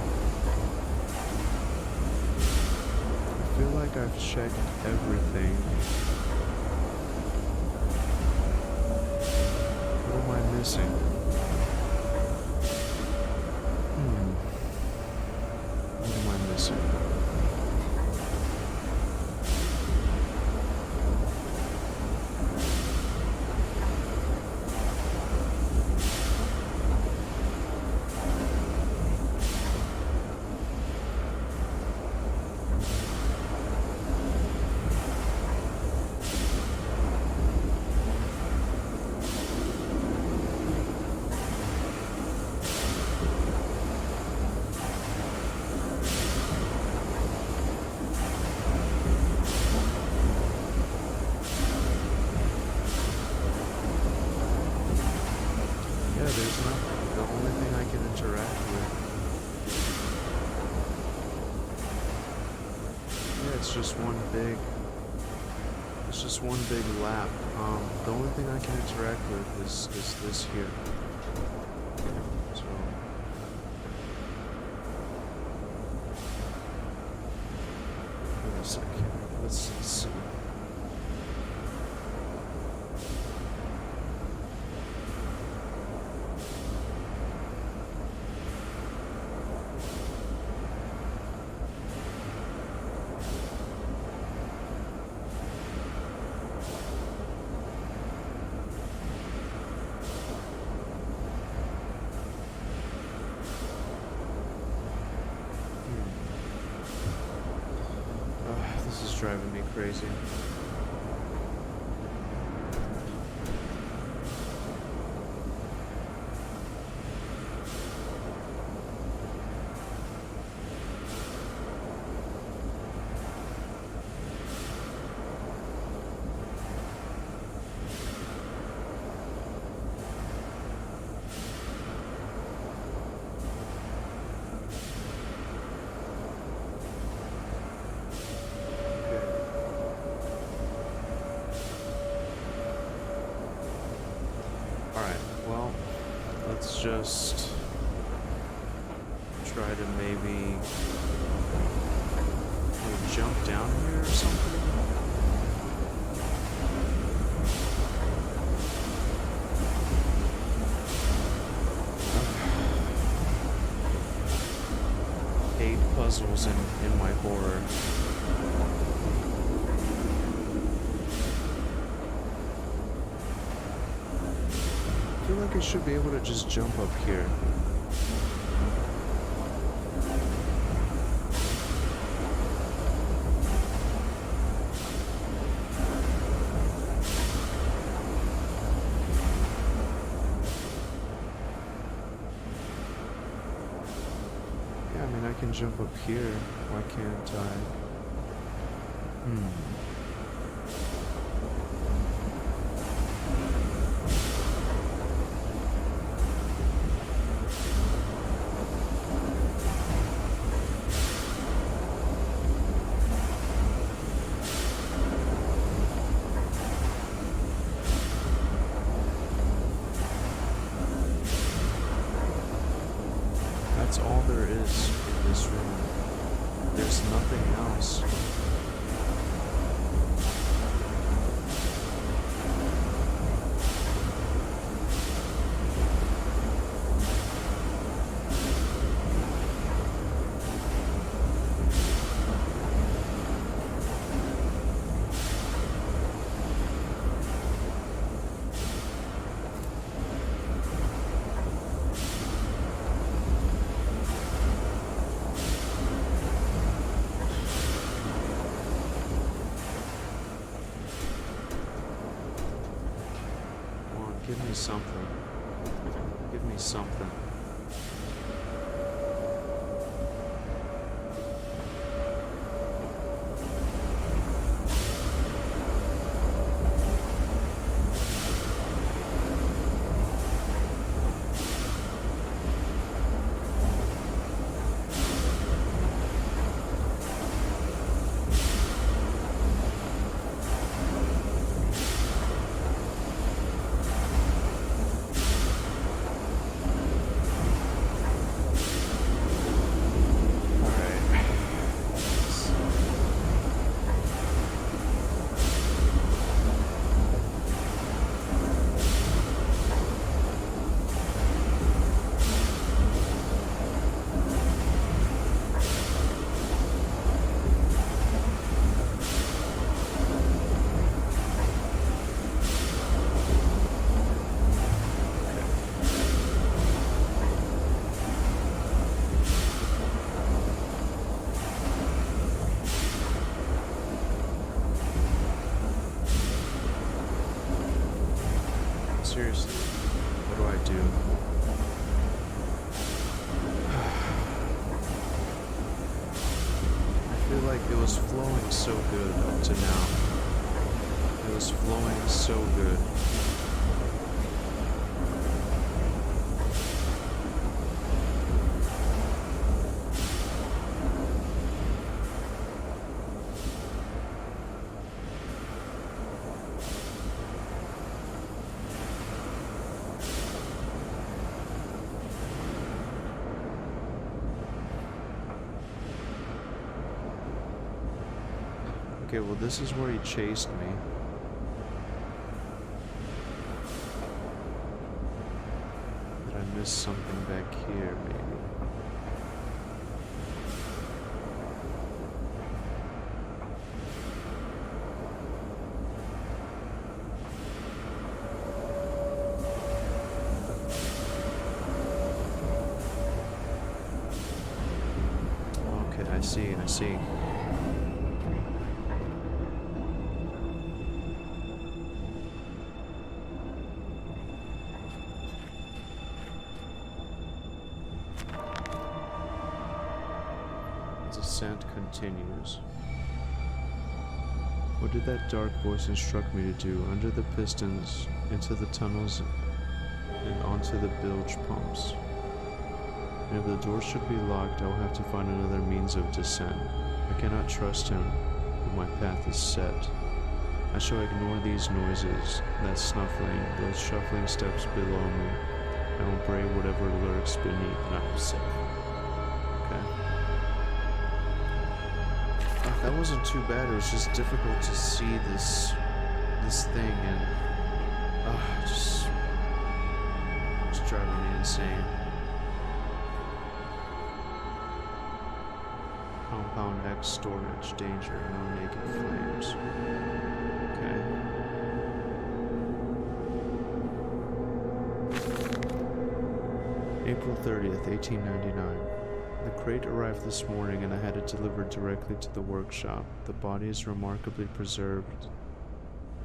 I feel like I've checked everything. What am I missing? What am I missing? There's nothing. The only thing I can interact with. Yeah, it's just one big lap. The only thing I can interact with is this here. So wait a second. Let's see. This is driving me crazy. Let's just try to maybe jump down here or something. Hate puzzles in my horror. I feel like I should be able to just jump up here. Yeah, I mean, I can jump up here. Why can't I? That's all there is in this room. There's nothing else. Give me something. Give me something. seriously, what do I do? I feel like it was flowing so good up to now. It was flowing so good. Okay, well this is where he chased me. Did I miss something back here, maybe? Okay, I see. Descent continues. What did that dark voice instruct me to do? Under the pistons, into the tunnels, and onto the bilge pumps. And if the door should be locked, I will have to find another means of descent. I cannot trust him, but my path is set. I shall ignore these noises, that snuffling, those shuffling steps below me. I will brave whatever lurks beneath, and I will save. Okay. That wasn't too bad. It was just difficult to see this thing, and just driving me insane. Compound X storage danger. No naked flames. Okay. April 30th, 1899. The crate arrived this morning and I had it delivered directly to the workshop. The body is remarkably preserved,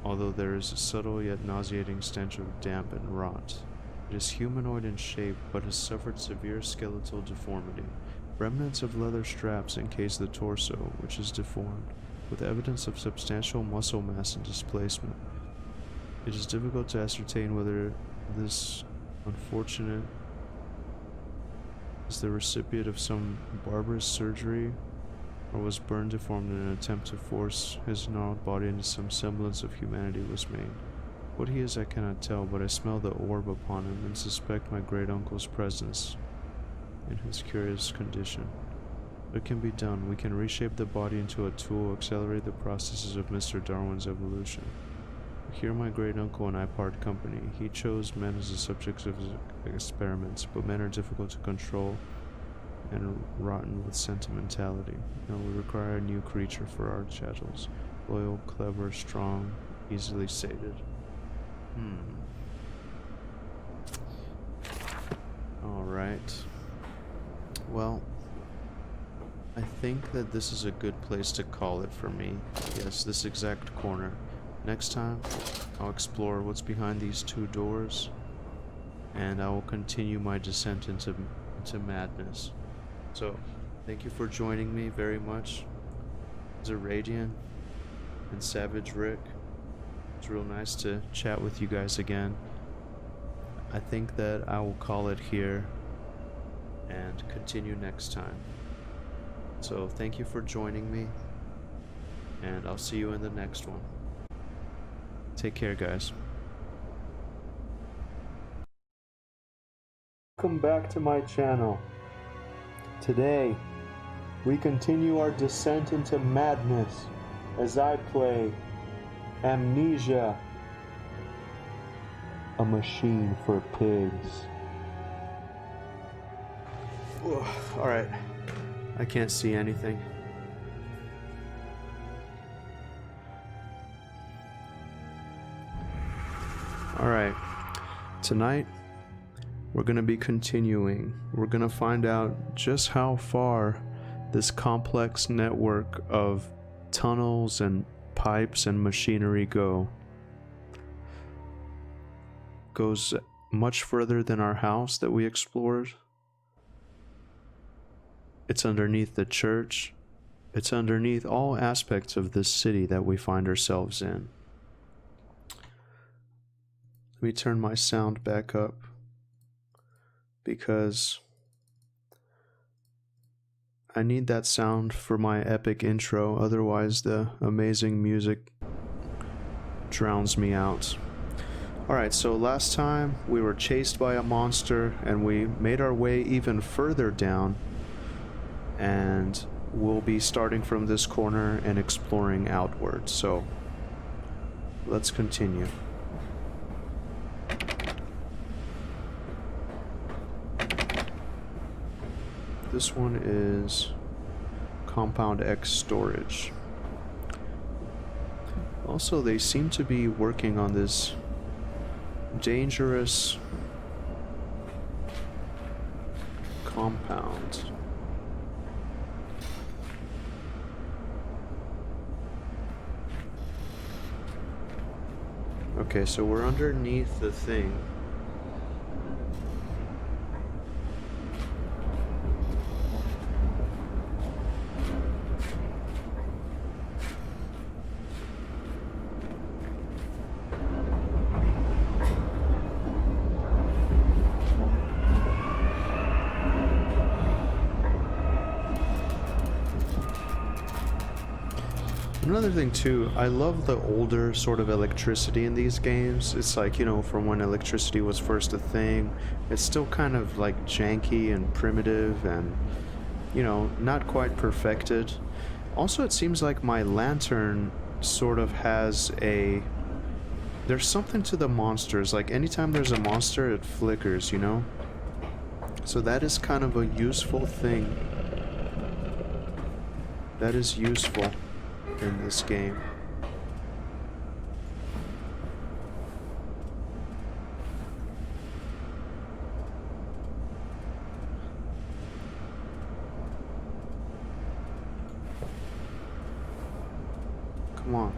although there is a subtle yet nauseating stench of damp and rot. It is humanoid in shape, but has suffered severe skeletal deformity. Remnants of leather straps encase the torso, which is deformed, with evidence of substantial muscle mass and displacement. It is difficult to ascertain whether this unfortunate is the recipient of some barbarous surgery or was burned deformed in an attempt to force his gnarled body into some semblance of humanity was made. What he is I cannot tell, but I smell the orb upon him and suspect my great-uncle's presence in his curious condition. What can be done? We can reshape the body into a tool, accelerate the processes of Mr. Darwin's evolution. Here my great-uncle and I part company. He chose men as the subjects of his experiments, but men are difficult to control and rotten with sentimentality. Now we require a new creature for our chattels. Loyal, clever, strong, easily sated. Alright. Well, I think that this is a good place to call it for me. Yes, this exact corner. Next time, I'll explore what's behind these two doors, and I will continue my descent into madness. So, thank you for joining me very much. Zeradian and Savage Rick. It's real nice to chat with you guys again. I think that I will call it here and continue next time. So, thank you for joining me, and I'll see you in the next one. Take care, guys. Welcome back to my channel. Today, we continue our descent into madness as I play Amnesia, a machine for pigs. Alright, I can't see anything. Alright, tonight we're going to be continuing. We're going to find out just how far this complex network of tunnels and pipes and machinery go goes much further than our house that we explored. It's underneath the church. It's underneath all aspects of this city that we find ourselves in. Let me turn my sound back up, because I need that sound for my epic intro, otherwise the amazing music drowns me out. Alright, so last time we were chased by a monster and we made our way even further down, and we'll be starting from this corner and exploring outward, so let's continue. This one is Compound X storage. Also, they seem to be working on this dangerous compound. Okay, so we're underneath the thing. Another thing too, I love the older sort of electricity in these games. It's like, you know, from when electricity was first a thing. It's still kind of like janky and primitive and, you know, not quite perfected. Also, it seems like my lantern sort of has a... There's something to the monsters, like anytime there's a monster it flickers, you know? So that is kind of a useful thing. That is useful in this game. Come on.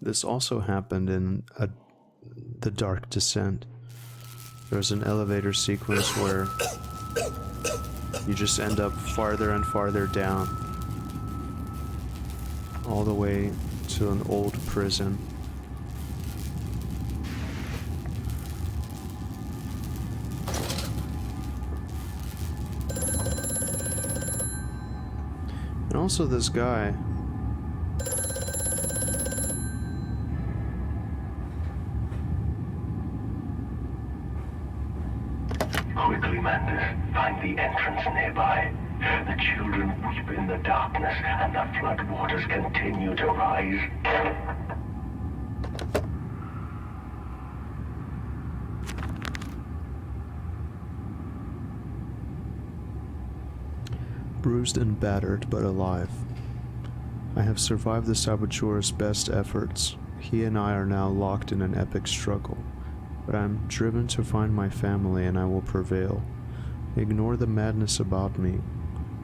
This also happened in The Dark Descent. There's an elevator sequence where you just end up farther and farther down, all the way to an old prison. And also this guy. Quickly, Mandus, find the entrance nearby. The children weep in the darkness, and the flood waters continue to rise. Bruised and battered, but alive. I have survived the saboteur's best efforts. He and I are now locked in an epic struggle. But I am driven to find my family, and I will prevail. Ignore the madness about me.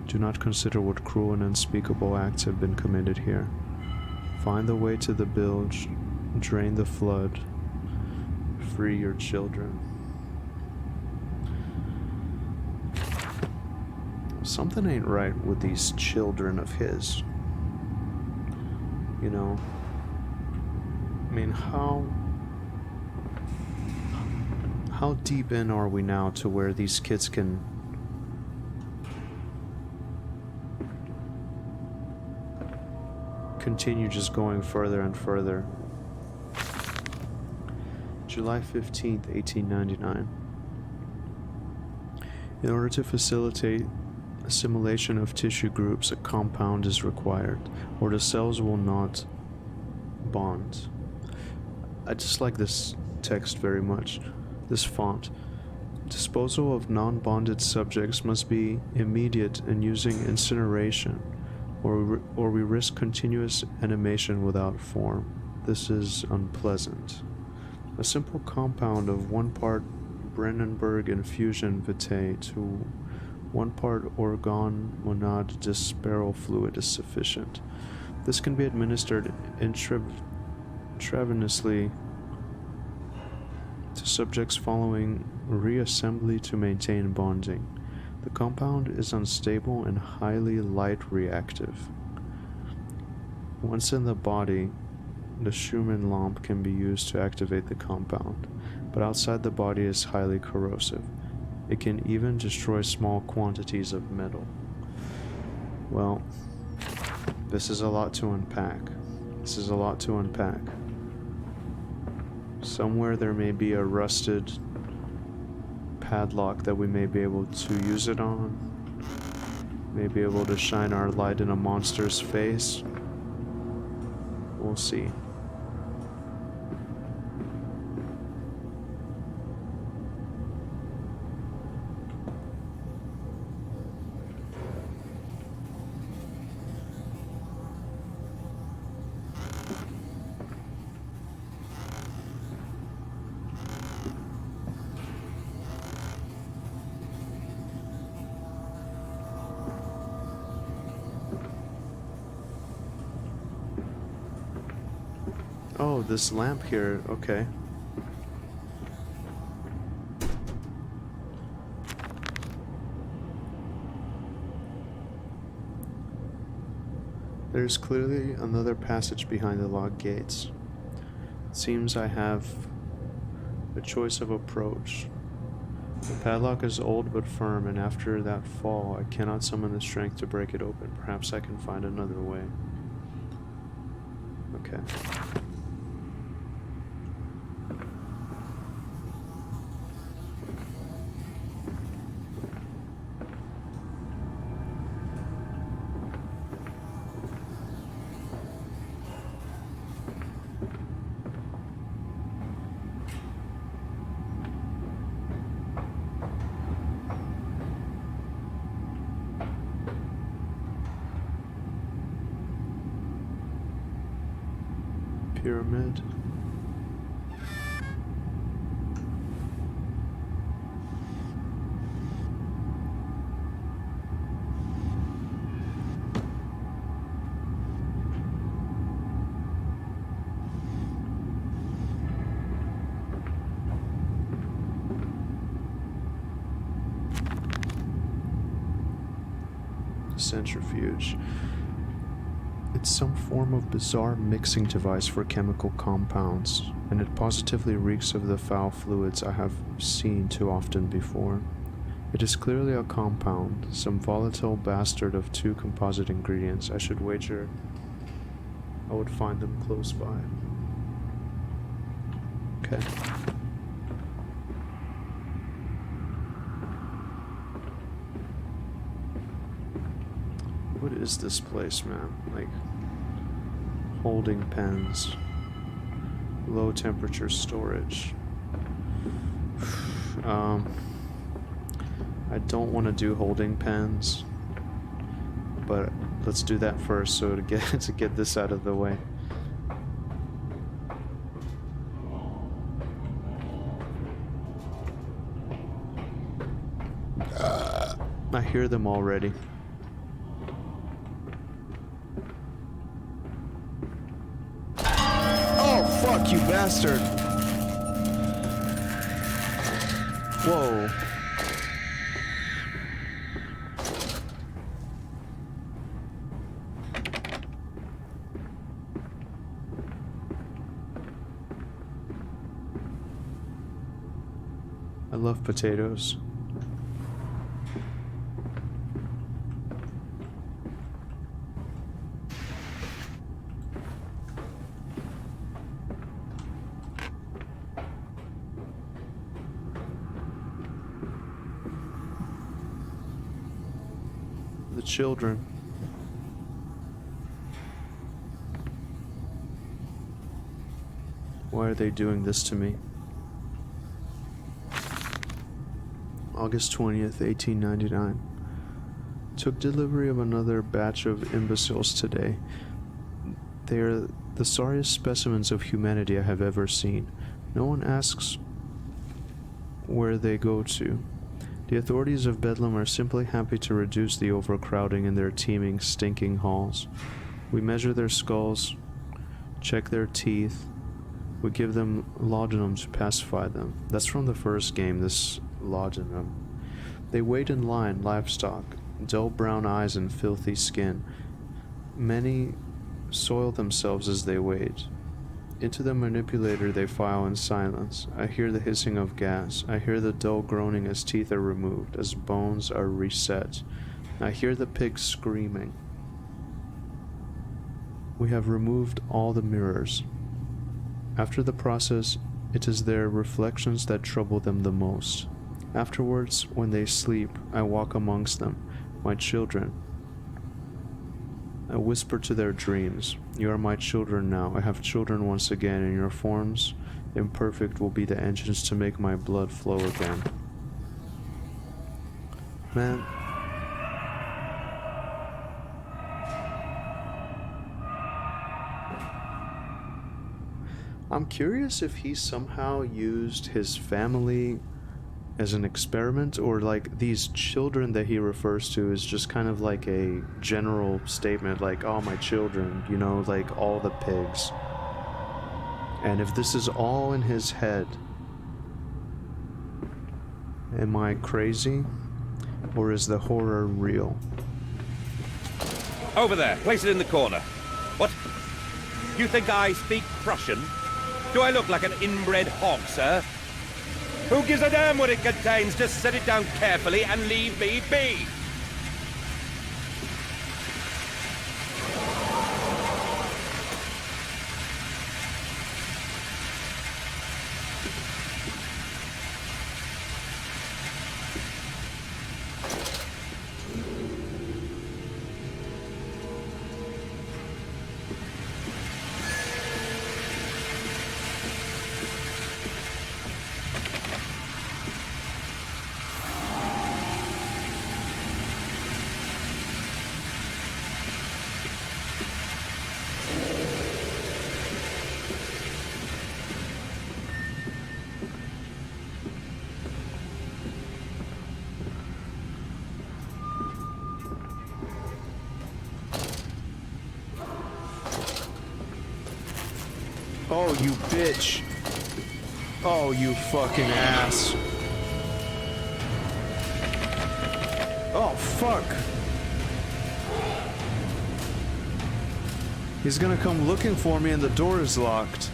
Do not consider what cruel and unspeakable acts have been committed here. Find the way to the bilge, drain the flood, free your children. Something ain't right with these children of his. You know? I mean, how deep in are we now to where these kids can continue just going further and further. July 15th, 1899. In order to facilitate assimilation of tissue groups, a compound is required, or the cells will not bond. I just like this text very much, this font. Disposal of non-bonded subjects must be immediate and using incineration, or we risk continuous animation without form. This is unpleasant. A simple compound of 1 part Brandenburg infusion vitae to 1 part organ monade disperal fluid is sufficient. This can be administered intravenously to subjects following reassembly to maintain bonding. The compound is unstable and highly light reactive. Once in the body, the Schumann lamp can be used to activate the compound, but outside the body is highly corrosive. It can even destroy small quantities of metal. Well, this is a lot to unpack. Somewhere there may be a rusted padlock that we may be able to use it on. May be able to shine our light in a monster's face. We'll see. Oh, this lamp here, okay. There's clearly another passage behind the locked gates. It seems I have a choice of approach. The padlock is old but firm, and after that fall, I cannot summon the strength to break it open. Perhaps I can find another way. Okay. Pyramid. Centrifuge. It's some form of bizarre mixing device for chemical compounds, and it positively reeks of the foul fluids I have seen too often before. It is clearly a compound, some volatile bastard of 2 composite ingredients. I should wager I would find them close by. Okay. What is this place, man? Like, holding pens, low temperature storage. I don't want to do holding pens, but let's do that first so to get this out of the way. I hear them already. Fuck you, bastard! Whoa. I love potatoes. The children. Why are they doing this to me? August 20th, 1899. Took delivery of another batch of imbeciles today. They are the sorriest specimens of humanity I have ever seen. No one asks where they go to. The authorities of Bedlam are simply happy to reduce the overcrowding in their teeming, stinking halls. We measure their skulls, check their teeth. We give them laudanum to pacify them. That's from the first game, this laudanum. They wait in line, livestock, dull brown eyes and filthy skin. Many soil themselves as they wait. Into the manipulator they file in silence. I hear the hissing of gas. I hear the dull groaning as teeth are removed, as bones are reset. I hear the pigs screaming. We have removed all the mirrors. After the process, it is their reflections that trouble them the most. Afterwards, when they sleep, I walk amongst them, my children. I whisper to their dreams, "You are my children now. I have children once again, and your forms, imperfect, will be the engines to make my blood flow again." Man. I'm curious if he somehow used his family as an experiment, or like these children that he refers to is just kind of like a general statement, like, "Oh, my children," you know, like all the pigs. And if this is all in his head, am I crazy, or is the horror real? Over there, place it in the corner. What? You think I speak Prussian? Do I look like an inbred hog, sir? Who gives a damn what it contains? Just set it down carefully and leave me be. Oh, you bitch. Oh, you fucking ass. Oh, fuck. He's gonna come looking for me and the door is locked.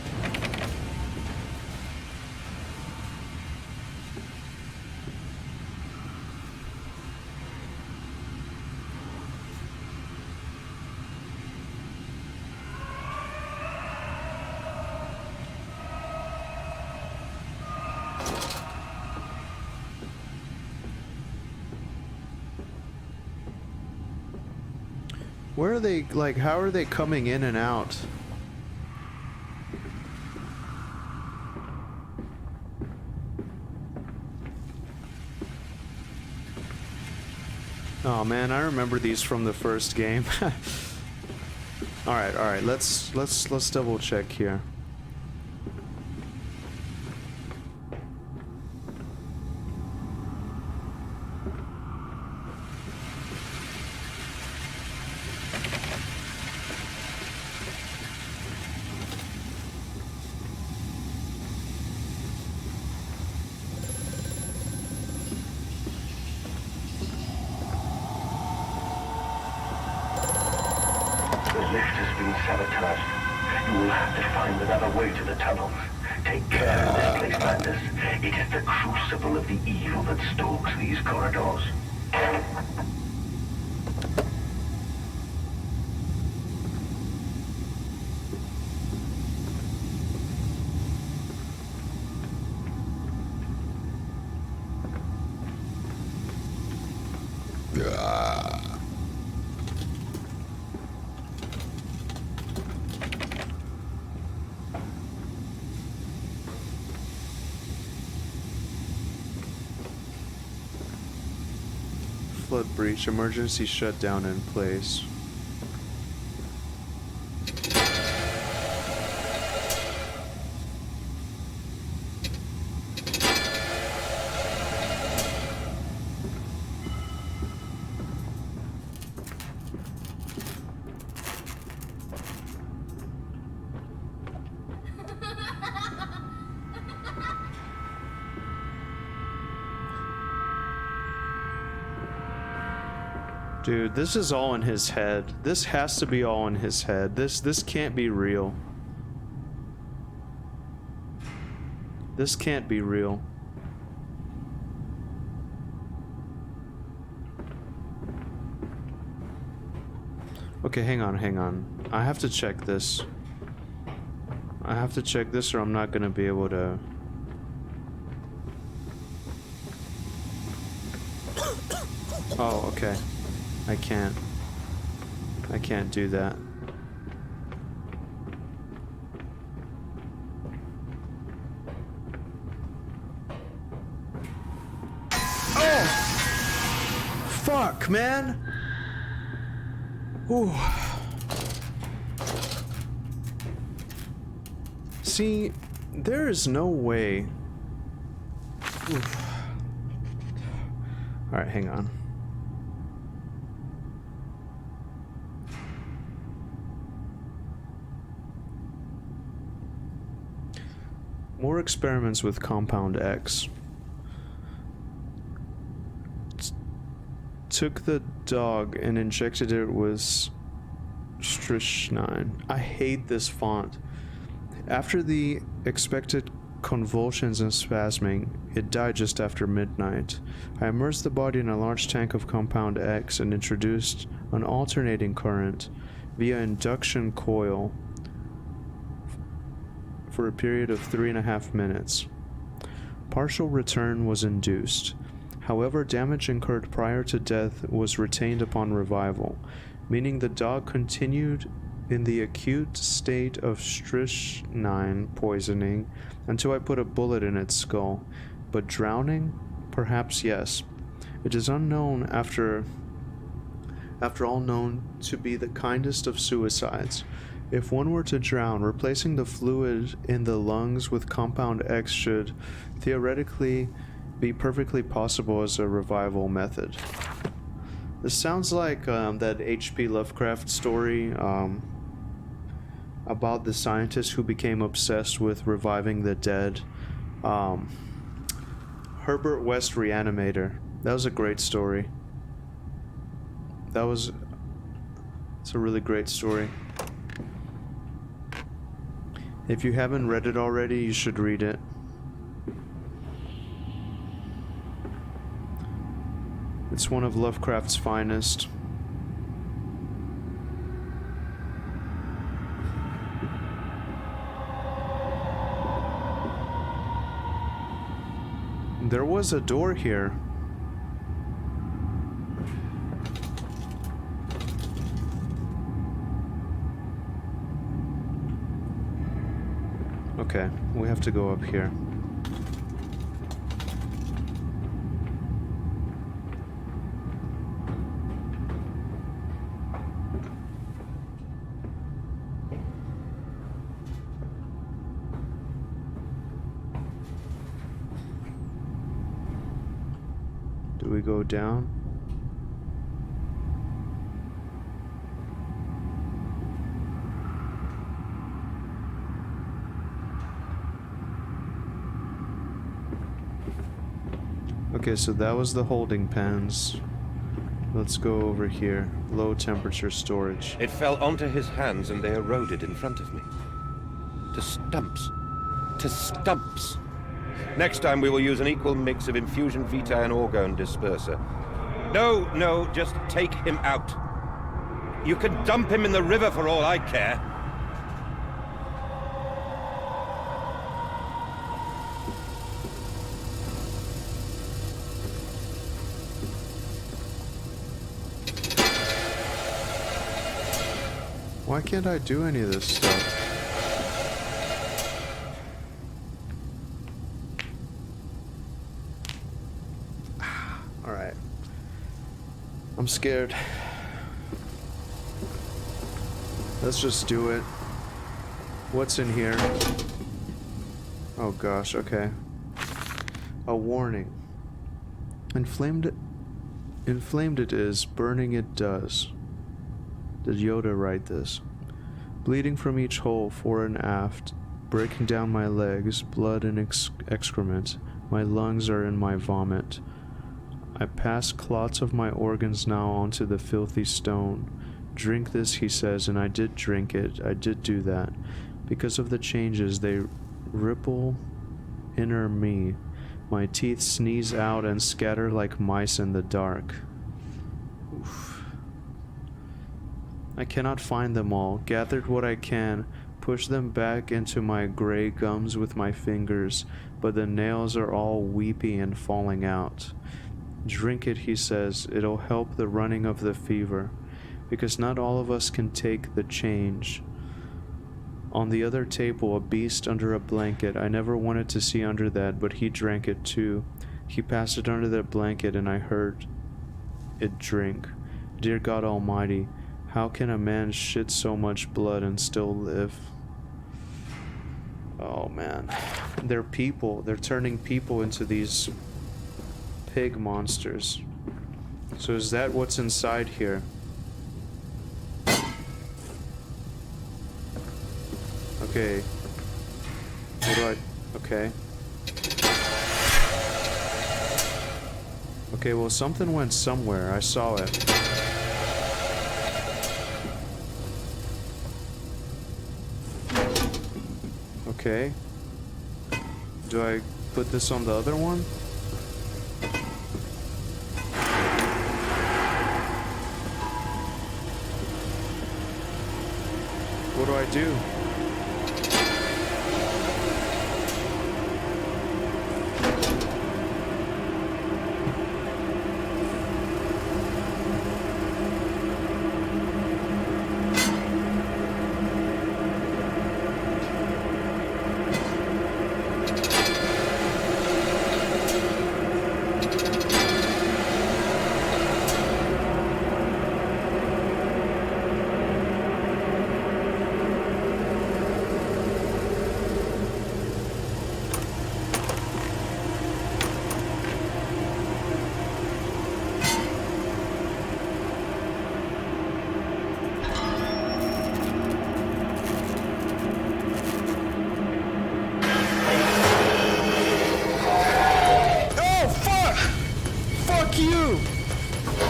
Where are they, like, how are they coming in and out? Oh man, I remember these from the first game. Alright, let's double check here. The lift has been sabotaged. You will have to find another way to the tunnels. Take care of this place, Landis. It is the crucible of the evil that stalks these corridors. flood breach. Emergency shutdown in place. Dude, this is all in his head. This has to be all in his head. This can't be real. This can't be real. Okay, hang on. I have to check this. I have to check this or I'm not gonna be able to... Oh, okay. I can't do that. Oh! Fuck, man! Ooh. See, there is no way. Oof. All right, hang on. More experiments with Compound X. Took the dog and injected it with strychnine. I hate this font. After the expected convulsions and spasming, it died just after midnight. I immersed the body in a large tank of Compound X and introduced an alternating current via induction coil for a period of 3.5 minutes. Partial return was induced. However, damage incurred prior to death was retained upon revival, meaning the dog continued in the acute state of strychnine poisoning until I put a bullet in its skull. But drowning? Perhaps yes. It is unknown after all known to be the kindest of suicides. If one were to drown, replacing the fluid in the lungs with Compound X should theoretically be perfectly possible as a revival method. This sounds like that H.P. Lovecraft story about the scientist who became obsessed with reviving the dead. Herbert West Reanimator. That was a great story. It's a really great story. If you haven't read it already, you should read it. It's one of Lovecraft's finest. There was a door here. Okay, we have to go up here. Do we go down? Okay, so that was the holding pens. Let's go over here. Low temperature storage. It fell onto his hands and they eroded in front of me. To stumps. To stumps. Next time we will use an equal mix of infusion vitae and orgone disperser. No, just take him out. You can dump him in the river for all I care. Why can't I do any of this stuff? Alright. I'm scared. Let's just do it. What's in here? Oh gosh, okay. A warning. Inflamed it is, burning it does. Did Yoda write this? Bleeding from each hole, fore and aft, breaking down my legs, blood and excrement. My lungs are in my vomit. I pass clots of my organs now onto the filthy stone. Drink this, he says, and I did drink it. I did do that. Because of the changes, they ripple inner me. My teeth sneeze out and scatter like mice in the dark. Oof. I cannot find them all. Gathered what I can, push them back into my gray gums with my fingers, but the nails are all weepy and falling out. Drink it, he says. It'll help the running of the fever, because not all of us can take the change. On the other table, a beast under a blanket. I never wanted to see under that, but he drank it too. He passed it under the blanket, and I heard it drink. Dear God Almighty, how can a man shit so much blood and still live? Oh man. They're people. They're turning people into these pig monsters. So is that what's inside here? Okay. What do I... Okay. Okay, well something went somewhere. I saw it. Okay. Do I put this on the other one? What do I do?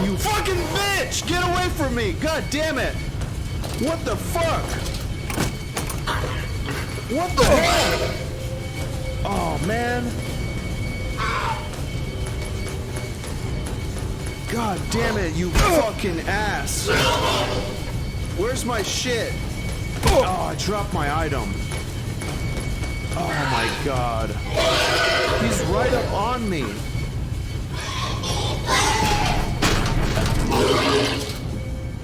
You fucking bitch! Get away from me! God damn it! What the fuck? What the hell? Oh man. God damn it, you fucking ass! Where's my shit? Oh, I dropped my item. Oh my god. He's right up on me.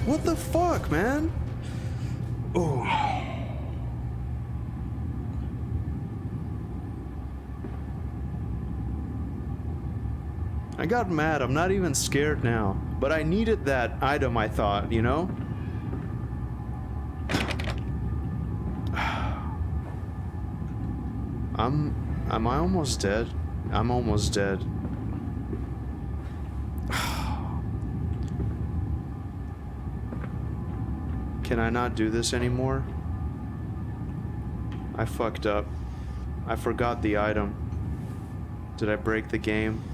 What the fuck, man? Oh. I got mad. I'm not even scared now. But I needed that item, I thought, you know? Am I almost dead? I'm almost dead. Can I not do this anymore? I fucked up. I forgot the item. Did I break the game?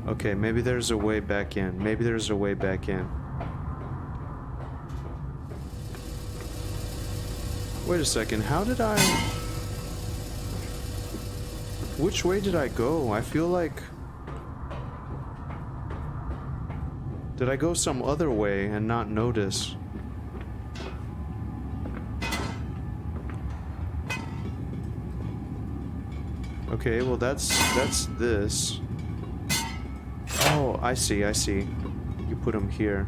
Okay, maybe there's a way back in. Maybe there's a way back in. Wait a second, how did I... Which way did I go? I feel like... Did I go some other way and not notice? Okay, well that's this. Oh, I see. You put them here.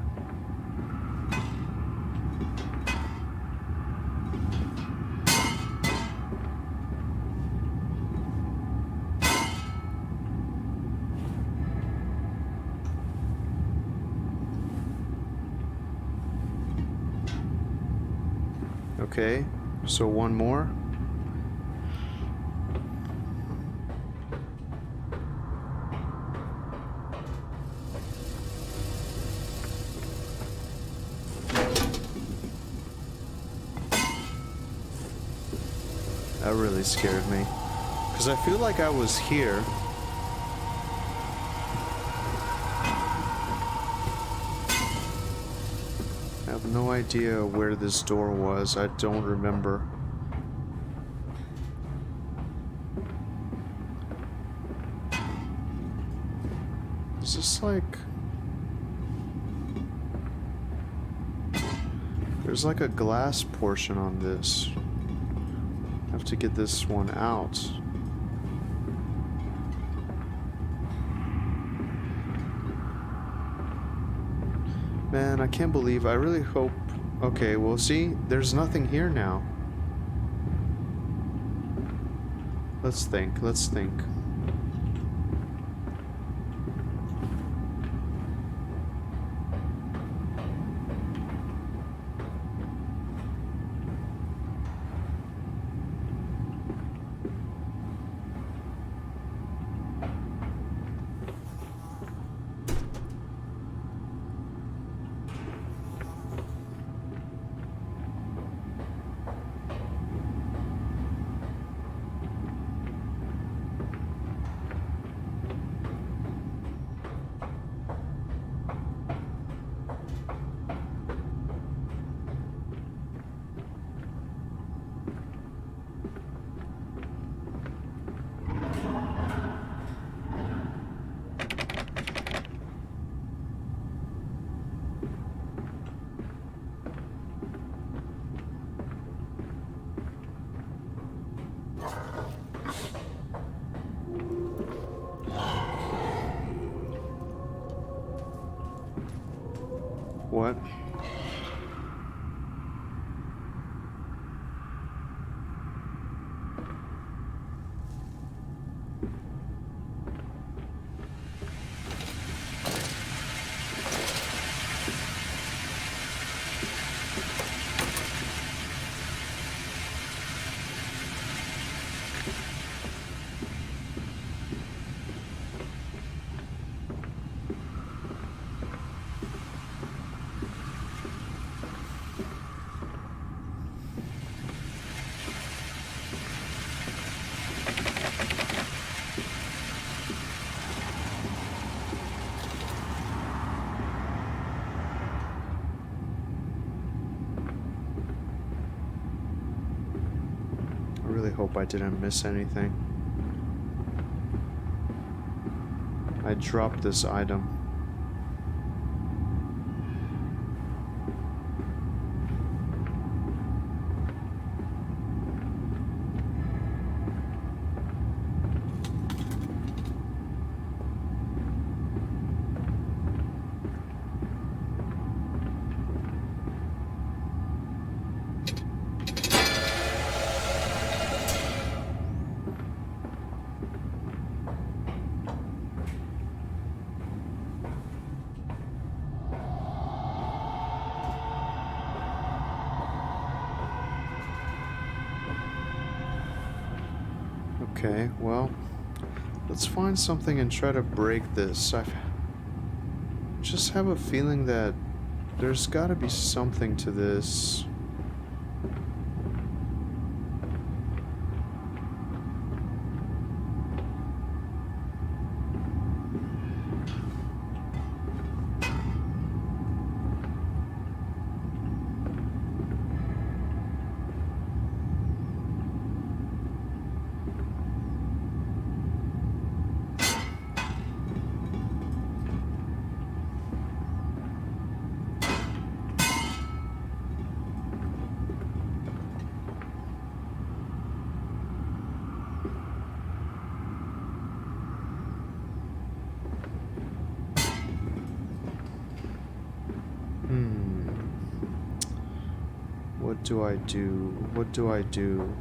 Okay, so one more. That really scared me. Because I feel like I was here. I have no idea where this door was. I don't remember. Is this like... There's like a glass portion on this. I have to get this one out. Man, I can't believe, I really hope... Okay, well see, there's nothing here now. Let's think, let's think. What? I really hope I didn't miss anything. I dropped this item. Okay, well, let's find something and try to break this. I just have a feeling that there's gotta be something to this. What do I do? What do I do?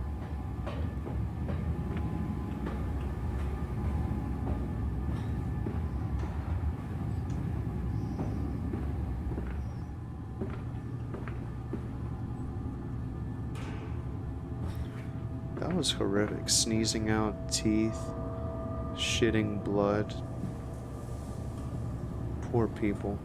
That was horrific. Sneezing out teeth, shitting blood. Poor people.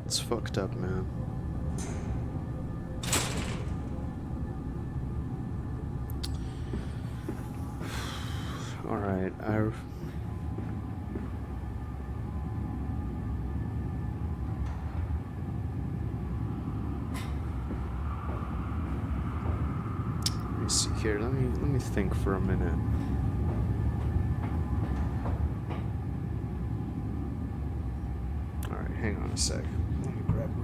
It's fucked up, man. Alright, let me see here. Let me think for a minute. Alright, hang on a sec. Let me grab my...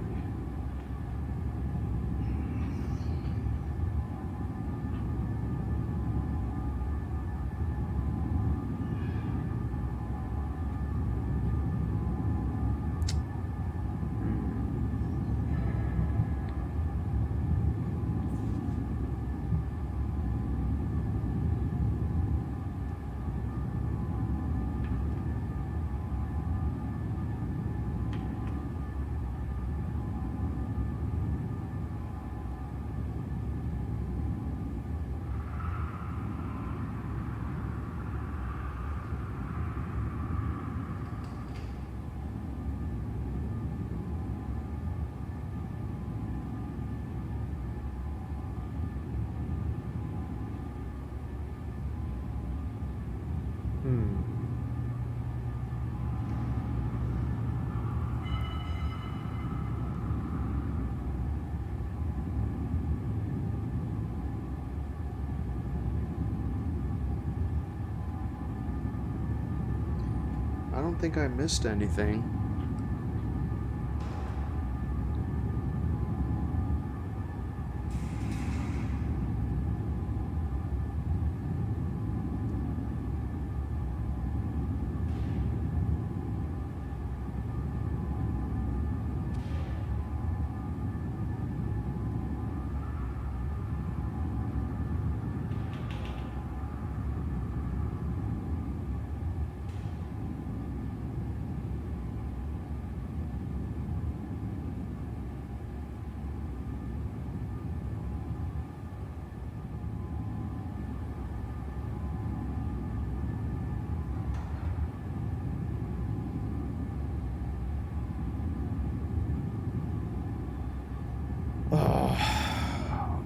I don't think I missed anything.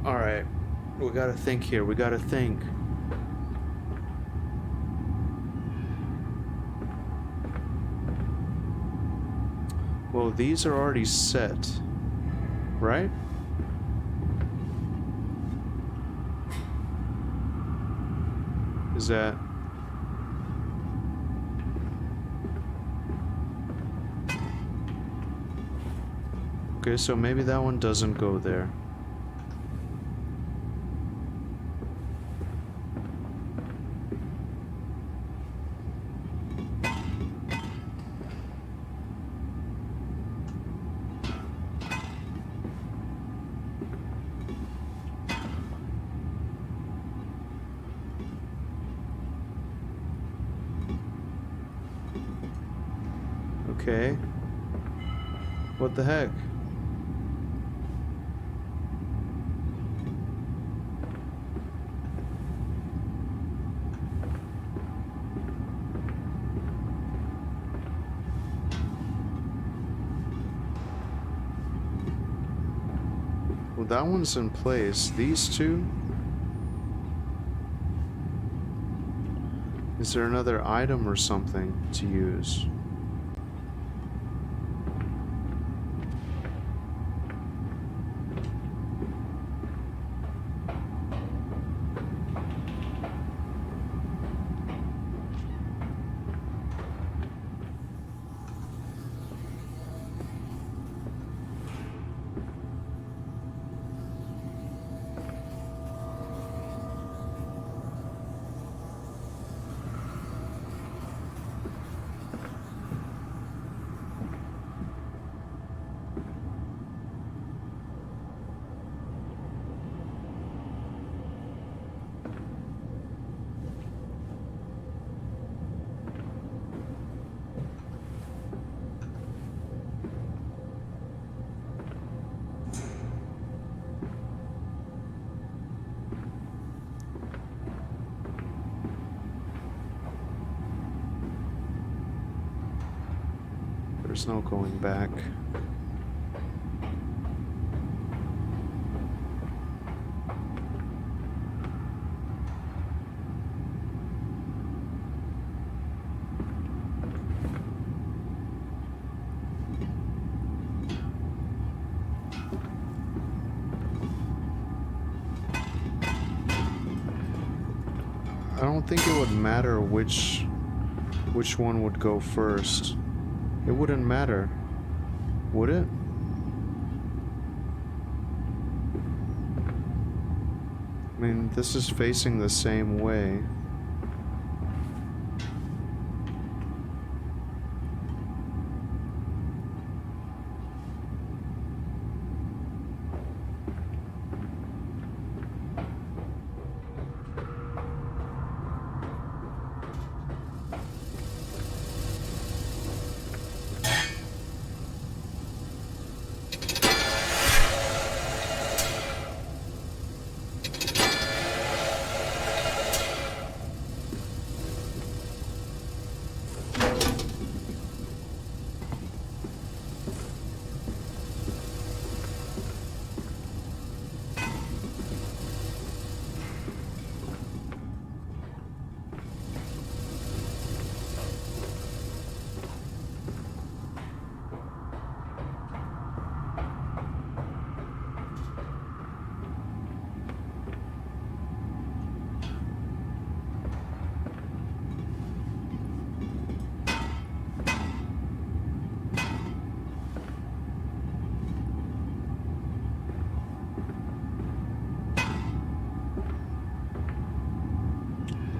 Alright. We gotta think here. We gotta think. Well, these are already set. Right? Is that... Okay, so maybe that one doesn't go there. Okay. What the heck? Well, that one's in place. These two? Is there another item or something to use? There's no going back. I don't think it would matter which one would go first. It wouldn't matter, would it? I mean, this is facing the same way.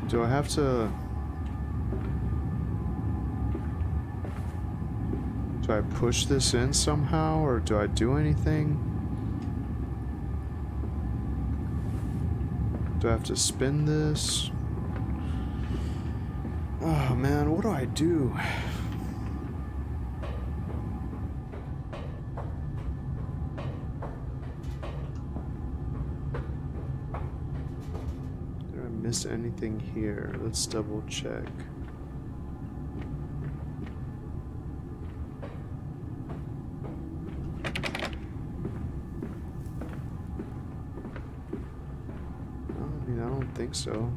Do I have to... Do I push this in somehow, or do I do anything? Do I have to spin this? Oh man, what do I do? Miss anything here? Let's double check. I mean, I don't think so.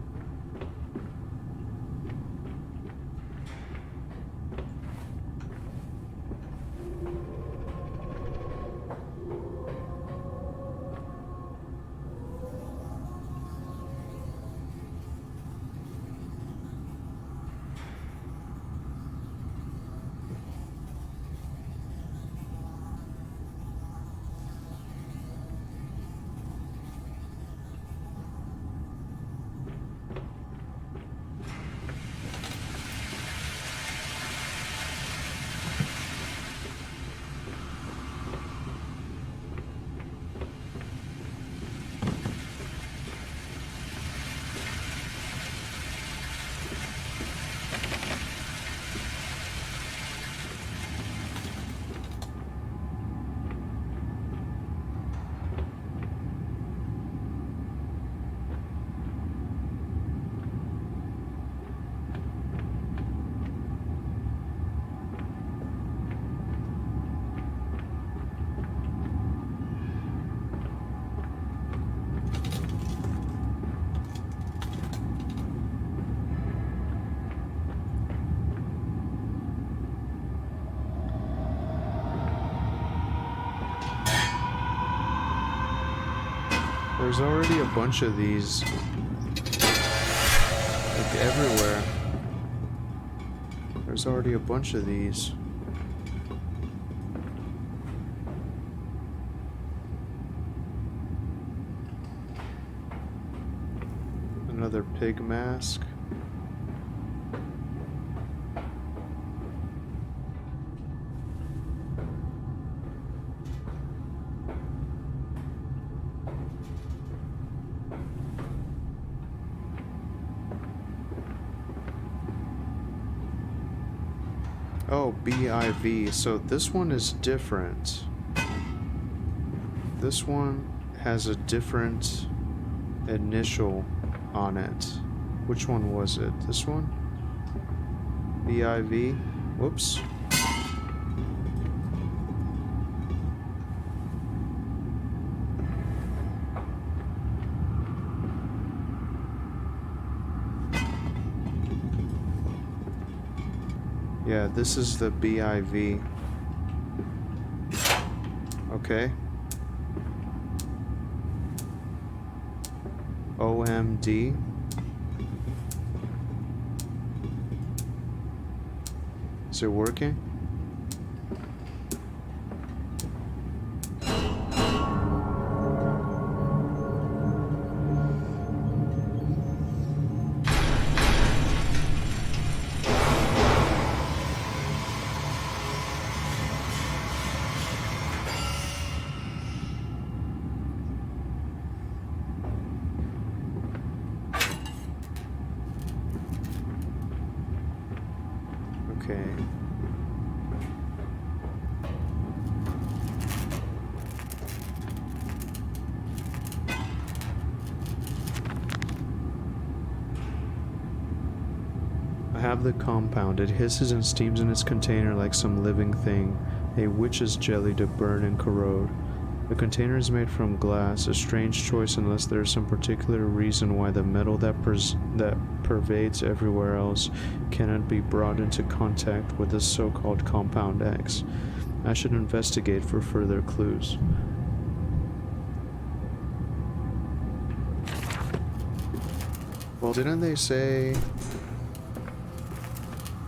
There's already a bunch of these, like everywhere. There's already a bunch of these. Another pig mask. Oh, BIV. So this one is different. This one has a different initial on it. Which one was it? This one? BIV? Whoops. Yeah, this is the BIV. Okay. OMD. Is it working? Okay. I have the compound. It hisses and steams in its container like some living thing, a witch's jelly to burn and corrode. The container is made from glass, a strange choice unless there is some particular reason why the metal that pervades everywhere else cannot be brought into contact with the so-called Compound X. I should investigate for further clues. Well, didn't they say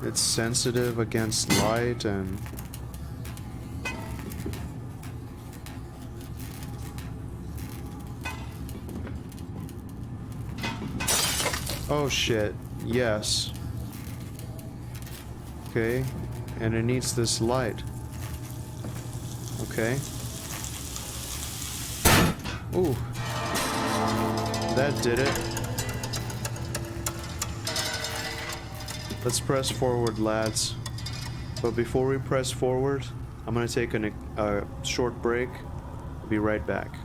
it's sensitive against light and... Oh shit, yes. Okay, and it needs this light. Okay. Ooh. That did it. Let's press forward, lads. But before we press forward, I'm gonna take a short break. Be right back.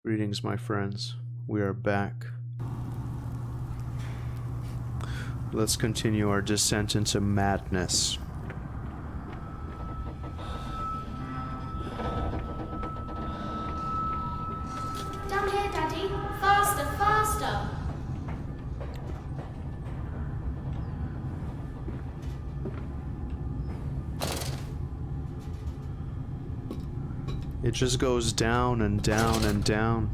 Greetings, my friends. We are back. Let's continue our descent into madness. Down here, Daddy. Faster, faster. It just goes down and down and down.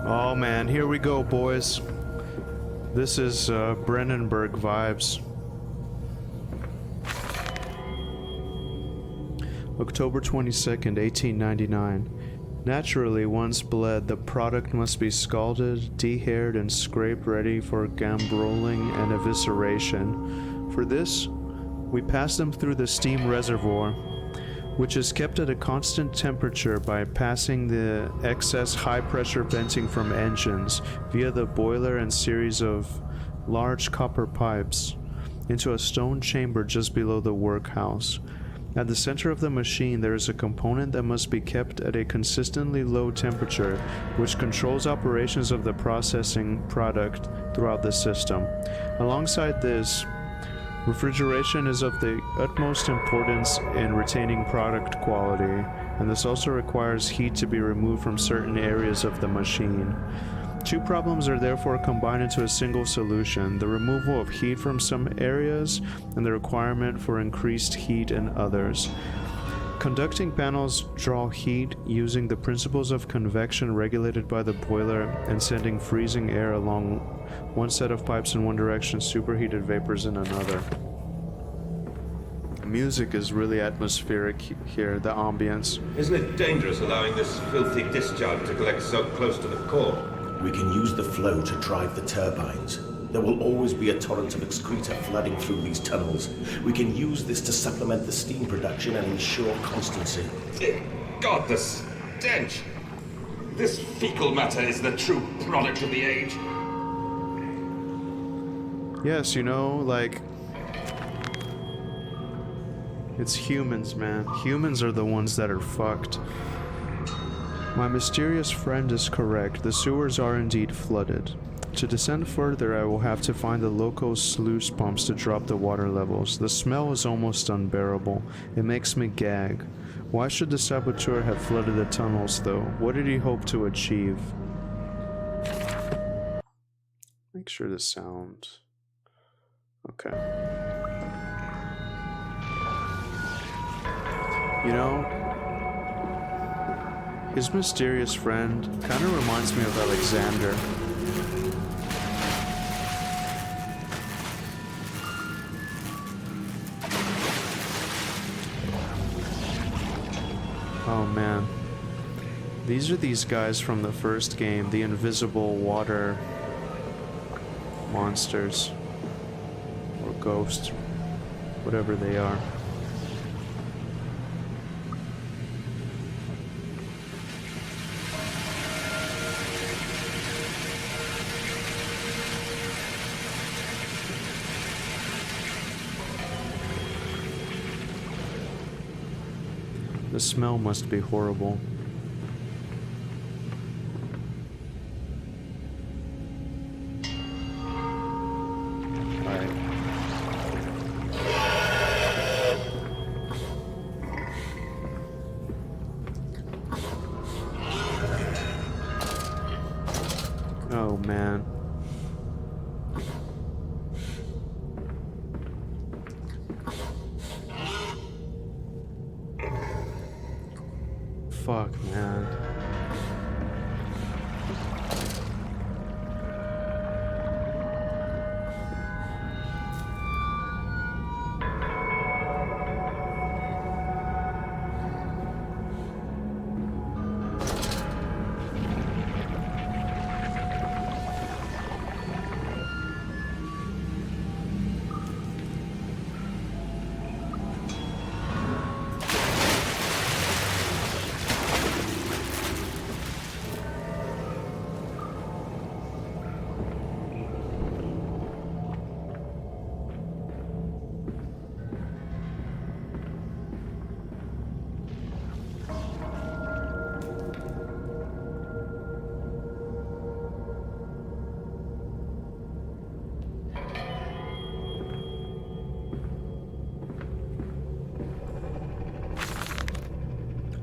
Oh man, here we go, boys. This is Brennenberg vibes. October 22nd, 1899. Naturally, once bled, the product must be scalded, dehaired, and scraped ready for gambroling and evisceration. For this, we pass them through the steam reservoir, which is kept at a constant temperature by passing the excess high-pressure venting from engines via the boiler and series of large copper pipes into a stone chamber just below the workhouse. At the center of the machine, there is a component that must be kept at a consistently low temperature, which controls operations of the processing product throughout the system. Alongside this, refrigeration is of the utmost importance in retaining product quality, and this also requires heat to be removed from certain areas of the machine. Two problems are therefore combined into a single solution: the removal of heat from some areas and the requirement for increased heat in others. Conducting panels draw heat using the principles of convection regulated by the boiler and sending freezing air along one set of pipes in one direction, superheated vapors in another. Music is really atmospheric here, the ambience. Isn't it dangerous allowing this filthy discharge to collect so close to the core? We can use the flow to drive the turbines. There will always be a torrent of excreta flooding through these tunnels. We can use this to supplement the steam production and ensure constancy. God, the stench! This fecal matter is the true product of the age. Yes, you know, like, it's humans, man. Humans are the ones that are fucked. My mysterious friend is correct. The sewers are indeed flooded. To descend further, I will have to find the local sluice pumps to drop the water levels. The smell is almost unbearable. It makes me gag. Why should the saboteur have flooded the tunnels, though? What did he hope to achieve? Make sure the sound... Okay. You know, his mysterious friend kind of reminds me of Alexander. Oh man. These are these guys from the first game, the invisible water monsters. Or ghosts. Whatever they are. The smell must be horrible. Oh man. Fuck, man.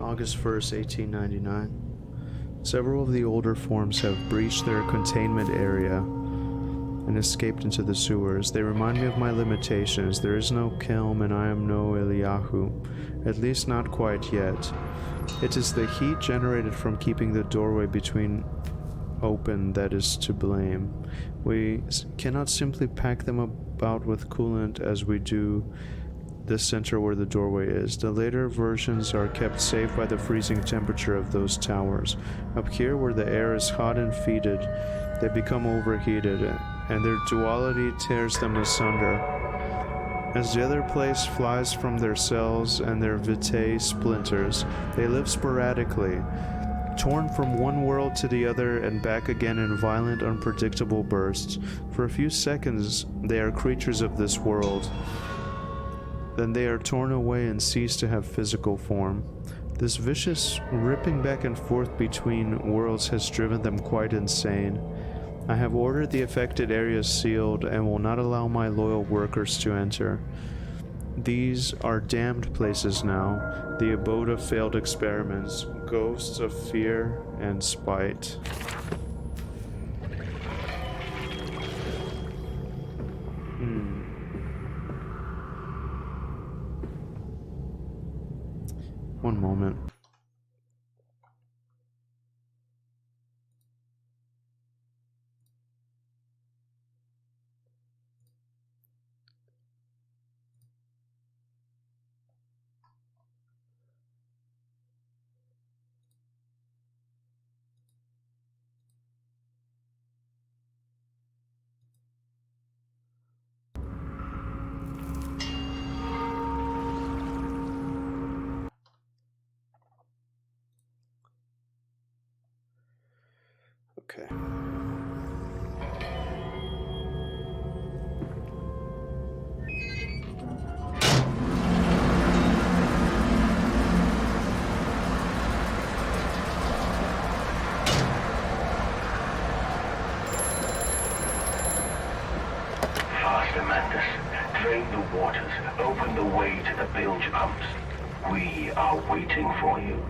August 1st, 1899. Several of the older forms have breached their containment area and escaped into the sewers. They remind me of my limitations. There is no Kelm and I am no Eliyahu, at least not quite yet. It is the heat generated from keeping the doorway between open that is to blame. We cannot simply pack them about with coolant as we do this center where the doorway is. The later versions are kept safe by the freezing temperature of those towers. Up here, where the air is hot and fetid, they become overheated, and their duality tears them asunder. As the other place flies from their cells and their vitae splinters, they live sporadically, torn from one world to the other and back again in violent, unpredictable bursts. For a few seconds, they are creatures of this world. Then they are torn away and cease to have physical form. This vicious ripping back and forth between worlds has driven them quite insane. I have ordered the affected areas sealed and will not allow my loyal workers to enter. These are damned places now, the abode of failed experiments, ghosts of fear and spite. One moment. Okay. Faster, Mandus. Drain the waters. Open the way to the bilge pumps. We are waiting for you.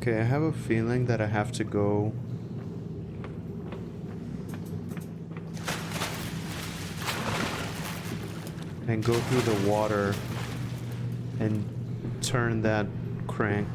Okay, I have a feeling that I have to go and go through the water and turn that crank.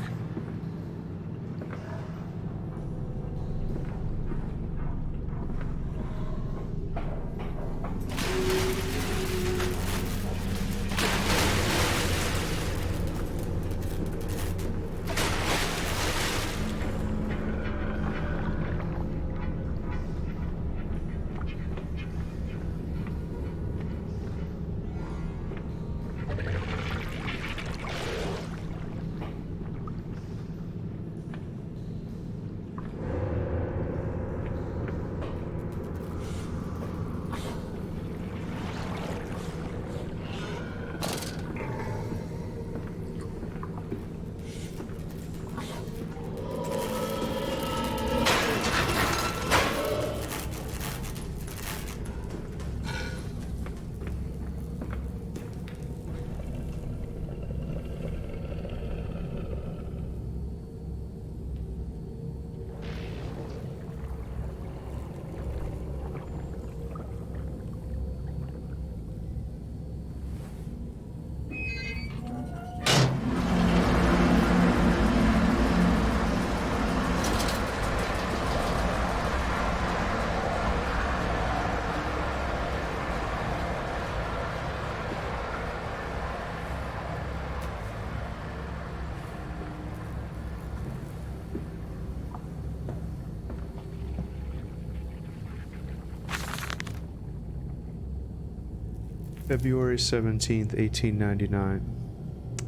February 17th, 1899.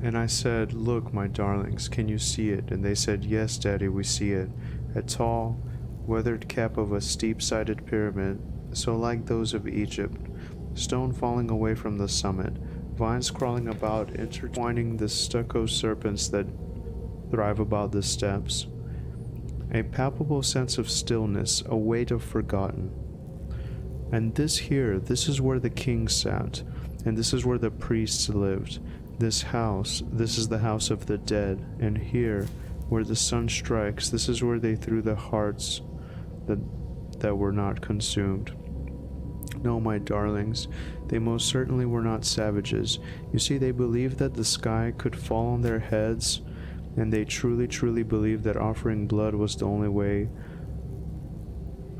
And I said, "Look, my darlings, can you see it?" And they said, "Yes, Daddy, we see it. A tall, weathered cap of a steep-sided pyramid, so like those of Egypt, stone falling away from the summit, vines crawling about, intertwining the stucco serpents that thrive about the steps. A palpable sense of stillness, a weight of forgotten. And this here, this is where the king sat, and this is where the priests lived. This house, this is the house of the dead, and here, where the sun strikes, this is where they threw the hearts that were not consumed. No, my darlings, they most certainly were not savages. You see, they believed that the sky could fall on their heads, and they truly, truly believed that offering blood was the only way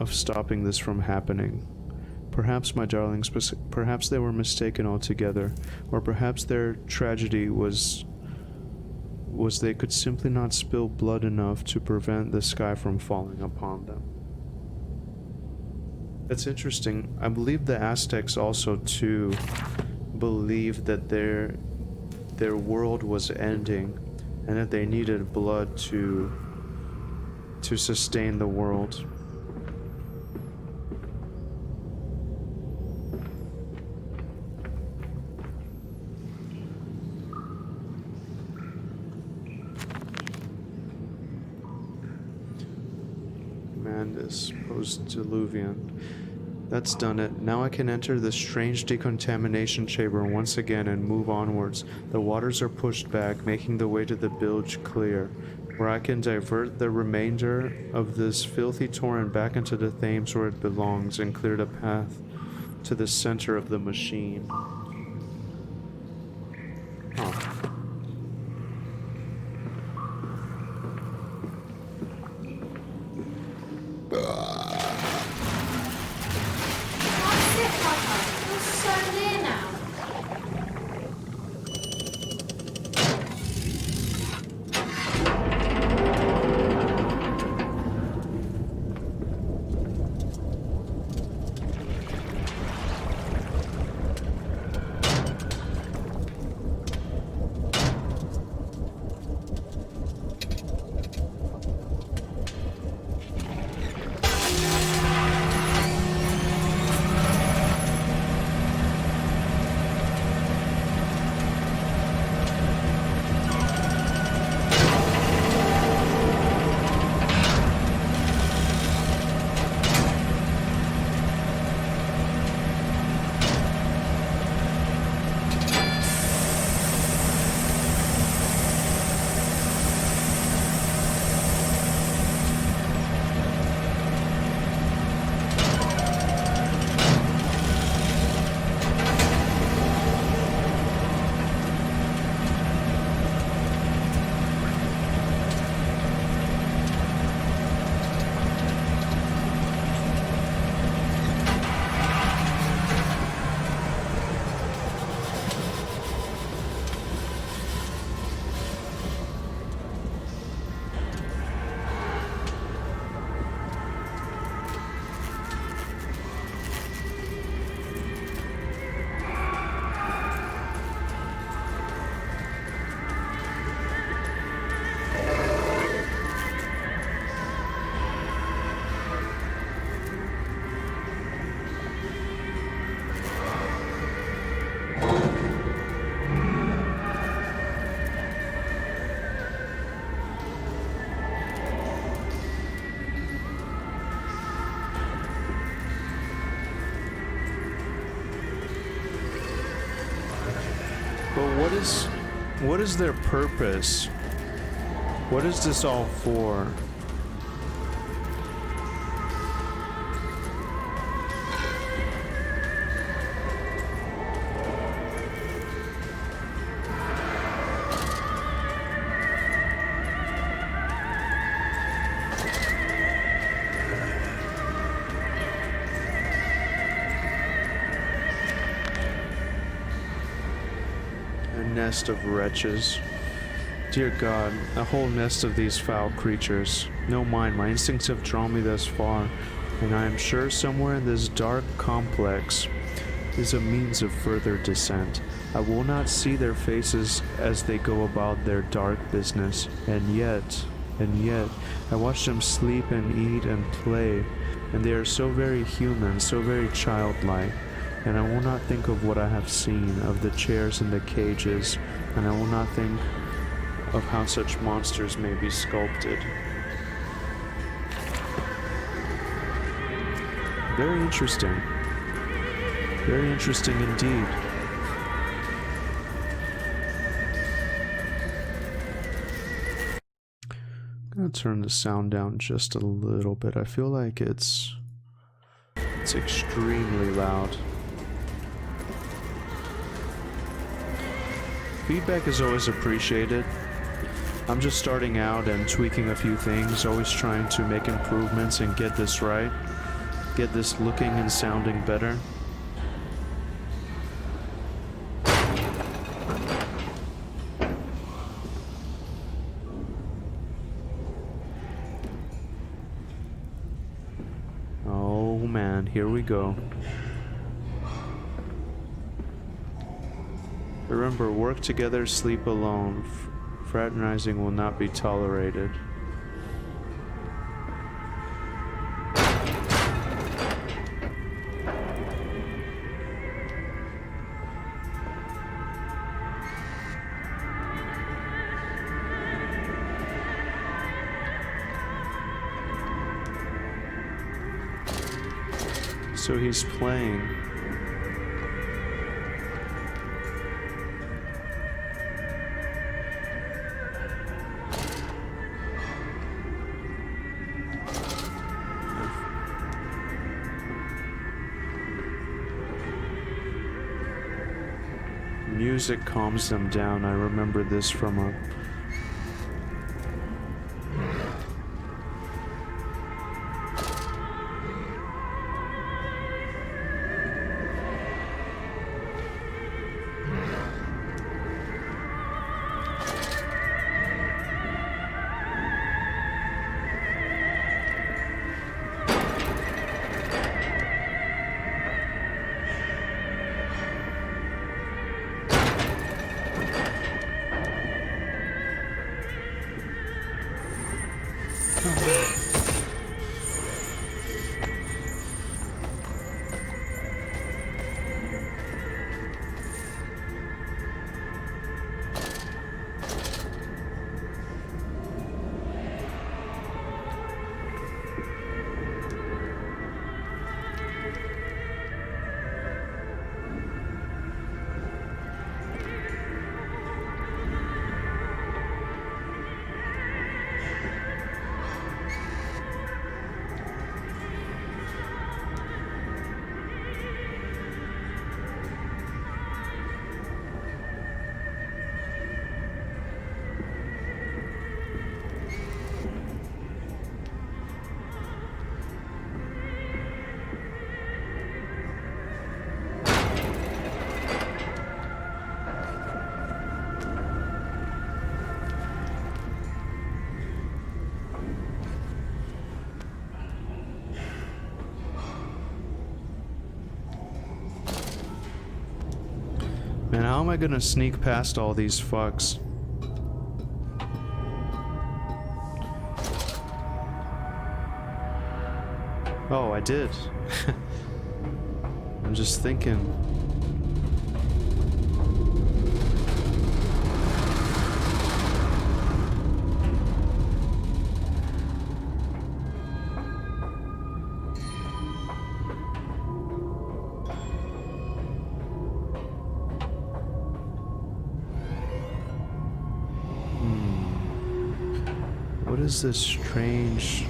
of stopping this from happening. Perhaps, my darlings, perhaps they were mistaken altogether, or perhaps their tragedy was they could simply not spill blood enough to prevent the sky from falling upon them. That's interesting. I believe the Aztecs also too believed that their world was ending, and that they needed blood to sustain the world. This post-diluvian. That's done it. Now I can enter the strange decontamination chamber once again and move onwards. The waters are pushed back, making the way to the bilge clear, where I can divert the remainder of this filthy torrent back into the Thames where it belongs and clear the path to the center of the machine. Oh. That's it, Papa. You're so near now. But what is their purpose? What is this all for? Nest of wretches. Dear God, a whole nest of these foul creatures. No mind, my instincts have drawn me thus far, and I am sure somewhere in this dark complex is a means of further descent. I will not see their faces as they go about their dark business, and yet, I watch them sleep and eat and play, and they are so very human, so very childlike. And I will not think of what I have seen, of the chairs and the cages, and I will not think of how such monsters may be sculpted. Very interesting. Very interesting indeed. I'm gonna turn the sound down just a little bit. I feel like it's extremely loud. Feedback is always appreciated. I'm just starting out and tweaking a few things, always trying to make improvements and get this right. Get this looking and sounding better. Oh man, here we go. Remember, work together, sleep alone. Fraternizing will not be tolerated. So he's playing. Music calms them down. I remember this from a Man, how am I gonna sneak past all these fucks? Oh, I did. I'm just thinking. What is this strange...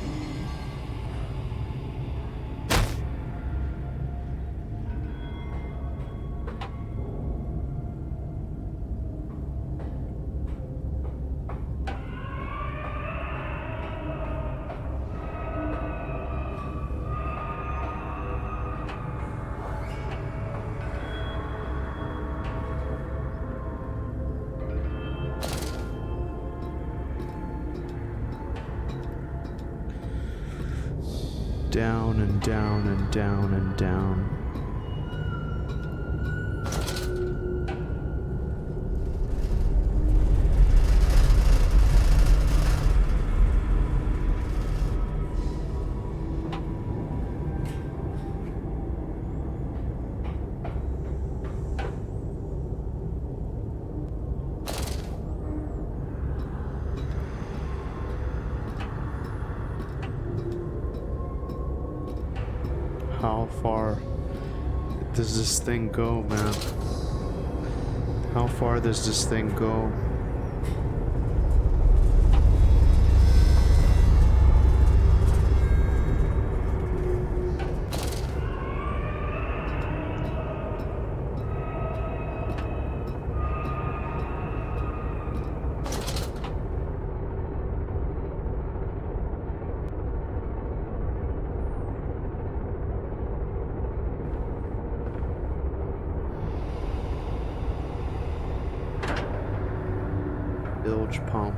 Down and down and down and down. far does this thing go, man? How far does this thing go? Bilge pump.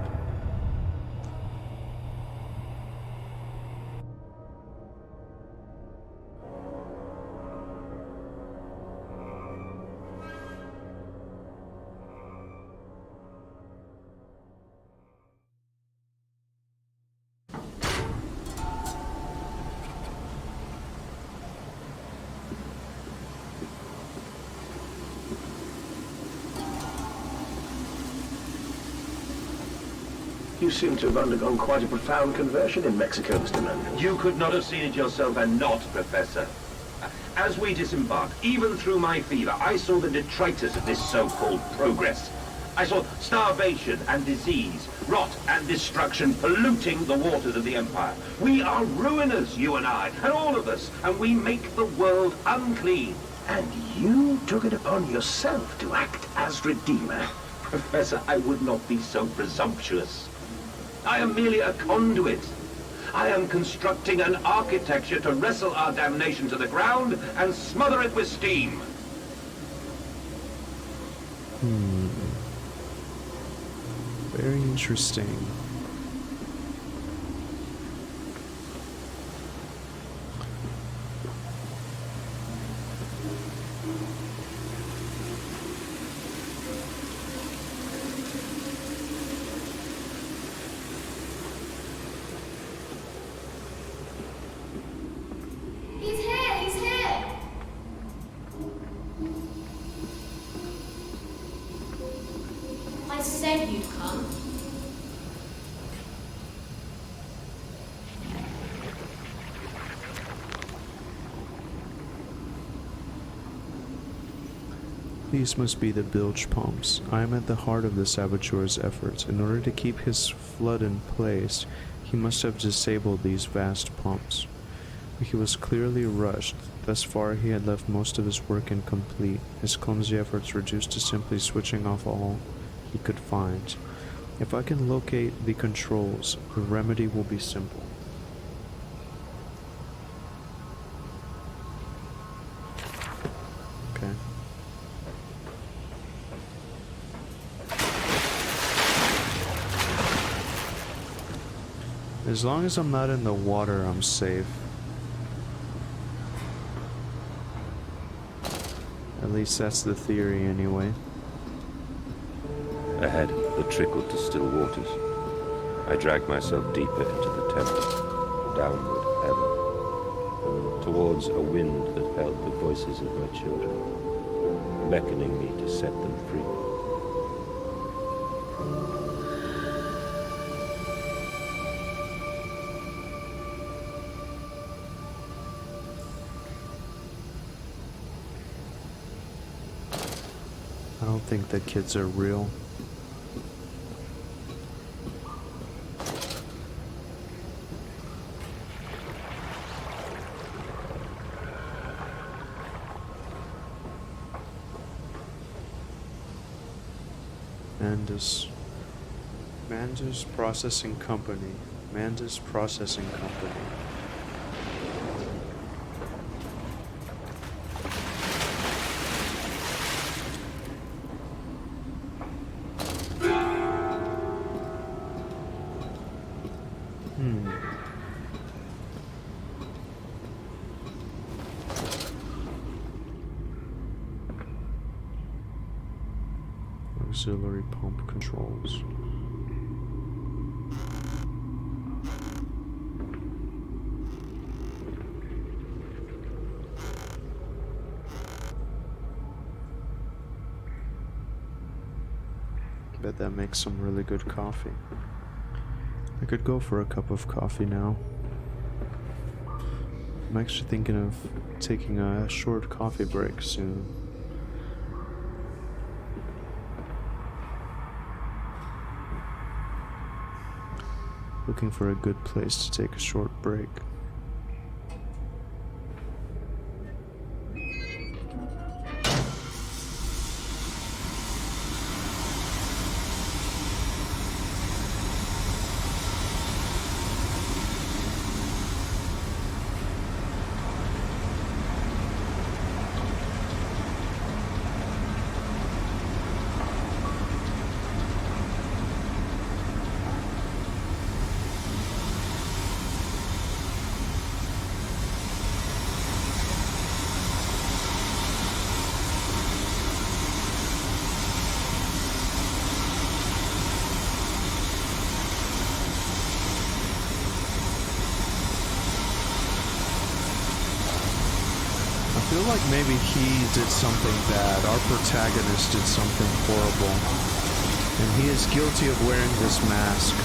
You seem to have undergone quite a profound conversion in Mexico, Mr. Mann. You could not have seen it yourself and not, Professor. As we disembarked, even through my fever, I saw the detritus of this so-called progress. I saw starvation and disease, rot and destruction polluting the waters of the Empire. We are ruiners, you and I, and all of us, and we make the world unclean. And you took it upon yourself to act as Redeemer. Professor, I would not be so presumptuous. I am merely a conduit. I am constructing an architecture to wrestle our damnation to the ground and smother it with steam. Very interesting. He's here! He's here! I said you'd come. These must be the bilge pumps. I am at the heart of the saboteur's efforts. In order to keep his flood in place, he must have disabled these vast pumps. He was clearly rushed. Thus far, he had left most of his work incomplete, his clumsy efforts reduced to simply switching off all he could find. If I can locate the controls, the remedy will be simple. Okay. As long as I'm not in the water, I'm safe. At least that's the theory, anyway. Ahead, the trickle to still waters. I dragged myself deeper into the temple, downward ever, towards a wind that held the voices of my children, beckoning me to set them free. I don't think the kids are real. Manda's Processing Company. Manda's Processing Company. Auxiliary pump controls. Bet that makes some really good coffee. I could go for a cup of coffee now. I'm actually thinking of taking a short coffee break soon. Looking for a good place to take a short break. I feel like maybe he did something bad. Our protagonist did something horrible. And he is guilty of wearing this mask.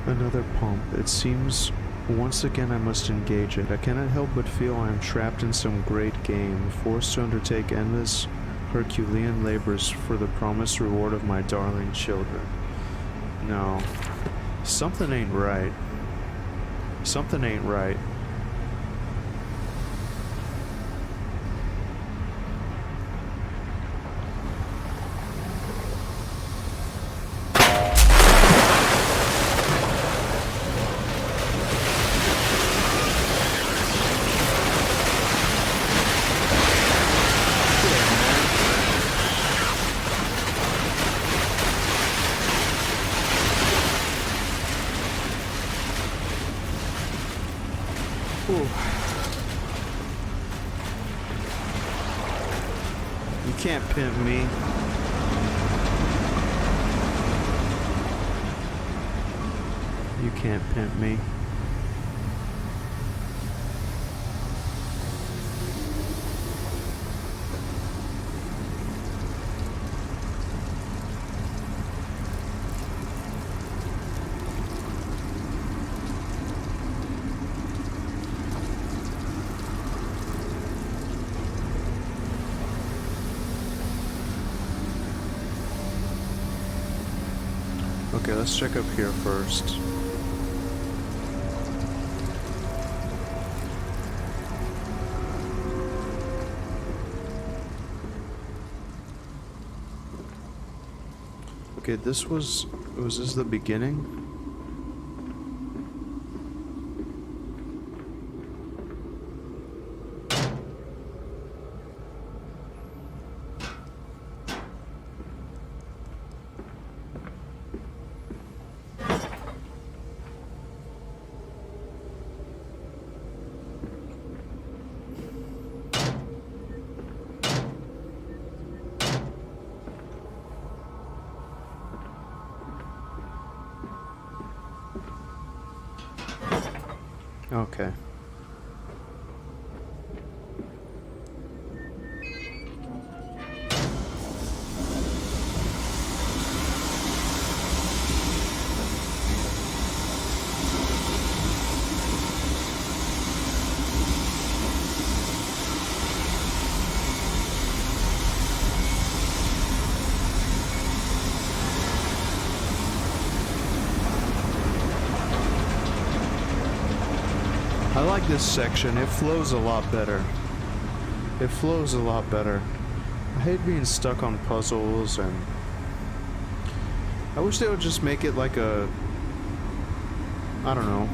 Another pump. It seems once again I must engage it. I cannot help but feel I am trapped in some great game, forced to undertake endless Herculean labors for the promised reward of my darling children. No. Something ain't right. Something ain't right. You can't pimp me. You can't pimp me. Okay, let's check up here first. Okay, was this the beginning? Okay. I like this section. It flows a lot better. It flows a lot better. I hate being stuck on puzzles, and I wish they would just make it like a, I don't know,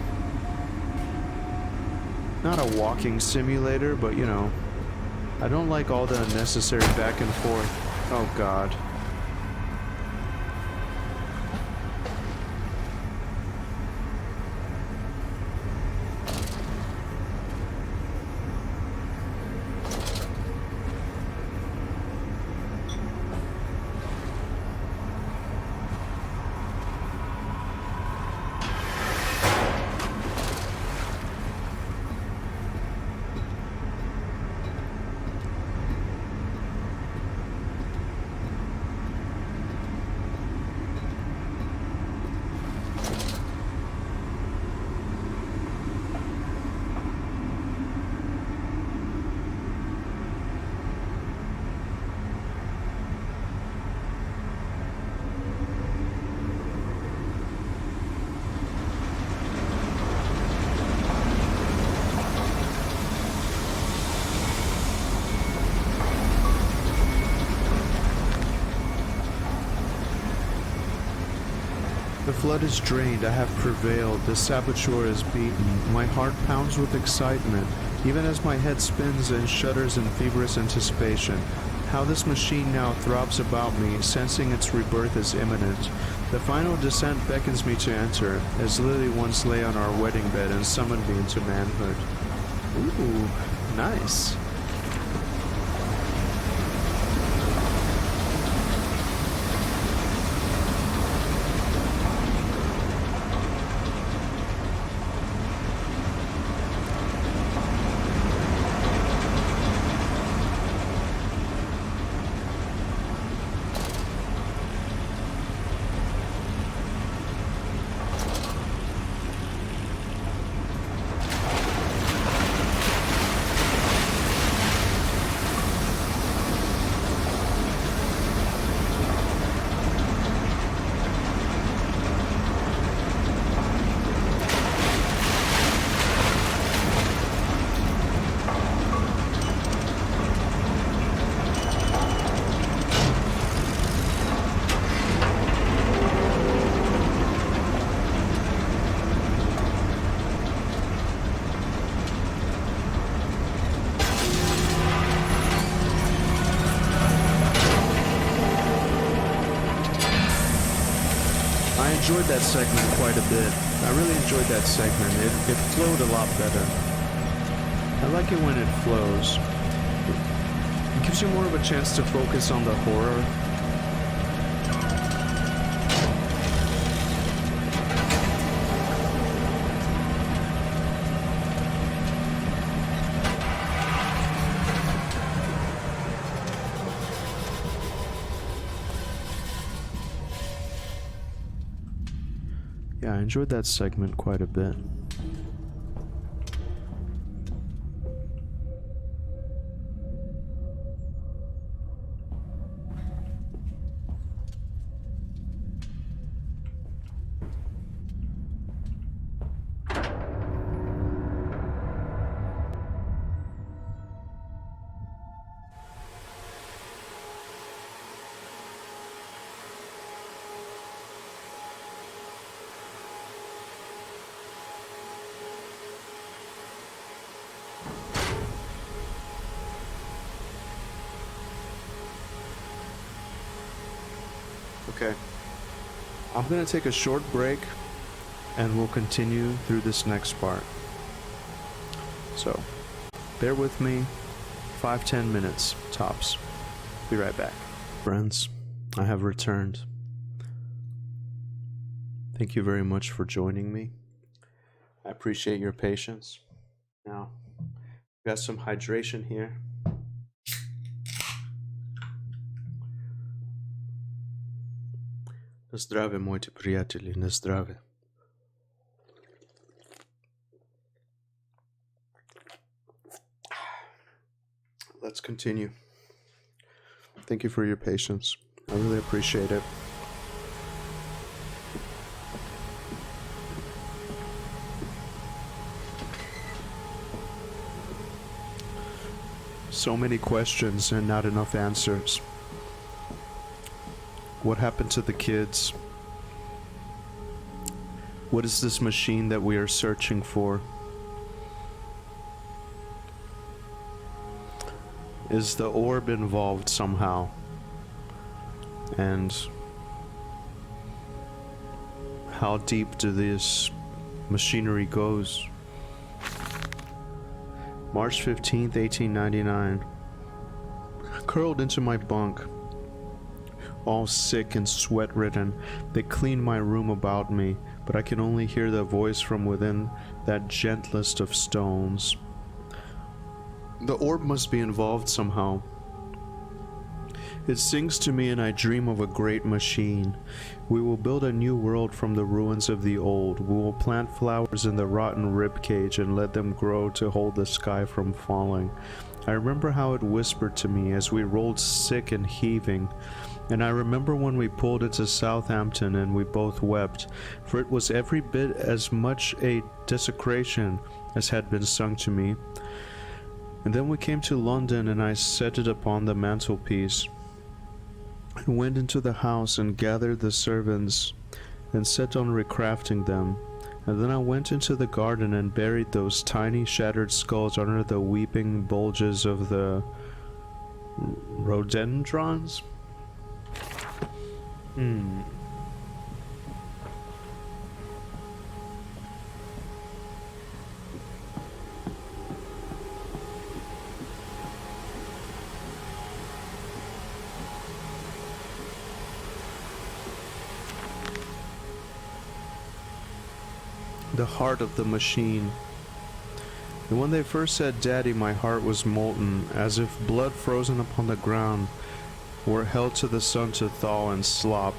not a walking simulator, but you know, I don't like all the unnecessary back and forth. Oh God. The flood is drained, I have prevailed, the saboteur is beaten. My heart pounds with excitement, even as my head spins and shudders in feverish anticipation. How this machine now throbs about me, sensing its rebirth is imminent. The final descent beckons me to enter, as Lily once lay on our wedding bed and summoned me into manhood. Ooh, nice. I enjoyed that segment quite a bit. I really enjoyed that segment. It flowed a lot better. I like it when it flows. It gives you more of a chance to focus on the horror. Yeah, I enjoyed that segment quite a bit. Okay. I'm gonna take a short break and we'll continue through this next part. So, bear with me, 5-10 minutes tops. Be right back. Friends, I have returned. Thank you very much for joining me. I appreciate your patience. Now, got some hydration here. Na zdravie, moji prijatelji, na zdravie. Let's continue. Thank you for your patience. I really appreciate it. So many questions and not enough answers. What happened to the kids? What is this machine that we are searching for? Is the orb involved somehow? And how deep do this machinery goes? March 15th, 1899. Curled into my bunk, all sick and sweat-ridden, they clean my room about me, but I can only hear the voice from within that gentlest of stones. The orb must be involved somehow. It sings to me and I dream of a great machine. We will build a new world from the ruins of the old. We will plant flowers in the rotten ribcage and let them grow to hold the sky from falling. I remember how it whispered to me as we rolled sick and heaving. And I remember when we pulled into Southampton and we both wept, for it was every bit as much a desecration as had been sung to me. And then we came to London and I set it upon the mantelpiece. I went into the house and gathered the servants and set on recrafting them. And then I went into the garden and buried those tiny shattered skulls under the weeping bulges of the rhododendrons? The heart of the machine. And when they first said Daddy, my heart was molten, as if blood frozen upon the ground were held to the sun to thaw and slop.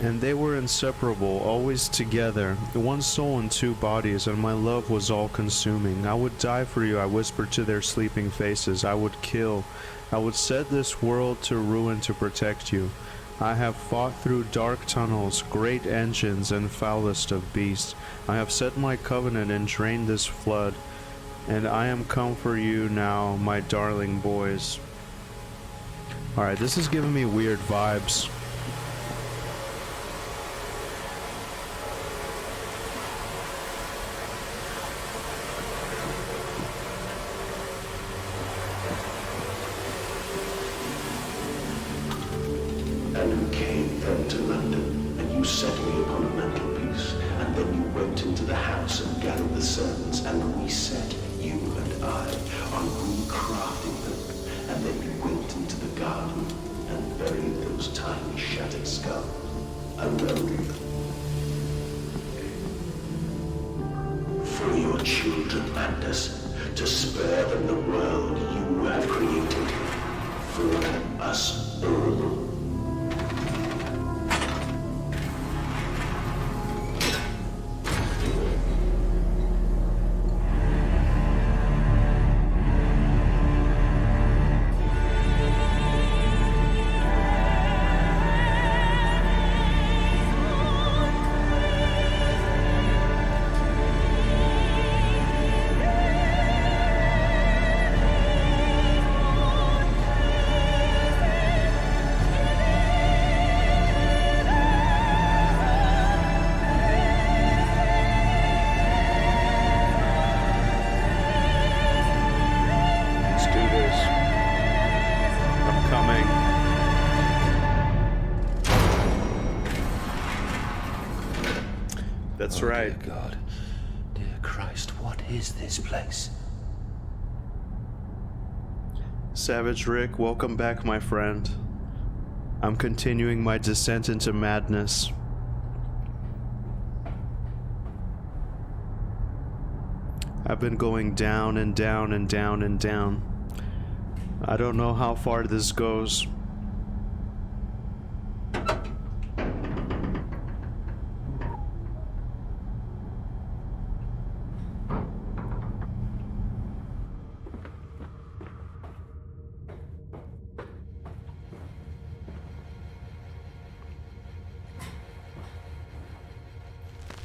And they were inseparable, always together, one soul in two bodies, and my love was all-consuming. I would die for you, I whispered to their sleeping faces. I would kill. I would set this world to ruin to protect you. I have fought through dark tunnels, great engines, and foulest of beasts. I have set my covenant and drained this flood, and I am come for you now, my darling boys. Alright, this is giving me weird vibes. And who came then to London, and you set me upon a mantelpiece, and then you went into the house and gathered the servants, and we set, you and I, on recrafting them, and then you went into the garden and buried those tiny shattered skulls, alone. For your children and us, to spare them the world you have created, for us all. That's right. Dear God, dear Christ, what is this place? Savage Rick, welcome back, my friend. I'm continuing my descent into madness. I've been going down and down and down and down. I don't know how far this goes.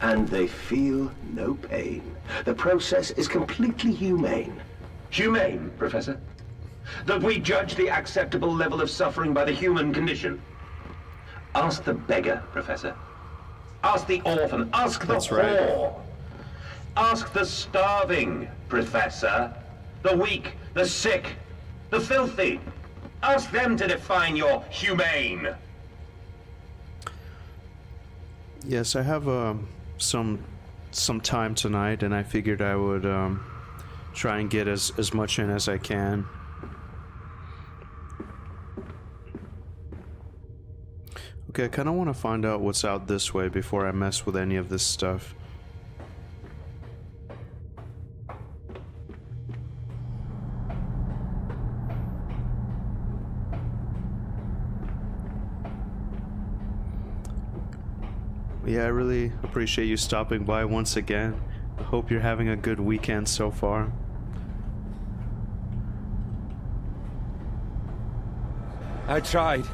And they feel no pain. The process is completely humane. Humane, Professor? That we judge the acceptable level of suffering by the human condition? Ask the beggar, Professor. Ask the orphan. Ask the That's right. whore. Ask the starving, Professor. The weak, the sick, the filthy. Ask them to define your humane. Yes, I have some time tonight, and I figured I would try and get as much in as I can. Okay, I kind of want to find out what's out this way before I mess with any of this stuff. Yeah, I really appreciate you stopping by once again. I hope you're having a good weekend so far. I tried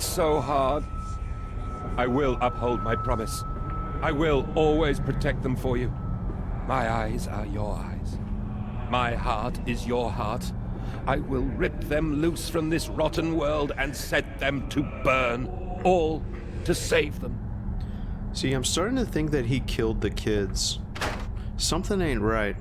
so hard. I will uphold my promise. I will always protect them for you. My eyes are your eyes. My heart is your heart. I will rip them loose from this rotten world and set them to burn. All to save them. See, I'm starting to think that he killed the kids. Something ain't right.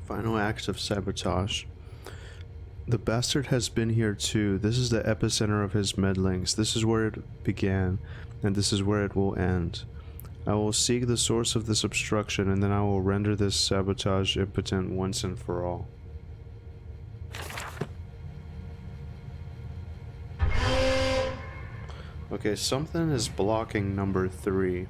Final act of sabotage. The bastard has been here too. This is the epicenter of his meddlings. This is where it began, and this is where it will end. I will seek the source of this obstruction, and then I will render this sabotage impotent once and for all. Okay, something is blocking number 3.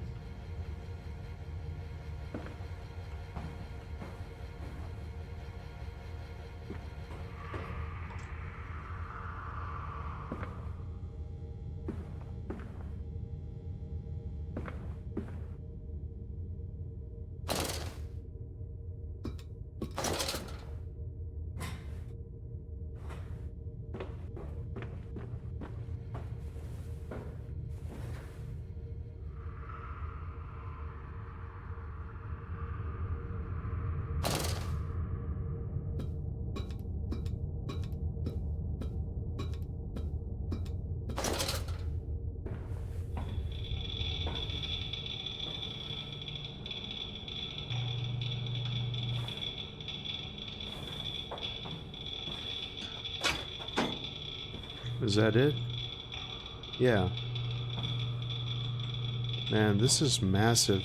Is that it? Yeah. Man, this is massive.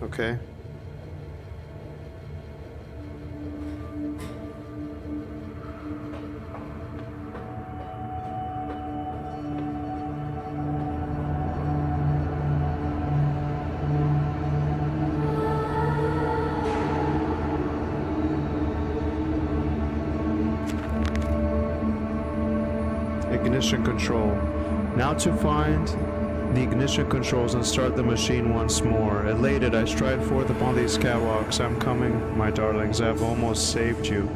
Okay. Ignition control. Now to find the ignition controls and start the machine once more. Elated, I stride forth upon these catwalks. I'm coming, my darlings. I've almost saved you.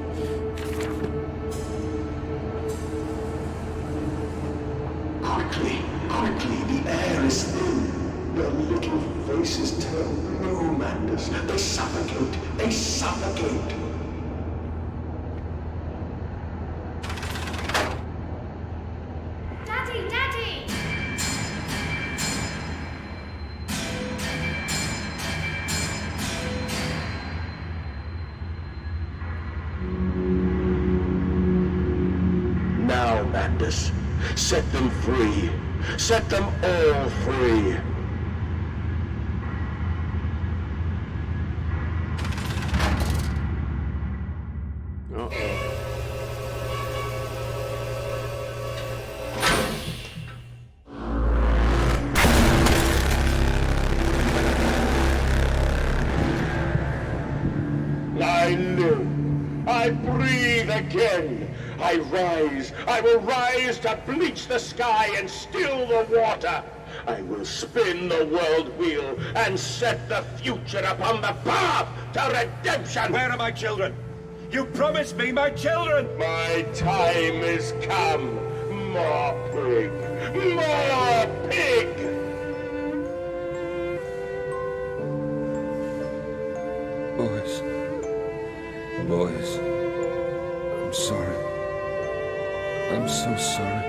Quickly, quickly, the air is thin. Your little faces tell no madness. They suffocate, they suffocate. Daddy, Daddy! Now, madness. Set them free. Set them all free. Uh-oh. I live. I breathe again. I rise. I will rise to bleach the sky and still the water. I will spin the world wheel and set the future upon the path to redemption. Where are my children? You promised me my children! My time is come. More pig. More pig. Boys. Boys. I'm sorry. I'm so sorry.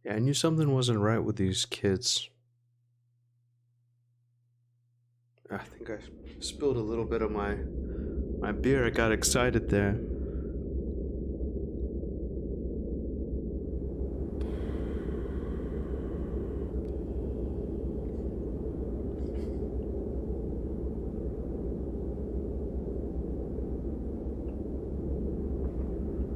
Yeah, I knew something wasn't right with these kids. I think I spilled a little bit of my beer. I got excited there.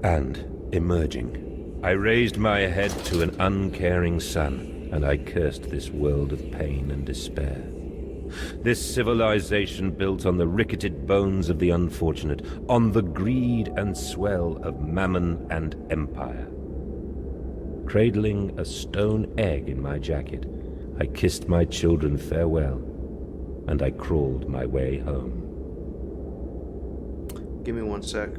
And, emerging, I raised my head to an uncaring sun, and I cursed this world of pain and despair. This civilization built on the ricketed bones of the unfortunate, on the greed and swell of mammon and empire. Cradling a stone egg in my jacket, I kissed my children farewell, and I crawled my way home. Give me 1 sec.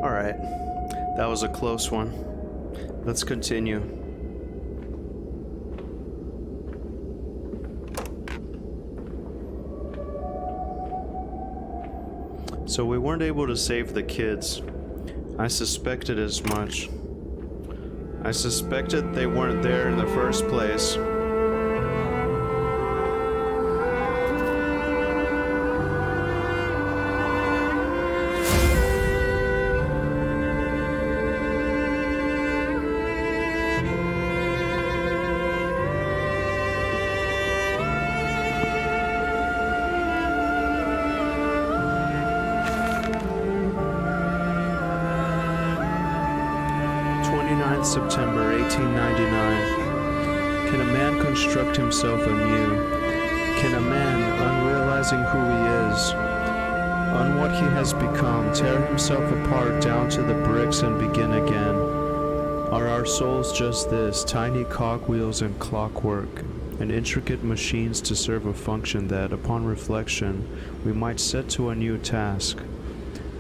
Alright, that was a close one. Let's continue. So we weren't able to save the kids. I suspected as much. I suspected they weren't there in the first place. September 1899. Can a man construct himself anew? Can a man, unrealizing who he is, on what he has become, tear himself apart down to the bricks and begin again? Are our souls just this, tiny cogwheels and clockwork, and intricate machines to serve a function that, upon reflection, we might set to a new task?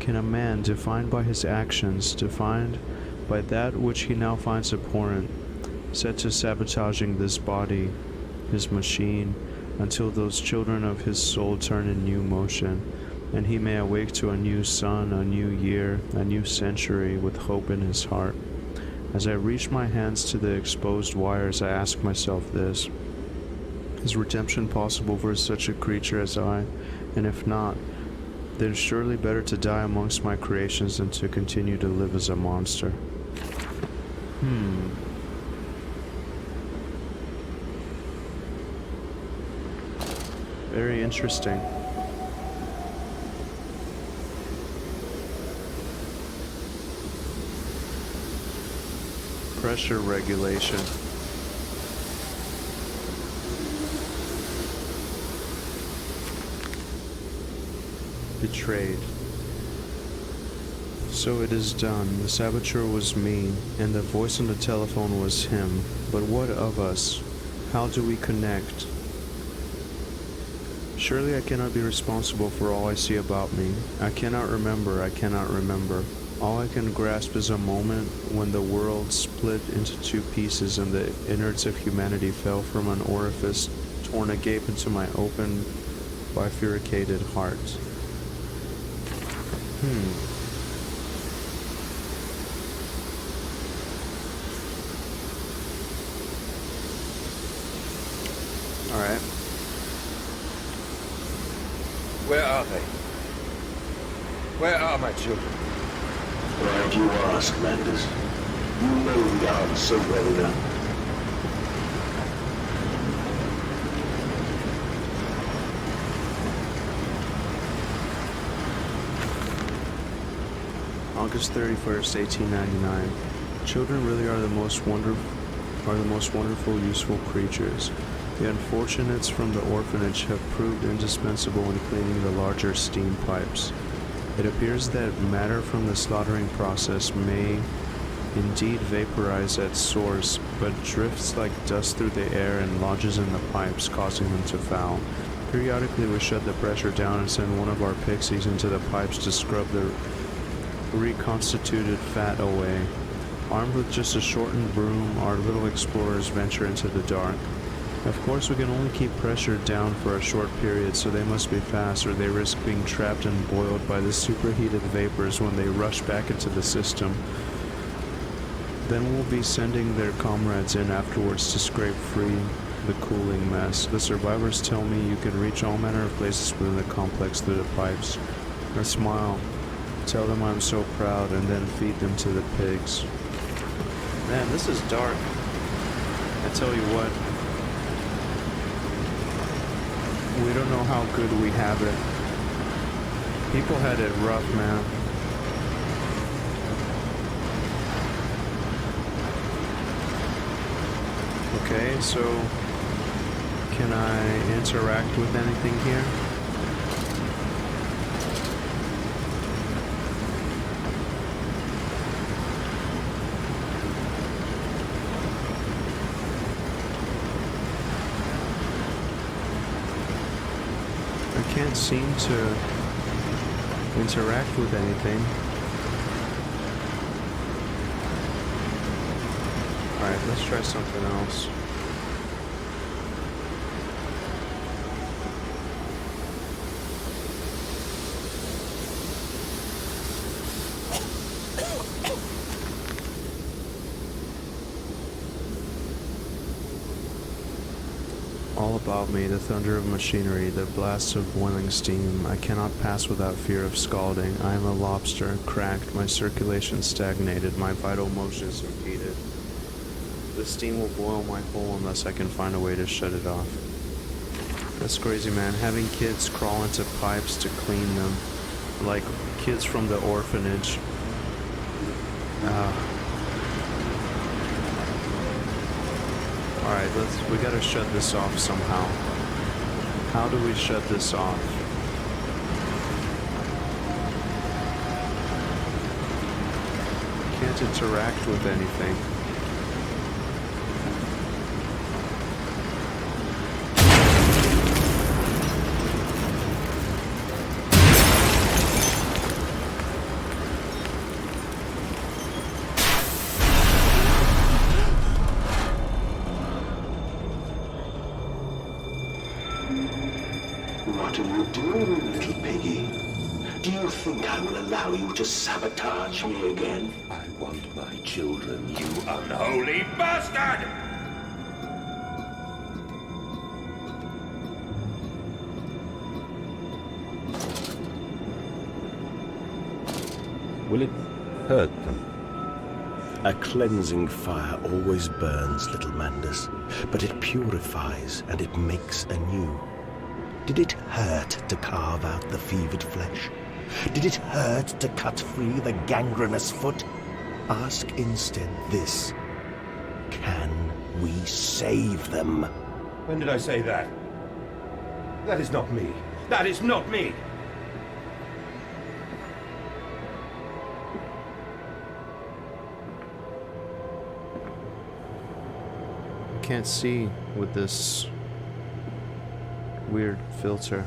Can a man, defined by his actions, defined by that which he now finds abhorrent, set to sabotaging this body, his machine, until those children of his soul turn in new motion, and he may awake to a new sun, a new year, a new century with hope in his heart, As I reach my hands to the exposed wires, I ask myself this: is redemption possible for such a creature as I? And if not, then surely better to die amongst my creations than to continue to live as a monster. Very interesting. Pressure regulation. Betrayed. So it is done. The saboteur was me, and the voice on the telephone was him. But what of us? How do we connect? Surely I cannot be responsible for all I see about me. I cannot remember. All I can grasp is a moment when the world split into two pieces and the innards of humanity fell from an orifice torn agape into my open, bifurcated heart. Alright. Where are they? Where are my children? Why do you ask, Landis? You know the answer well enough. August 31st, 1899. Children really are the most wonderful, useful creatures. The unfortunates from the orphanage have proved indispensable in cleaning the larger steam pipes. It appears that matter from the slaughtering process may indeed vaporize at source, but drifts like dust through the air and lodges in the pipes, causing them to foul. Periodically we shut the pressure down and send one of our pixies into the pipes to scrub the reconstituted fat away. Armed with just a shortened broom, our little explorers venture into the dark. Of course, we can only keep pressure down for a short period, so they must be fast, or they risk being trapped and boiled by the superheated vapors when they rush back into the system. Then we'll be sending their comrades in afterwards to scrape free the cooling mess. The survivors tell me you can reach all manner of places within the complex through the pipes. I smile, tell them I'm so proud, and then feed them to the pigs. Man, this is dark. I tell you what. We don't know how good we have it. People had it rough, man. Okay, so can I interact with anything here? I can't seem to interact with anything. Alright, let's try something else. All about me, the thunder of machinery, the blasts of boiling steam. I cannot pass without fear of scalding. I am a lobster, cracked, my circulation stagnated, my vital motions impeded. The steam will boil my hole unless I can find a way to shut it off. That's crazy, man. Having kids crawl into pipes to clean them, like kids from the orphanage. Alright, we gotta shut this off somehow. How do we shut this off? Can't interact with anything. What are you doing, little piggy? Do you think I will allow you to sabotage me again? I want my children, you unholy bastard! Will it hurt them? A cleansing fire always burns, little Mandus, but it purifies and it makes anew. Did it hurt to carve out the fevered flesh? Did it hurt to cut free the gangrenous foot? Ask instead this: can we save them? When did I say that? That is not me. That is not me! Can't see with this weird filter.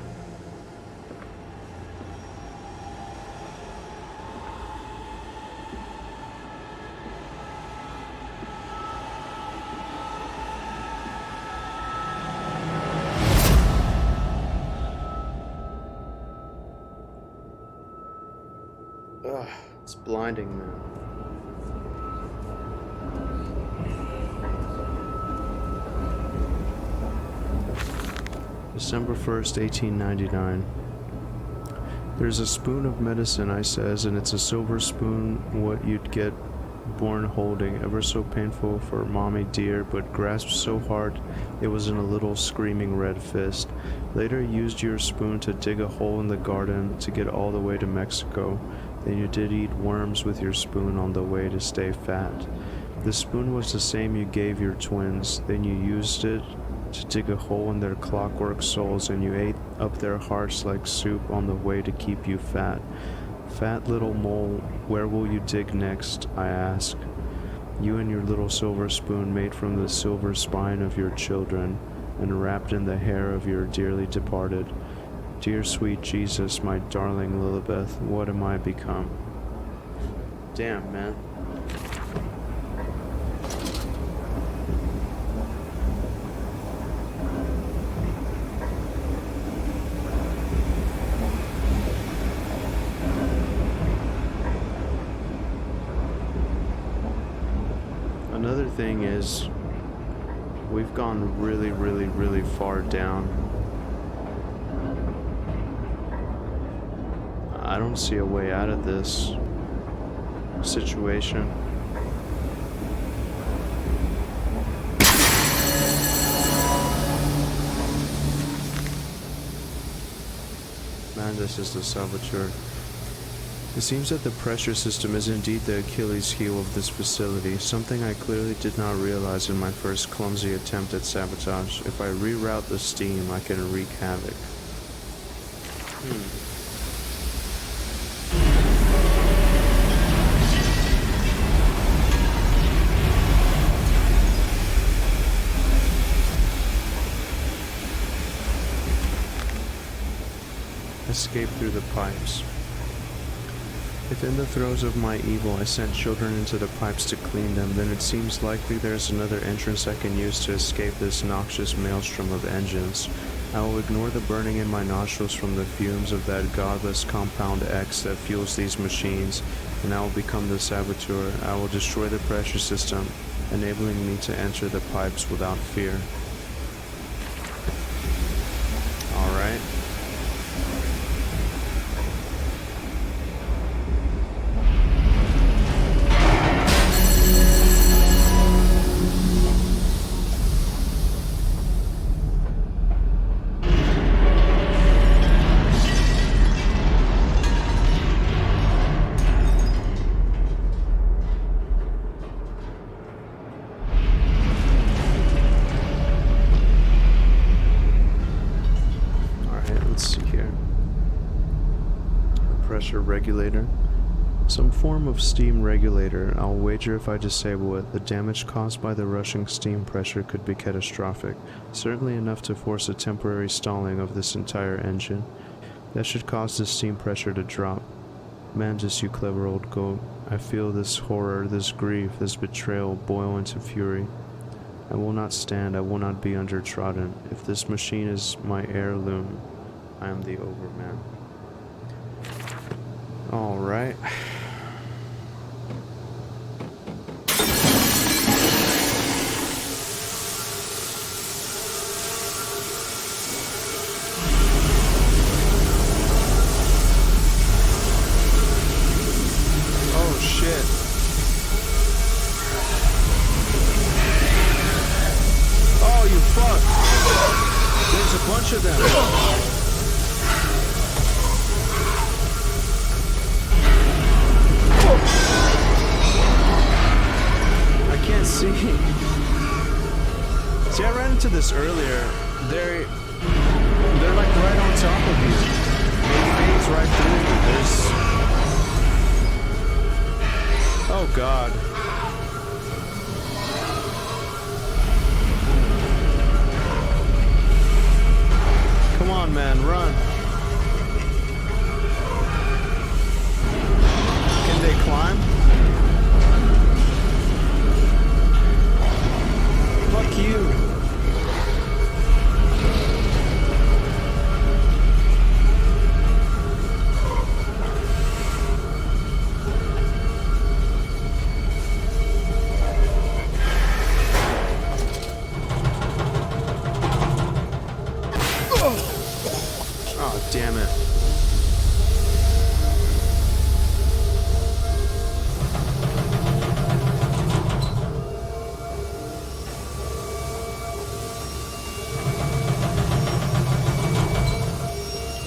Ugh, it's blinding, man. December 1st, 1899. There's a spoon of medicine, I says, and it's a silver spoon, what you'd get born holding, ever so painful for mommy dear, but grasped so hard it was in a little screaming red fist. Later used your spoon to dig a hole in the garden to get all the way to Mexico. Then you did eat worms with your spoon on the way to stay fat. The spoon was the same you gave your twins. Then you used it to dig a hole in their clockwork souls, and you ate up their hearts like soup on the way to keep you fat. Fat little mole, where will you dig next, I ask? You and your little silver spoon made from the silver spine of your children, and wrapped in the hair of your dearly departed. Dear sweet Jesus, my darling Lilibeth, what am I become? Damn, man. Another thing is, we've gone really far down. I don't see a way out of this situation. Man, this is the saboteur. It seems that the pressure system is indeed the Achilles heel of this facility, something I clearly did not realize in my first clumsy attempt at sabotage. If I reroute the steam, I can wreak havoc. Escape through the pipes. If in the throes of my evil I sent children into the pipes to clean them, then it seems likely there's another entrance I can use to escape this noxious maelstrom of engines. I will ignore the burning in my nostrils from the fumes of that godless compound X that fuels these machines, and I will become the saboteur. I will destroy the pressure system, enabling me to enter the pipes without fear. Alright. Pressure regulator. Some form of steam regulator. I'll wager if I disable it, the damage caused by the rushing steam pressure could be catastrophic. Certainly enough to force a temporary stalling of this entire engine. That should cause the steam pressure to drop. Mantis, you clever old goat. I feel this horror, this grief, this betrayal boil into fury. I will not stand, I will not be undertrodden. If this machine is my heirloom, I am the Overman. Alright. Bunch of them. I can't see. See, I ran into this earlier. They're like right on top of you. They phase right through you. Oh God. Come on, man, run. Can they climb? Fuck you. Oh, damn it.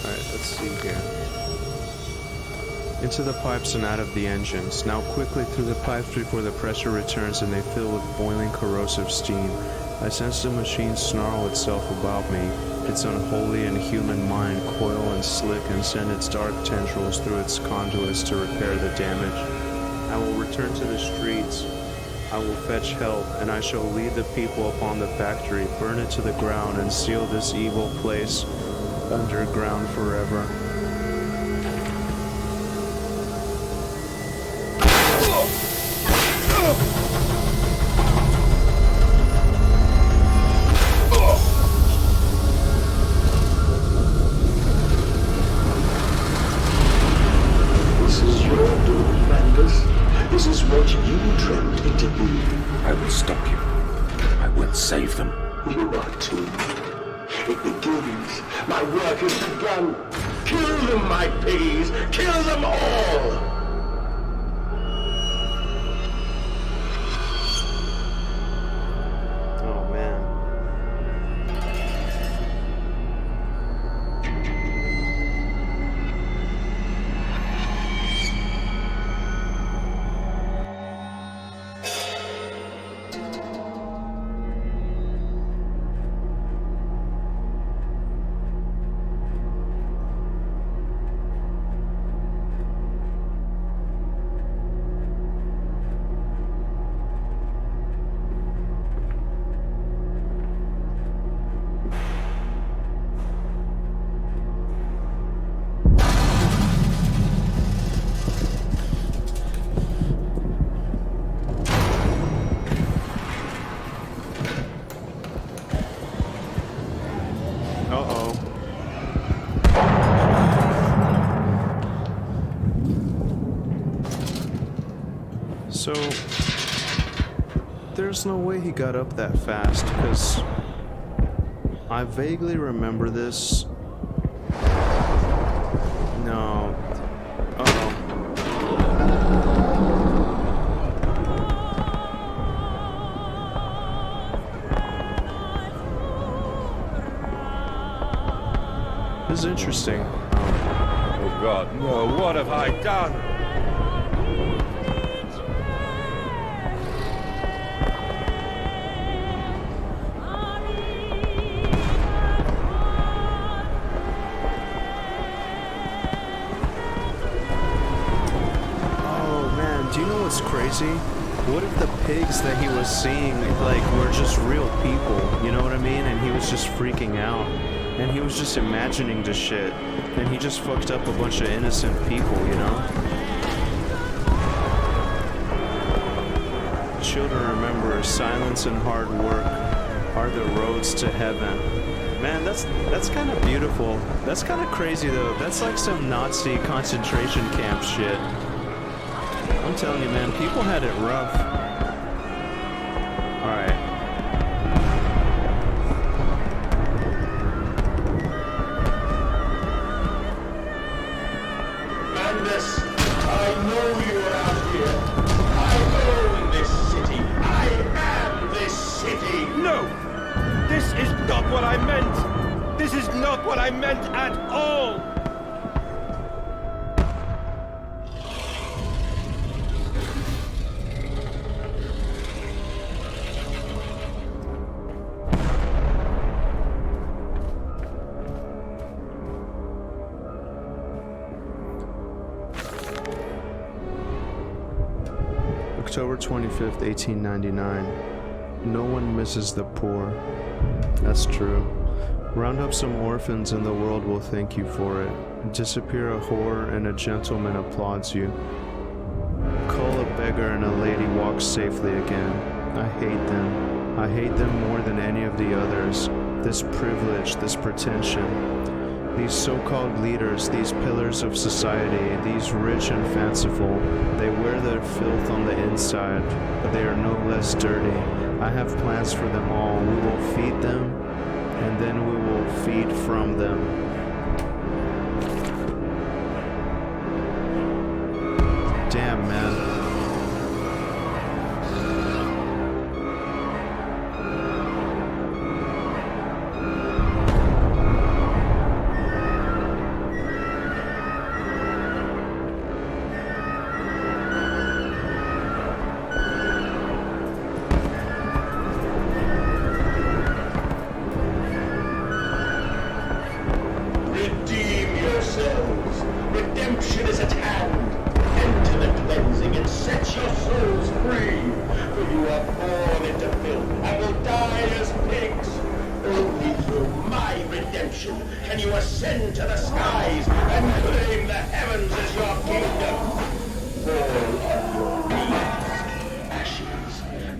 Alright, let's see here. Into the pipes and out of the engines. Now quickly through the pipes before the pressure returns and they fill with boiling corrosive steam. I sense the machine snarl itself about me. Its unholy and human mind coil and slick and send its dark tendrils through its conduits to repair the damage. I will return to the streets. I will fetch help, and I shall lead the people upon the factory, burn it to the ground, and seal this evil place underground forever. This is what you dreamt it to be. I will stop you. I will save them. You are too. It begins. My work has begun. Kill them, my piggies. Kill them all. Oh man. Uh-oh. So, there's no way he got up that fast, because I vaguely remember this. No. Uh-oh. This is interesting. Oh God, no, what have I done? Oh man, do you know what's crazy? What if the pigs that he was seeing, like, were just real people? You know what I mean? And he was just freaking out. And he was just imagining the shit. And he just fucked up a bunch of innocent people, you know? Children, remember, silence and hard work are the roads to heaven. Man, that's kind of beautiful. That's kind of crazy, though. That's like some Nazi concentration camp shit. I'm telling you, man, people had it rough. Alright. Mandus, I know you're out here. I own this city. I am this city. No! This is not what I meant! This is not what I meant at all! October 25th, 1899. No one misses the poor. That's true. Round up some orphans and the world will thank you for it. Disappear a whore and a gentleman applauds you. Call a beggar and a lady walks safely again. I hate them. I hate them more than any of the others. This privilege, this pretension. These so-called leaders, these pillars of society, these rich and fanciful, they wear their filth on the inside, but they are no less dirty. I have plans for them all. We will feed them, and then we will feed from them. Damn, man. Redeem yourselves. Redemption is at hand. Enter the cleansing and set your souls free. For you are born into filth and will die as pigs. Only through my redemption can you ascend to the skies and claim the heavens as your kingdom. Fall on your knees. Ashes,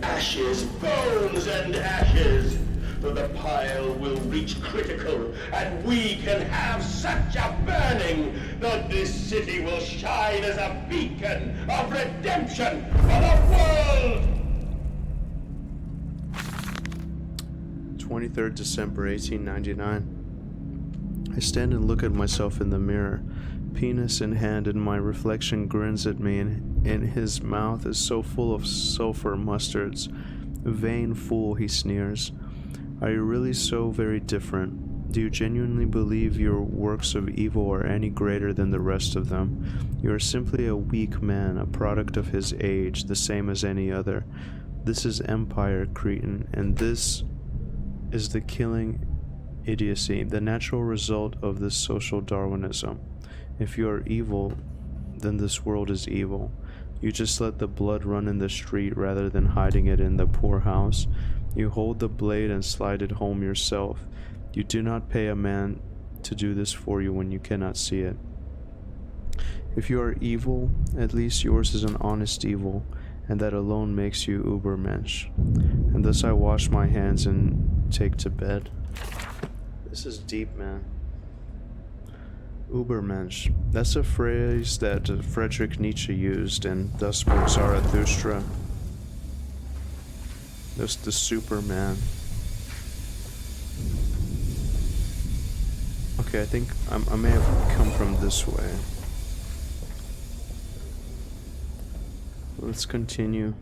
ashes, bones and ashes. For the pile will reach critical, and we can have such a burning that this city will shine as a beacon of redemption for the world! 23rd December 1899. I stand and look at myself in the mirror. Penis in hand, and my reflection grins at me, and his mouth is so full of sulfur mustards. Vain fool, he sneers. Are you really so very different? Do you genuinely believe your works of evil are any greater than the rest of them? You are simply a weak man, a product of his age, the same as any other. This is empire, Cretan, and this is the killing idiocy, the natural result of this social Darwinism. If you are evil, then this world is evil. You just let the blood run in the street rather than hiding it in the poorhouse. You hold the blade and slide it home yourself. You do not pay a man to do this for you when you cannot see it. If you are evil, at least yours is an honest evil, and that alone makes you Ubermensch. And thus I wash my hands and take to bed. This is deep, man. Ubermensch. That's a phrase that Friedrich Nietzsche used, and thus spoke Zarathustra. That's the Superman. Okay, I think I may have come from this way. Let's continue.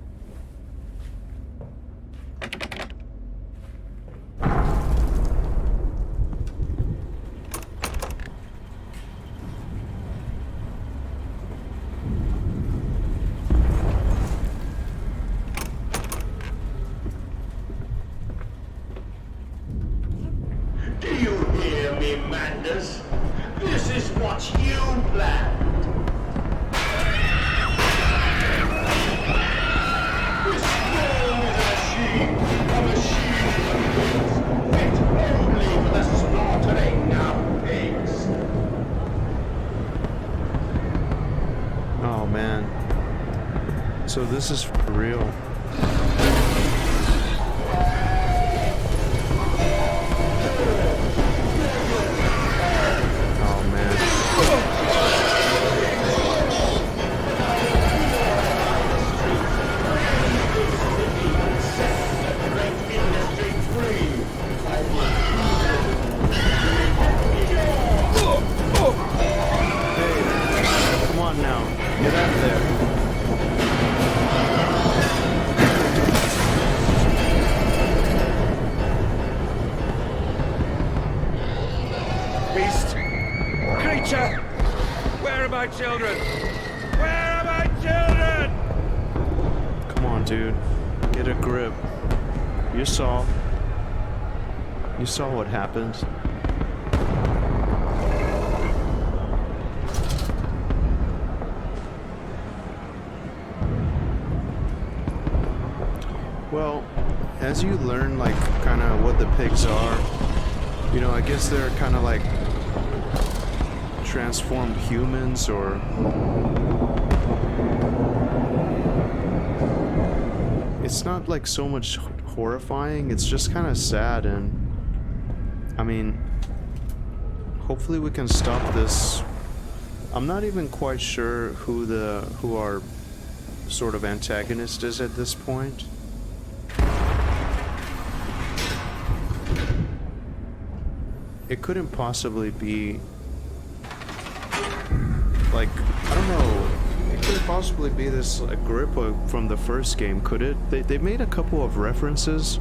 Do you hear me, Mandus? This is what you planned. This world is a machine of pigs, fit only for the slaughtering of pigs. Oh man. So this is for real. Oh man. Hey, come on now. Get out there. beast! Creature! Where are my children? Where are my children? Come on, dude. Get a grip. You saw what happened. Well, as you learn, like, kind of what the pigs are, you know, I guess they're kind of like transformed humans, or it's not like so much horrifying, it's just kind of sad. And I mean, hopefully we can stop this. I'm not even quite sure who our sort of antagonist is at this point. It couldn't possibly be like, I don't know, it couldn't possibly be this Agrippa from the first game, could it? They made a couple of references,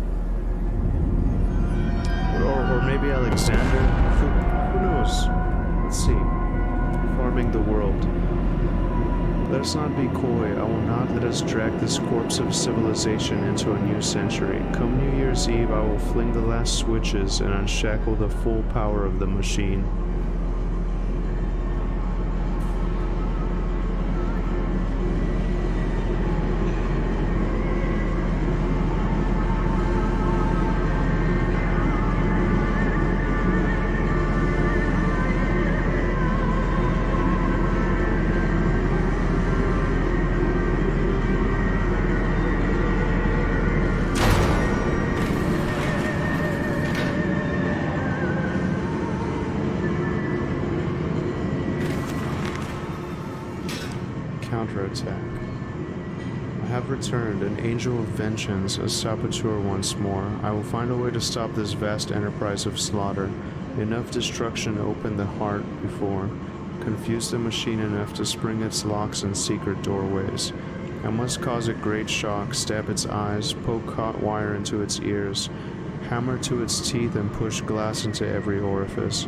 or maybe Alexander. Who knows? Let's see. Farming the world. Let us not be coy. I will not let us drag this corpse of civilization into a new century. Come New Year's Eve, I will fling the last switches and unshackle the full power of the machine. Counterattack. I have returned, an angel of vengeance, a saboteur once more. I will find a way to stop this vast enterprise of slaughter. Enough destruction opened the heart before, confused the machine enough to spring its locks and secret doorways. I must cause a great shock, stab its eyes, poke hot wire into its ears, hammer to its teeth and push glass into every orifice.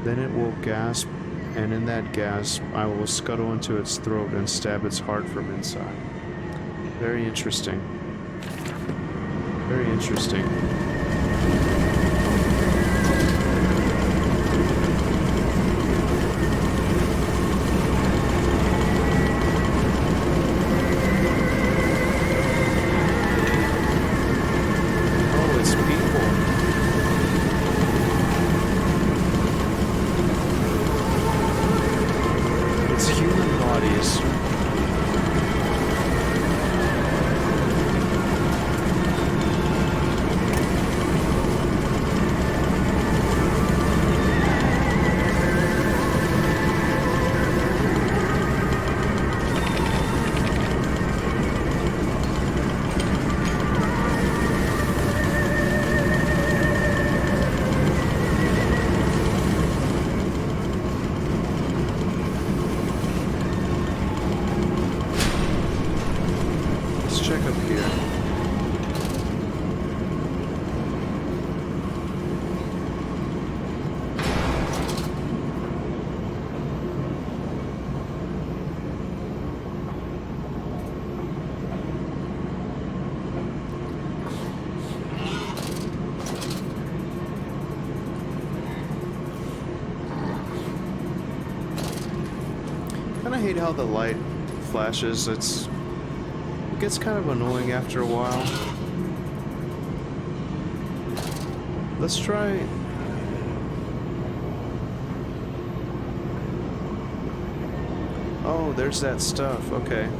Then it will gasp, and in that gasp, I will scuttle into its throat and stab its heart from inside. Very interesting. Very interesting. Oh, it's people. It's human bodies. Let's check up here. Kinda hate how the light flashes. It gets kind of annoying after a while. Let's try. Oh, there's that stuff. Okay.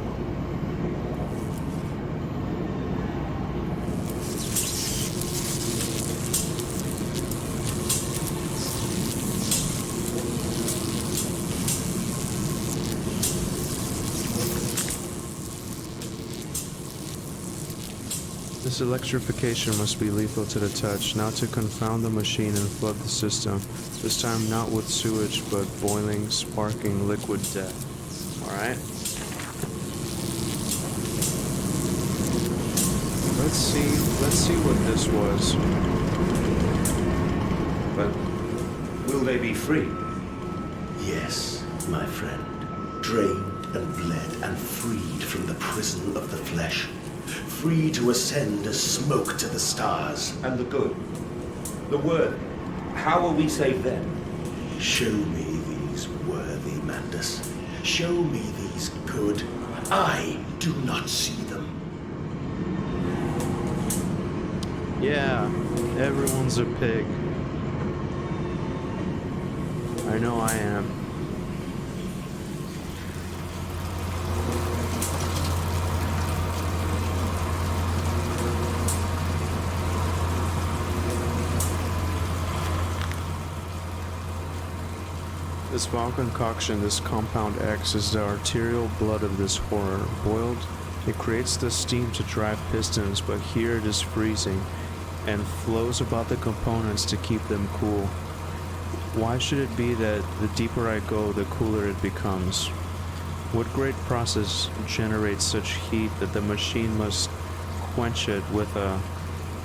This electrification must be lethal to the touch, not to confound the machine and flood the system. This time not with sewage, but boiling, sparking liquid death. Alright. Let's see what this was. But Will they be free? Yes, my friend. Drained and bled and freed from the prison of the flesh. Free to ascend as smoke to the stars. And the good? The worthy? How will we save them? Show me these worthy, Mandus. Show me these good. I do not see them. Yeah, everyone's a pig. I know I am. This vile concoction, this compound X, is the arterial blood of this horror. Boiled, it creates the steam to drive pistons, but here it is freezing and flows about the components to keep them cool. Why should it be that the deeper I go, the cooler it becomes? What great process generates such heat that the machine must quench it with a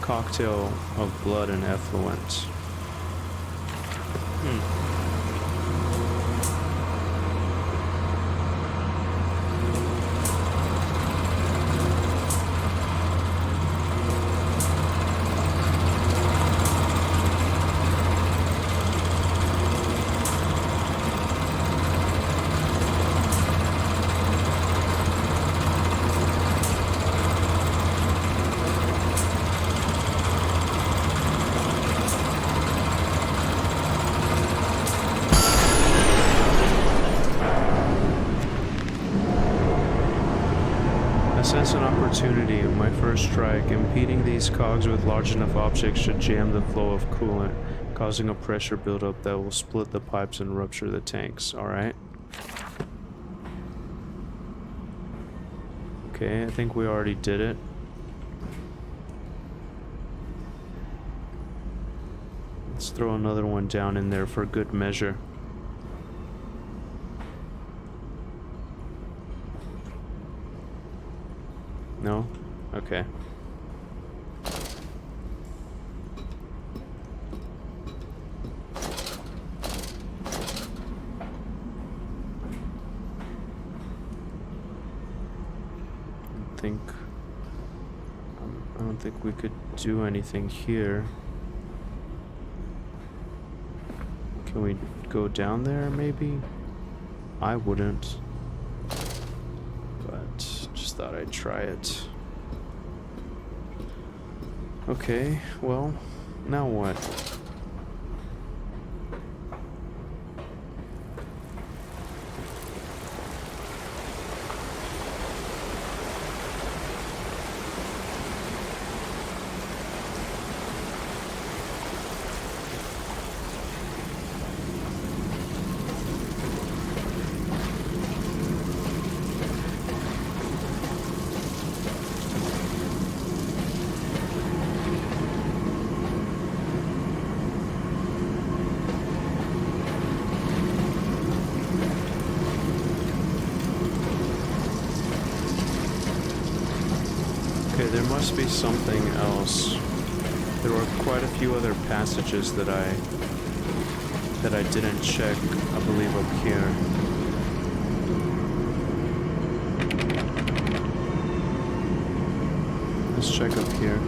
cocktail of blood and effluent? I sense an opportunity. My first strike. Impeding these cogs with large enough objects should jam the flow of coolant, causing a pressure buildup that will split the pipes and rupture the tanks. Alright. Okay, I think we already did it. Let's throw another one down in there for good measure. No? Okay. I don't think we could do anything here. Can we go down there maybe? I wouldn't. But just thought I'd try it. Okay, well, now what? Okay, there must be something else. There were quite a few other passages that I didn't check, I believe, up here. Let's check up here.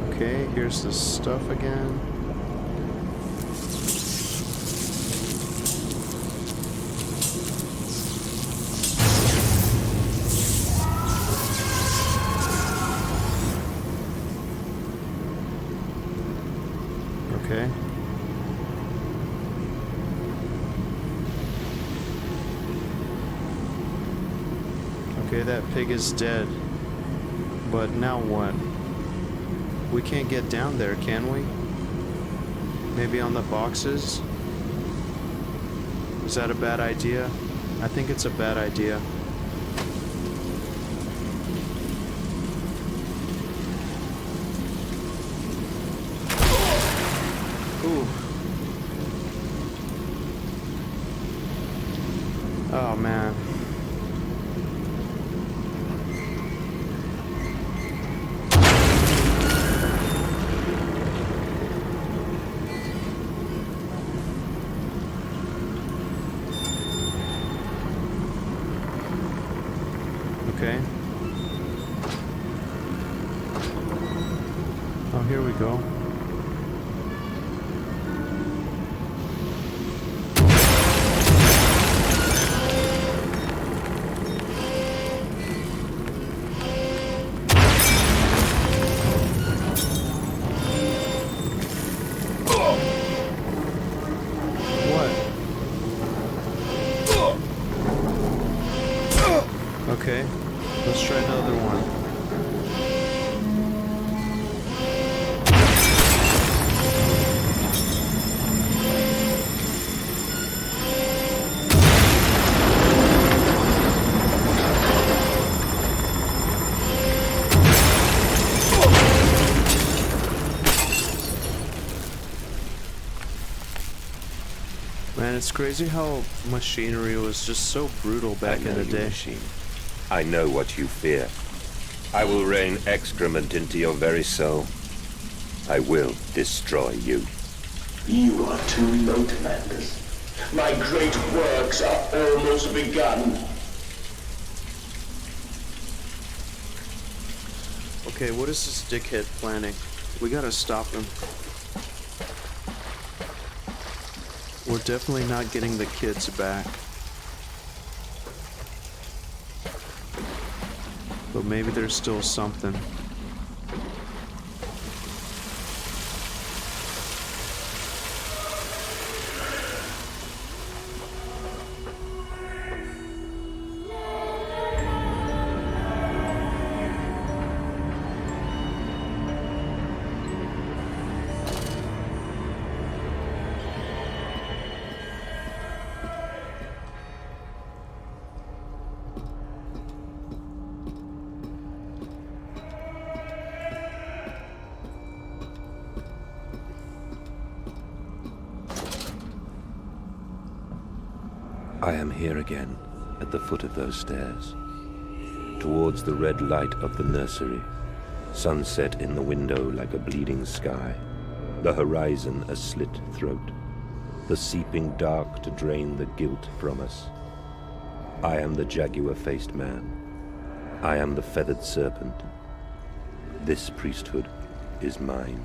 Okay, here's the stuff again. Okay. Okay, that pig is dead. But now what? We can't get down there, can we? Maybe on the boxes? Is that a bad idea? I think it's a bad idea. Ooh. Oh man. Okay. Oh, here we go. Okay, let's try another one. Man, it's crazy how machinery was just so brutal back in the day. Machine. I know what you fear. I will rain excrement into your very soul. I will destroy you. You are too late, Manders. My great works are almost begun. Okay, what is this dickhead planning? We gotta stop him. We're definitely not getting the kids back. But maybe there's still something. I am here again, at the foot of those stairs, towards the red light of the nursery, sunset in the window like a bleeding sky, the horizon a slit throat, the seeping dark to drain the guilt from us. I am the jaguar-faced man. I am the feathered serpent. This priesthood is mine.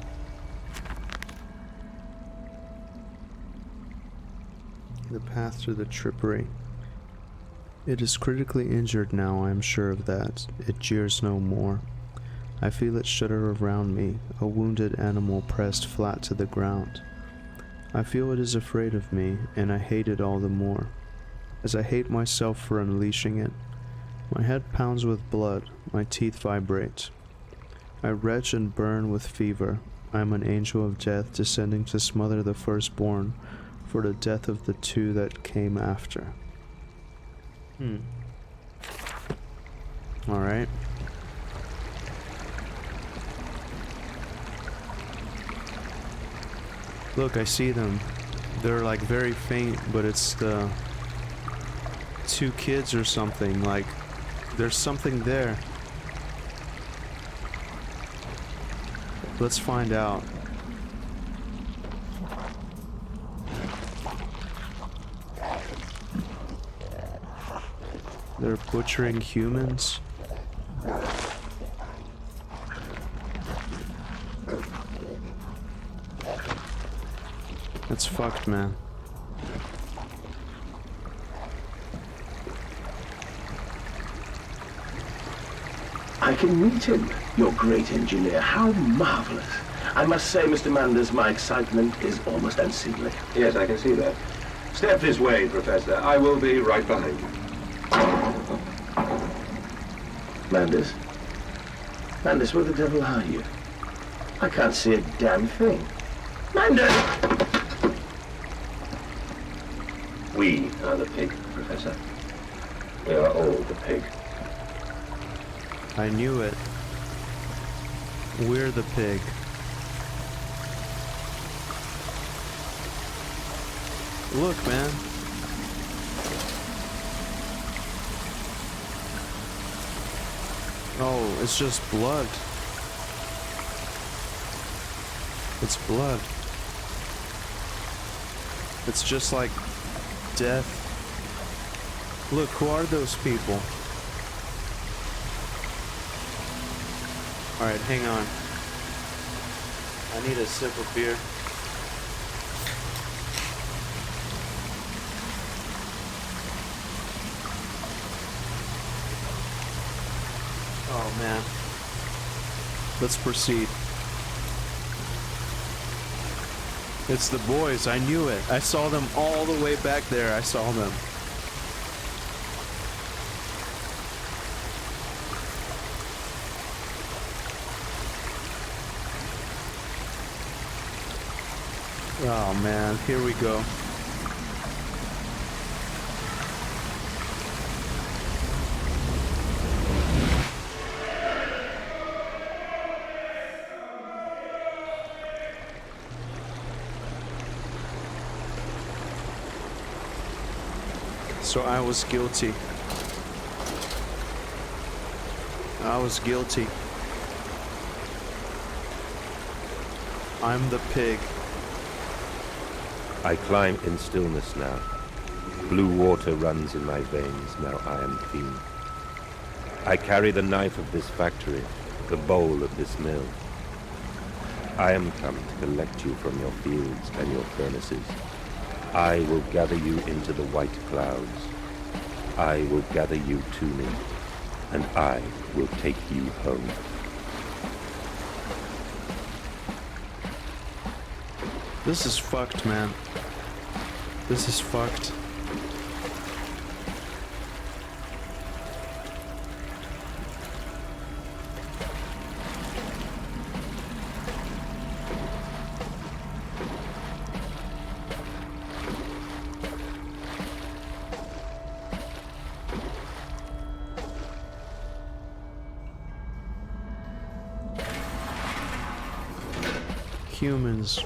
The path to the trippery. It is critically injured now, I am sure of that. It jeers no more. I feel it shudder around me, a wounded animal pressed flat to the ground. I feel it is afraid of me, and I hate it all the more, as I hate myself for unleashing it. My head pounds with blood, my teeth vibrate. I retch and burn with fever. I am an angel of death descending to smother the firstborn for the death of the two that came after. Alright. Look, I see them. They're like very faint, but it's the two kids or something. Like, there's something there. Let's find out. They're butchering humans. That's fucked, man. I can meet him, your great engineer. How marvelous. I must say, Mr. Manders, my excitement is almost unseemly. Yes, I can see that. Step this way, Professor. I will be right behind you. Manders? Manders, where the devil are you? I can't see a damn thing. Manders! We are the pig, Professor. We are all the pig. I knew it. We're the pig. Look, man. Oh, it's just blood. It's blood. It's just like death. Look, who are those people? Alright, hang on. I need a sip of beer. Oh man. Let's proceed. It's the boys. I knew it. I saw them all the way back there. I saw them. Oh man, here we go. So I was guilty. I was guilty. I'm the pig. I climb in stillness now. Blue water runs in my veins, now I am clean. I carry the knife of this factory, the bowl of this mill. I am come to collect you from your fields and your furnaces. I will gather you into the white clouds. I will gather you to me, and I will take you home. This is fucked, man. This is fucked. Humans.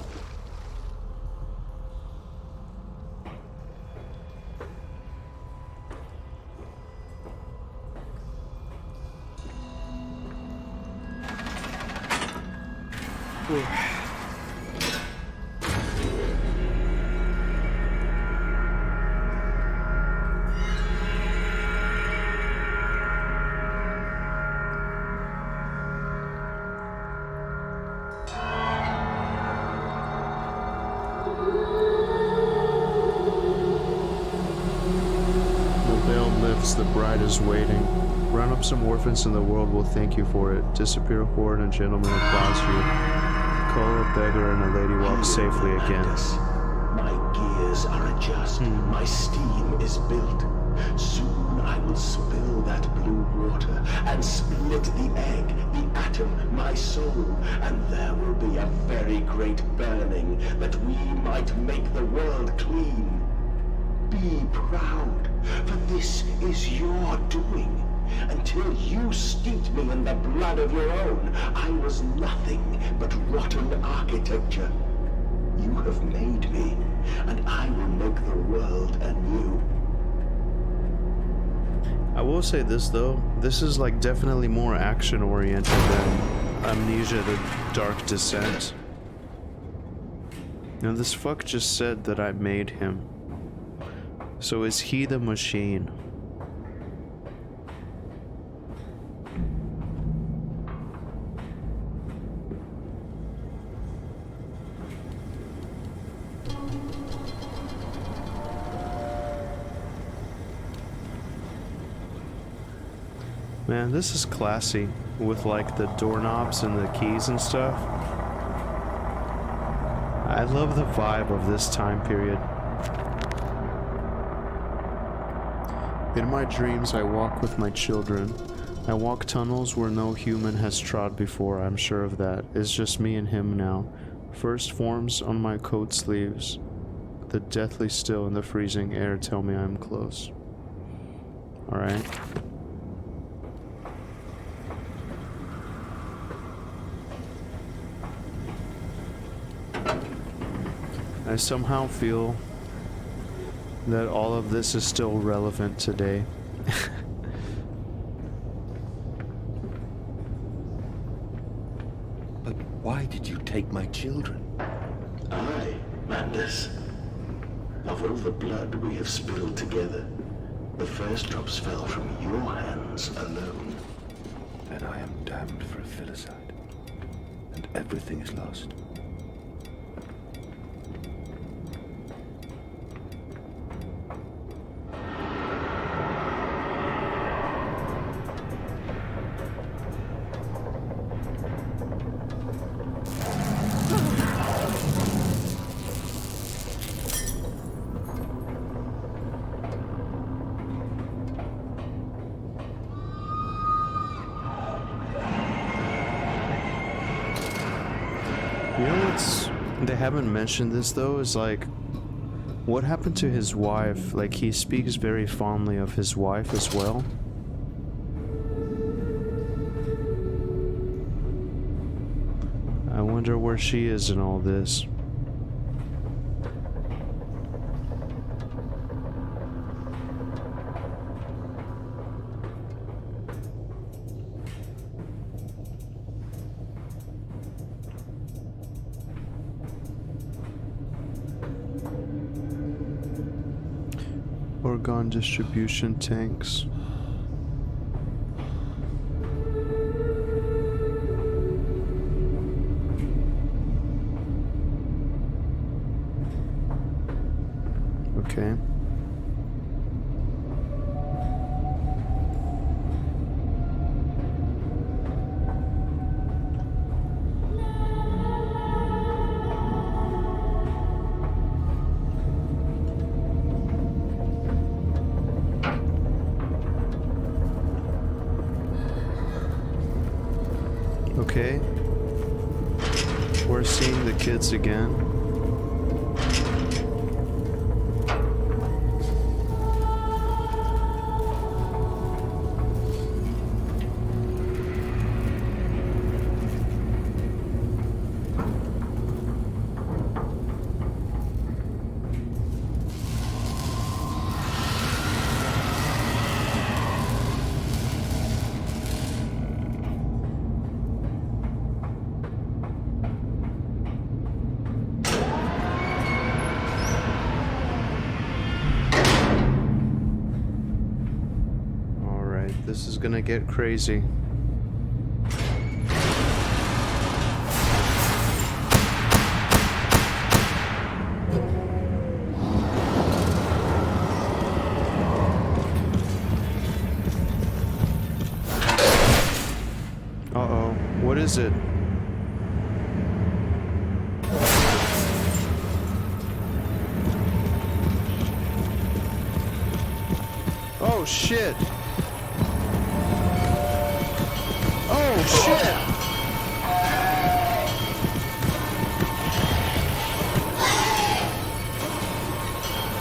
The bride is waiting. Round up some orphans and the world will thank you for it. Disappear horde and gentlemen applause you. Call a beggar and a lady walk safely again. My gears are adjusted. My steam is built. Soon I will spill that blue water and split the egg, the atom, my soul, and there will be a very great burning that we might make the world clean. Be proud, for this is your doing. Until you steeped me in the blood of your own, I was nothing but rotten architecture. You have made me, and I will make the world anew. I will say this though, this is like definitely more action oriented than Amnesia: The Dark Descent. Now this fuck just said that I made him. So is he the machine? Man, this is classy with like the doorknobs and the keys and stuff. I love the vibe of this time period. In my dreams, I walk with my children. I walk tunnels where no human has trod before, I'm sure of that. It's just me and him now. First forms on my coat sleeves. The deathly still in the freezing air tell me I'm close. Alright. I somehow feel that all of this is still relevant today. But why did you take my children? I, Mandus. Of all the blood we have spilled together, the first drops fell from your hands alone. Then I am damned for a filicide. and everything is lost. You know what's... They haven't mentioned this though, is like... What happened to his wife? Like, he speaks very fondly of his wife as well. I wonder where she is in all this. Organ distribution tanks. Okay. Okay. We're seeing the kids again. This is gonna get crazy. Uh-oh. What is it? Oh, shit! Oh, shit!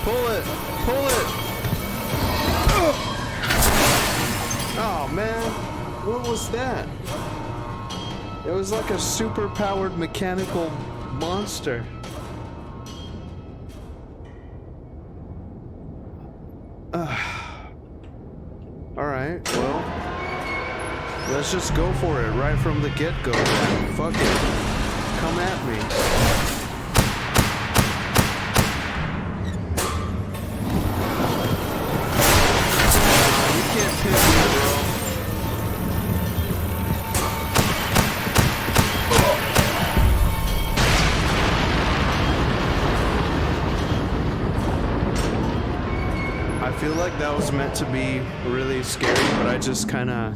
Pull it! Pull it! Oh, man. What was that? It was like a super-powered mechanical monster. Alright, well... let's just go for it right from the get-go. Fuck it. Come at me. You can't pin me, bro. I feel like that was meant to be really scary, but I just kinda...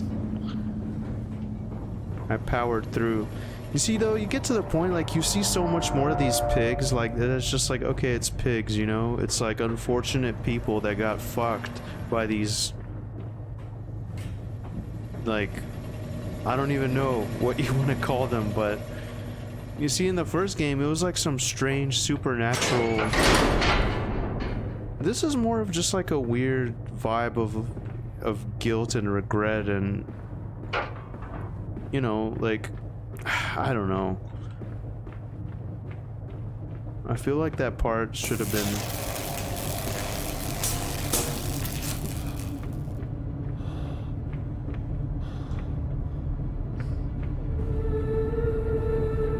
I powered through. You see though, you get to the point like you see so much more of these pigs, like that it's just like, okay, it's pigs, you know? It's like unfortunate people that got fucked by these, like, I don't even know what you want to call them, but you see in the first game it was like some strange supernatural. This is more of just like a weird vibe of guilt and regret and, you know, like, I don't know. I feel like that part should have been...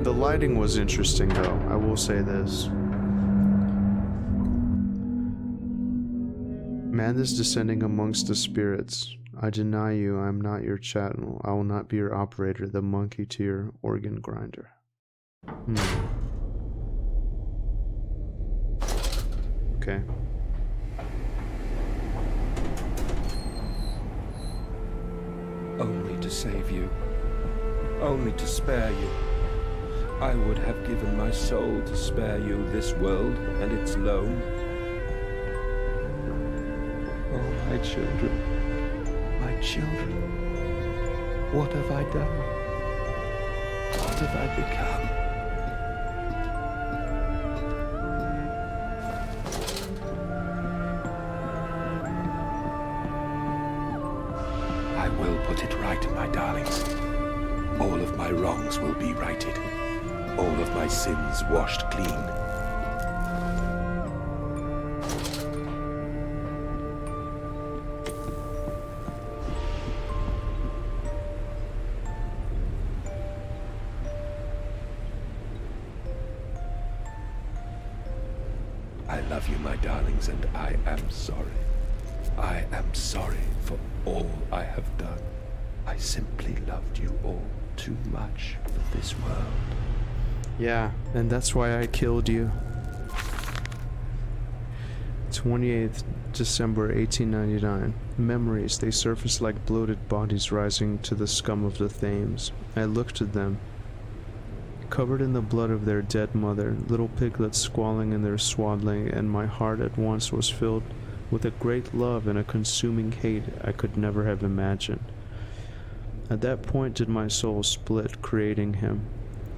The lighting was interesting though, I will say this. Madness descending amongst the spirits. I deny you. I am not your chattel. I will not be your operator, the monkey to your organ grinder. Okay. Only to save you. Only to spare you. I would have given my soul to spare you this world and its loam. Oh, my children. My children. What have I done? What have I become? I will put it right, my darlings. All of my wrongs will be righted. All of my sins washed clean. I love you, my darlings, and I am sorry. I am sorry for all I have done. I simply loved you all too much for this world. Yeah, and that's why I killed you. 28th December 1899. Memories, they surface like bloated bodies rising to the scum of the Thames. I looked at them, covered in the blood of their dead mother, little piglets squalling in their swaddling, and my heart at once was filled with a great love and a consuming hate I could never have imagined. At that point did my soul split, creating him.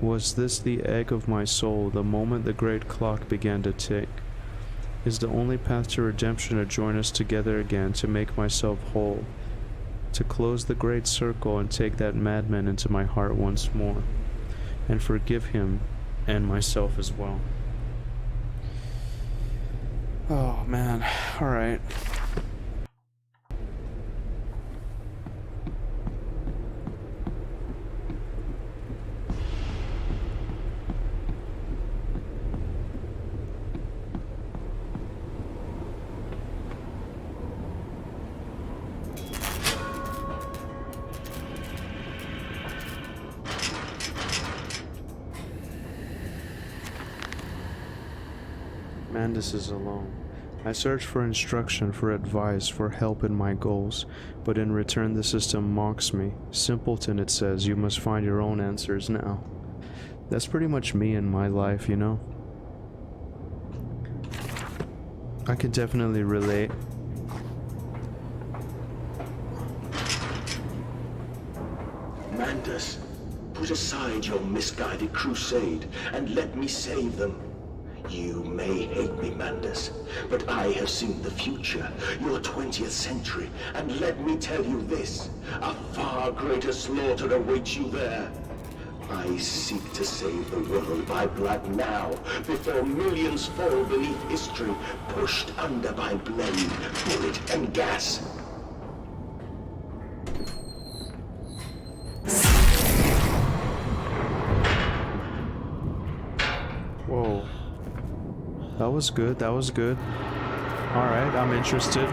Was this the egg of my soul, the moment the great clock began to tick? Is the only path to redemption to join us together again, to make myself whole, to close the great circle and take that madman into my heart once more, and forgive him and myself as well. Oh man, alright. Mandus is alone. I search for instruction, for advice, for help in my goals, but in return the system mocks me. Simpleton, it says, you must find your own answers now. That's pretty much me in my life, you know? I can definitely relate. Mandus, put aside your misguided crusade and let me save them. You may hate me, Mandus, but I have seen the future, your 20th century, and let me tell you this, a far greater slaughter awaits you there. I seek to save the world by blood now, before millions fall beneath history, pushed under by blade, bullet, and gas. Whoa. That was good, that was good. Alright, I'm interested.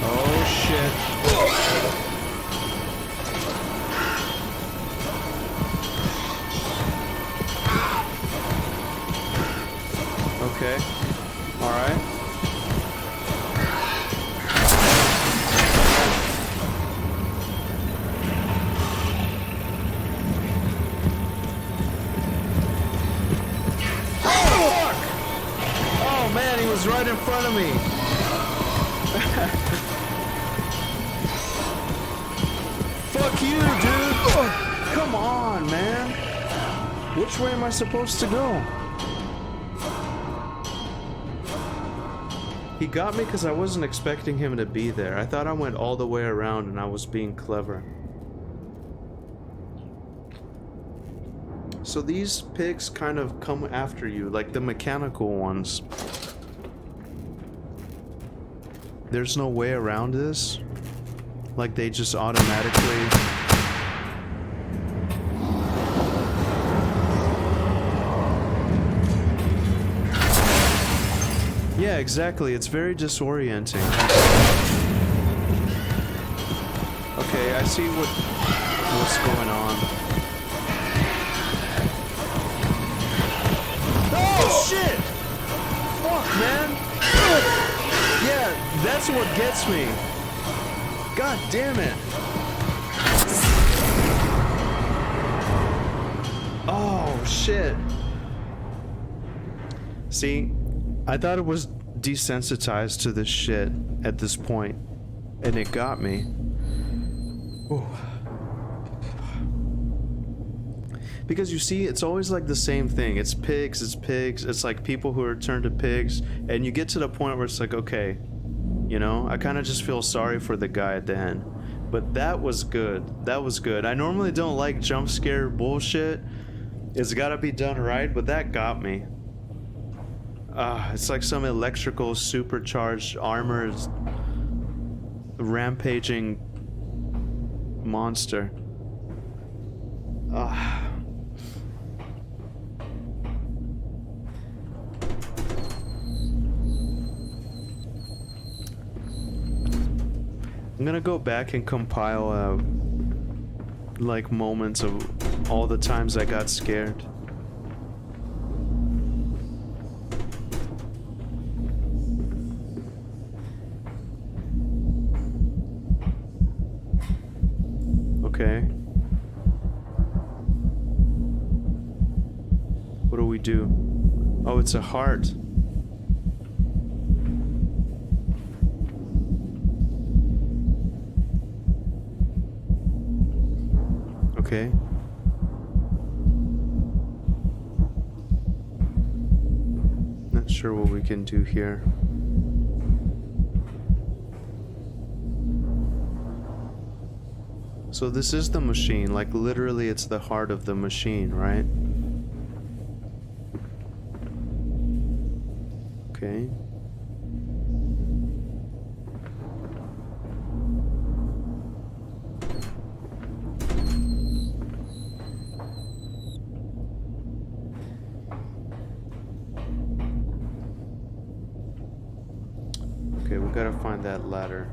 Oh shit. Okay. Alright. Right in front of me. Fuck you, dude. Oh, come on, man. Which way am I supposed to go? He got me because I wasn't expecting him to be there. I thought I went all the way around and I was being clever. So these pigs kind of come after you, like the mechanical ones. There's no way around this? Like they just automatically... Yeah, exactly. It's very disorienting. Okay, I see what's going on. Oh shit! Fuck, man! Yeah, that's what gets me. God damn it! Oh shit! See, I thought it was desensitized to this shit at this point, and it got me. Ooh. Because you see, it's always like the same thing. It's pigs, it's pigs, it's like people who are turned to pigs, and you get to the point where it's like, okay, you know, I kind of just feel sorry for the guy at the end. But that was good. That was good. I normally don't like jump scare bullshit. It's gotta be done right, but that got me. It's like some electrical supercharged armored rampaging monster. I'm gonna go back and compile like moments of all the times I got scared. Okay. What do we do? Oh, it's a heart. Okay. Not sure what we can do here. So this is the machine, like literally it's the heart of the machine, right? Okay. Okay, we gotta find that ladder.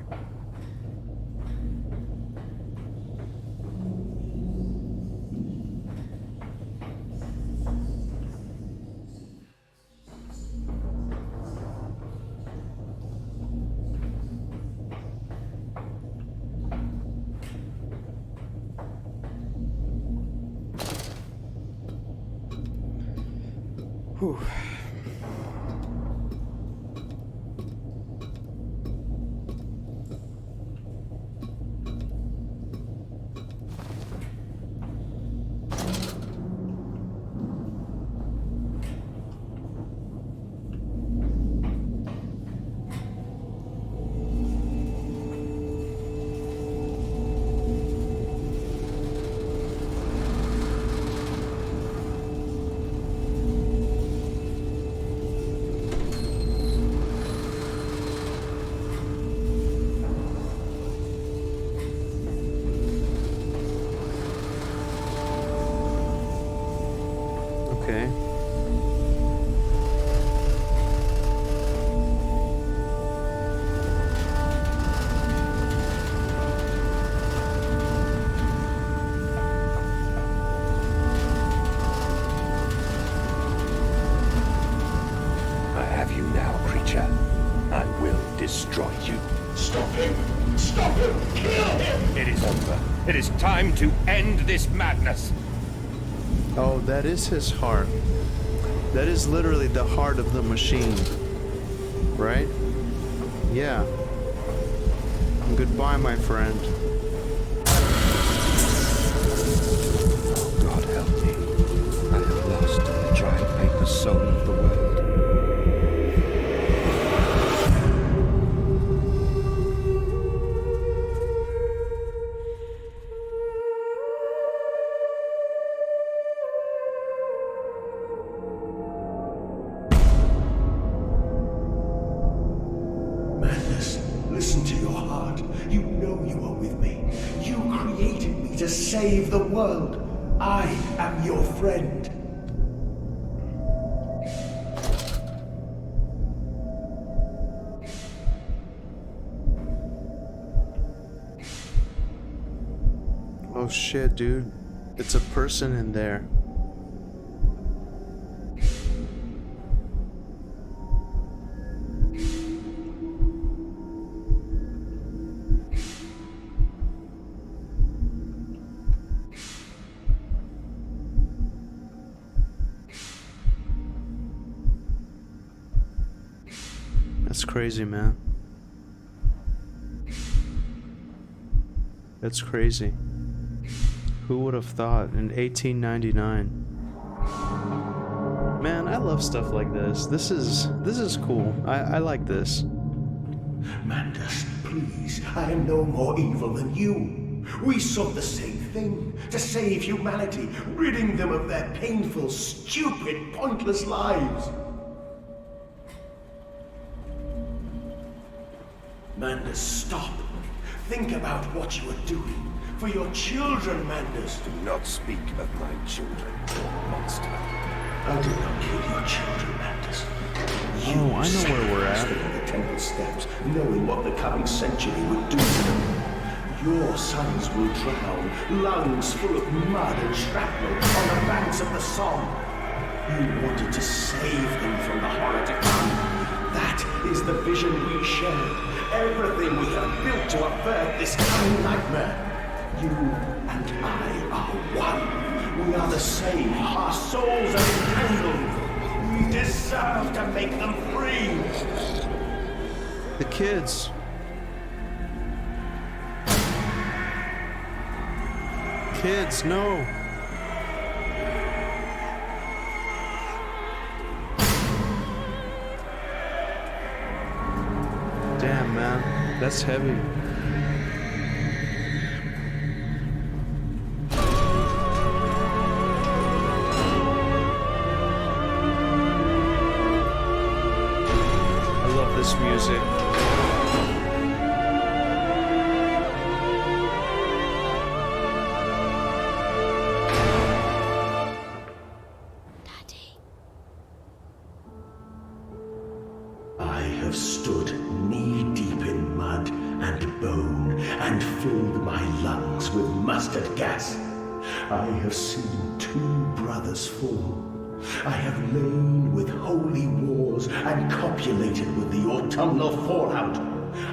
Whew. Okay. I have you now, creature. I will destroy you. Stop him! Stop him! Kill him! It is over. It is time to end this madness. Oh, that is his heart. That is literally the heart of the machine. Right? Yeah. Goodbye, my friend. God help me. I have lost the giant paper soul of the world. Madness, listen to your heart. You know you are with me. You created me to save the world. I am your friend. Oh shit, dude. It's a person in there. That's crazy, man. That's crazy. Who would have thought in 1899? Man, I love stuff like this. This is cool. I like this. Mandus, please, I am no more evil than you. We sought the same thing, to save humanity, ridding them of their painful, stupid, pointless lives. Mandus, stop. Think about what you are doing. For your children, Mandus. Do not speak of my children, monster. I did not kill your children, Mandus. Oh, I know where we're at. Stood on the temple steps, knowing what the coming century would do to them. Your sons will drown, lungs full of mud and shrapnel, on the banks of the Somme. You wanted to save them from the horror to come. That is the vision we shared. Everything we have built to avert this coming nightmare. You and I are one. We are the same. Our souls are entangled. We deserve to make them free. The kids. Kids, no. Damn, man. That's heavy. I love this music. Daddy. I have stood knee-deep in mud and bone and filled my lungs with mustard gas. I have seen 2 brothers fall. I have lain with holy wars and copulated with the autumnal fallout.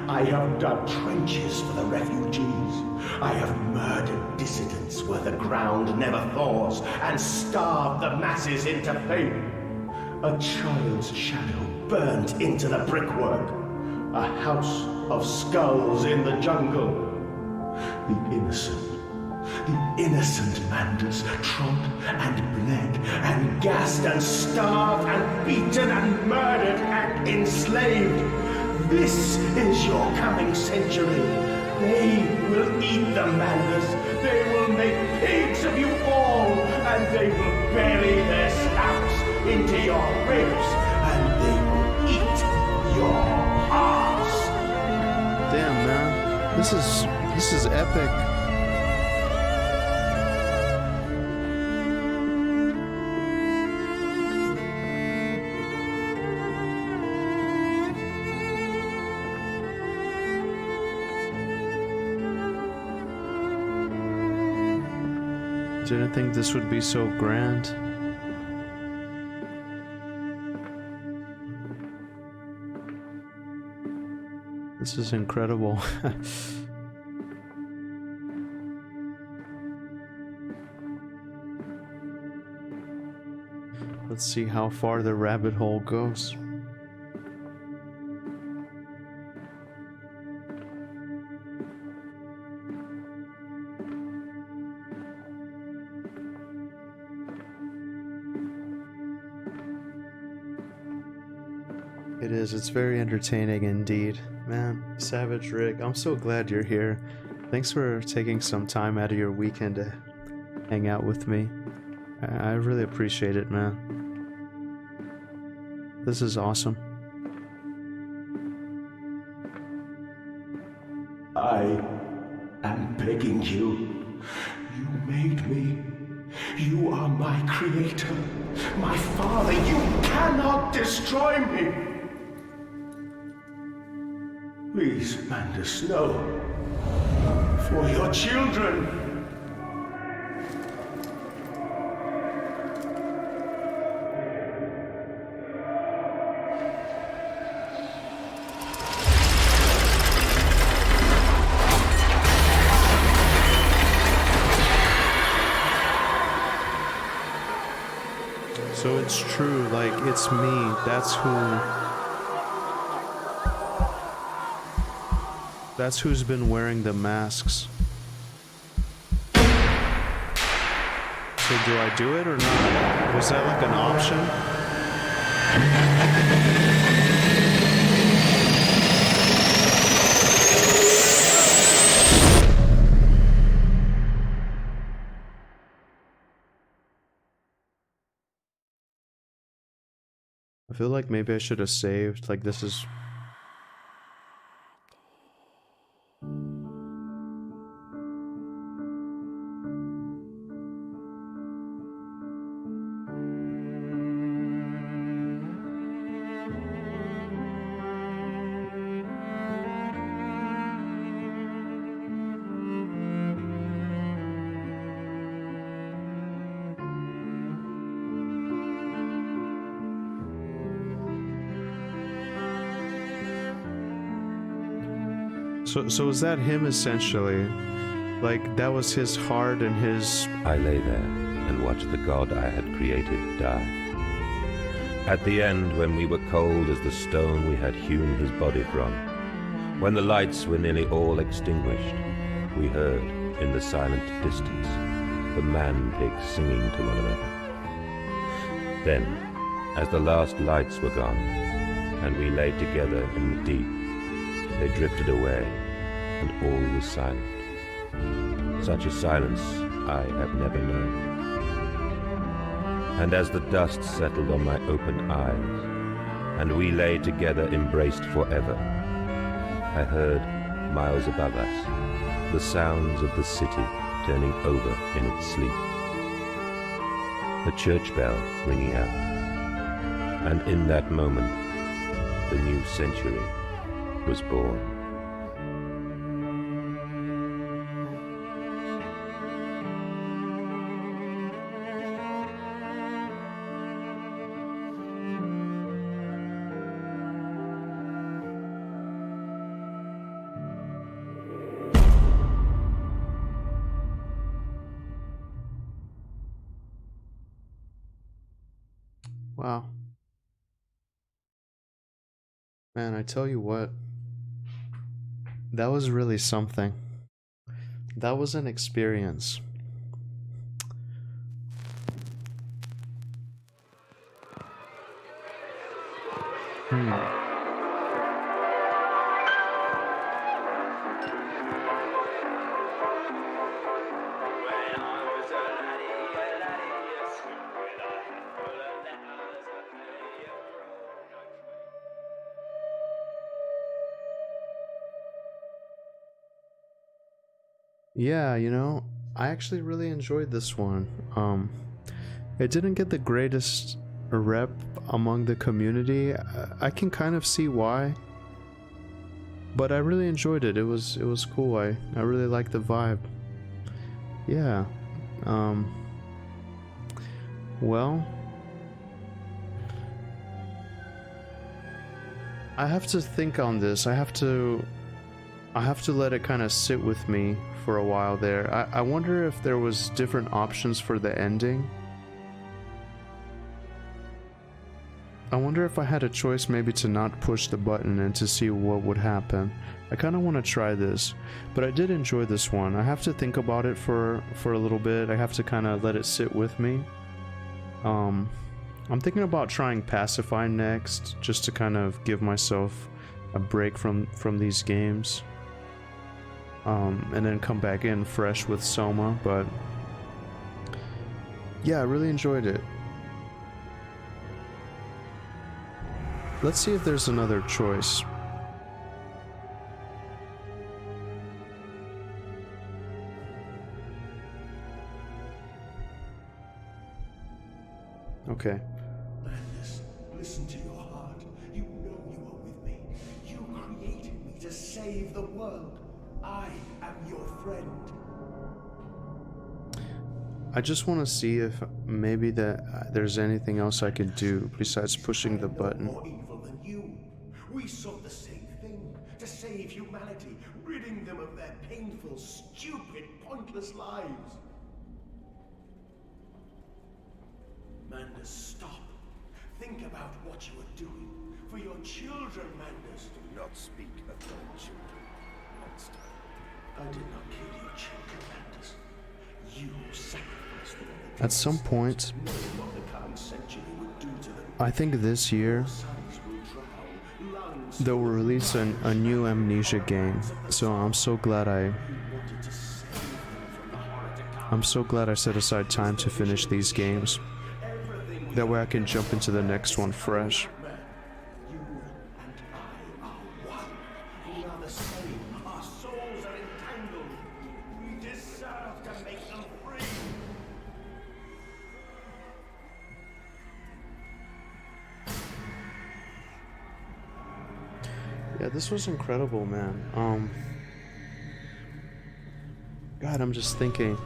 I have dug trenches for the refugees. I have murdered dissidents where the ground never thaws and starved the masses into fame. A child's shadow burnt into the brickwork. A house of skulls in the jungle. The innocent Mandus, trod and bled and gassed and starved and beaten and murdered and enslaved. This is your coming century. They will eat the Mandus. They will make pigs of you all, and they will bury their snouts into your ribs, and they will eat your hearts. Damn, man. This is epic. Didn't think this would be so grand. This is incredible. Let's see how far the rabbit hole goes. It is. It's very entertaining indeed. Man, Savage Rick, I'm so glad you're here. Thanks for taking some time out of your weekend to hang out with me. I really appreciate it, man. This is awesome. I am begging you. You made me. You are my creator, my father. You cannot destroy me. Please, Mandus, no. For your children. it's true. Like, it's me. That's who's been wearing the masks. So do I do it or not? Was that like an option? I feel like maybe I should have saved. Like, this is... So is that him essentially? Like, that was his heart and his... I lay there and watched the god I had created die. At the end, when we were cold as the stone we had hewn his body from, when the lights were nearly all extinguished, we heard, in the silent distance, the man-pigs singing to one another. Then, as the last lights were gone, and we lay together in the deep, they drifted away, and all was silent. Such a silence I have never known. And as the dust settled on my open eyes, and we lay together embraced forever, I heard, miles above us, the sounds of the city turning over in its sleep. The church bell ringing out. And in that moment, the new century was born. Wow. Man, I tell you what. That was really something. That was an experience. Yeah, you know, I actually really enjoyed this one. It didn't get the greatest rep among the community. I can kind of see why. But I really enjoyed it. It was cool. I really liked the vibe. Yeah. Well, I have to think on this. I have to let it kind of sit with me for a while there. I wonder if there was different options for the ending. I wonder if I had a choice maybe to not push the button and to see what would happen. I kind of want to try this, but I did enjoy this one. I have to think about it for a little bit. I have to kind of let it sit with me. I'm thinking about trying Pacify next, just to kind of give myself a break from these games. And then come back in fresh with Soma, but yeah, I really enjoyed it. Let's see if there's another choice. Okay. Madness, listen to your heart. You know you are with me. You created me to save the world. I am your friend. I just want to see if maybe there's anything else I could do besides pushing the button. More evil than you. We sought the same thing, to save humanity, ridding them of their painful, stupid, pointless lives. Madness, stop. Think about what you are doing for your children, Mandus. Do not speak of my children, monster. I did not kill your children, Mandus. You sacrificed them. At some point, Knowing what the coming century would do to them. I think this year, Sons will drown, lungs they'll will release a new Amnesia game. So I'm so glad wanted to save them from the horror to come. I'm so glad I set aside time to finish these games. Everything we That way I can jump into the next one fresh. man. You and I are one. We are the same. Our souls are entangled. We deserve to make them free. Yeah, this was incredible, man. God, I'm just thinking.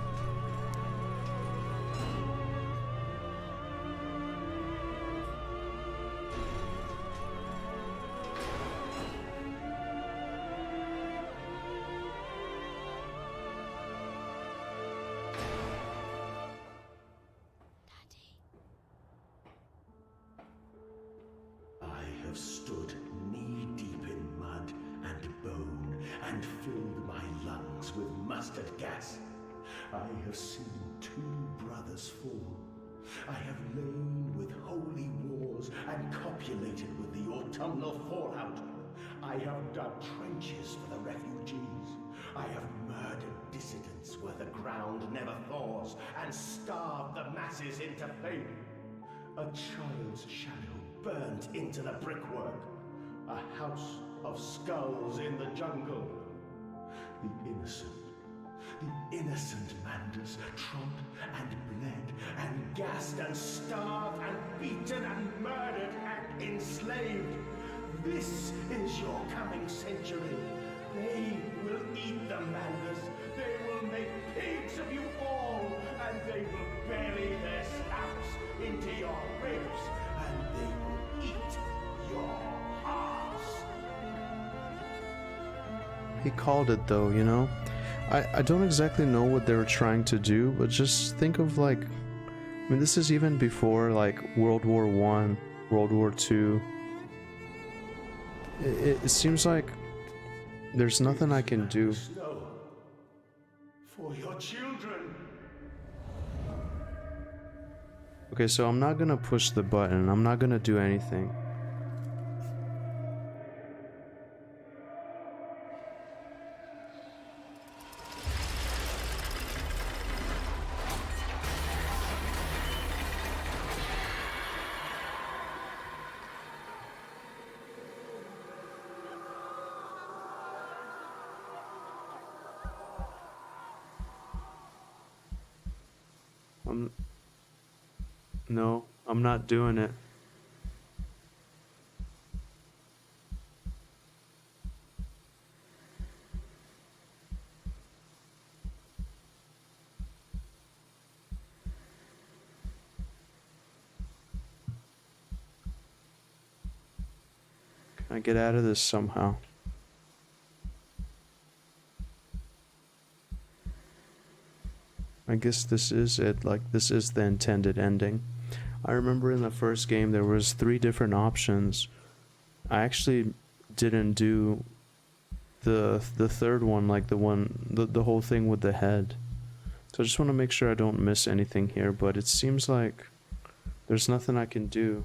I have stood knee-deep in mud and bone and filled my lungs with mustard gas. I have seen 2 brothers fall. I have lain with holy wars and copulated with the autumnal fallout. I have dug trenches for the refugees. I have murdered dissidents where the ground never thaws and starved the masses into faith. A child's shadow burnt into the brickwork. A house of skulls in the jungle. The innocent Mandus trod and bled and gassed and starved and beaten and murdered and enslaved. This is your coming century. They will eat the Mandus. They will make pigs of you all, and they will bury their snouts into your ribs, and they will eat your hearts. He called it though, you know? I don't exactly know what they were trying to do, but just think of like, I mean, this is even before like World War One, World War Two. It seems like there's nothing I can do. Snow for your children. Okay, so I'm not gonna push the button. I'm not gonna do anything. No, I'm not doing it. Can I get out of this somehow? I guess this is it, like this is the intended ending. I remember in the first game there was 3 different options. I actually didn't do the third one, like the whole thing with the head. So I just want to make sure I don't miss anything here, but it seems like there's nothing I can do.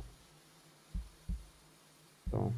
So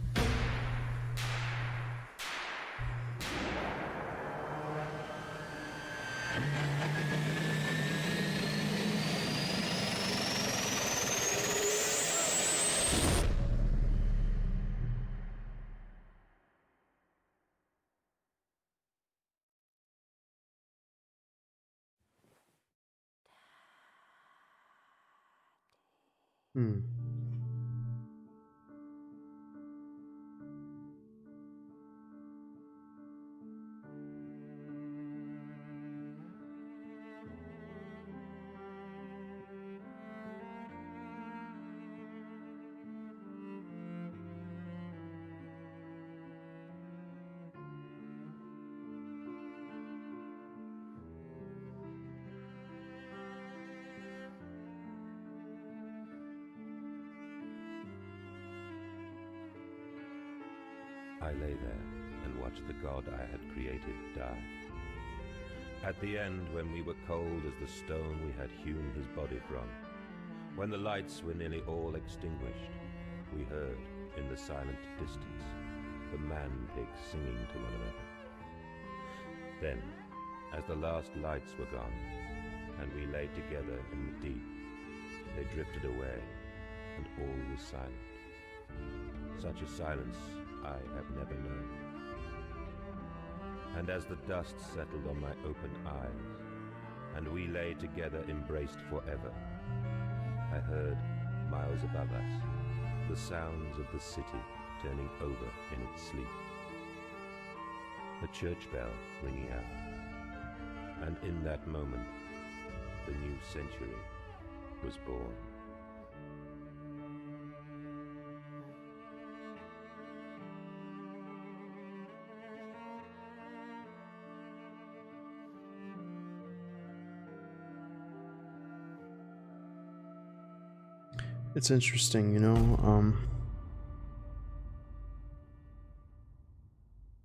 I lay there and watched the god I had created die. At the end, when we were cold as the stone we had hewn his body from, when the lights were nearly all extinguished, we heard, in the silent distance, the man-pigs singing to one another. Then, as the last lights were gone, and we lay together in the deep, they drifted away, and all was silent. Such a silence I have never known. And as the dust settled on my opened eyes, and we lay together embraced forever, I heard, miles above us, the sounds of the city turning over in its sleep. A church bell ringing out, and in that moment, the new century was born. It's interesting,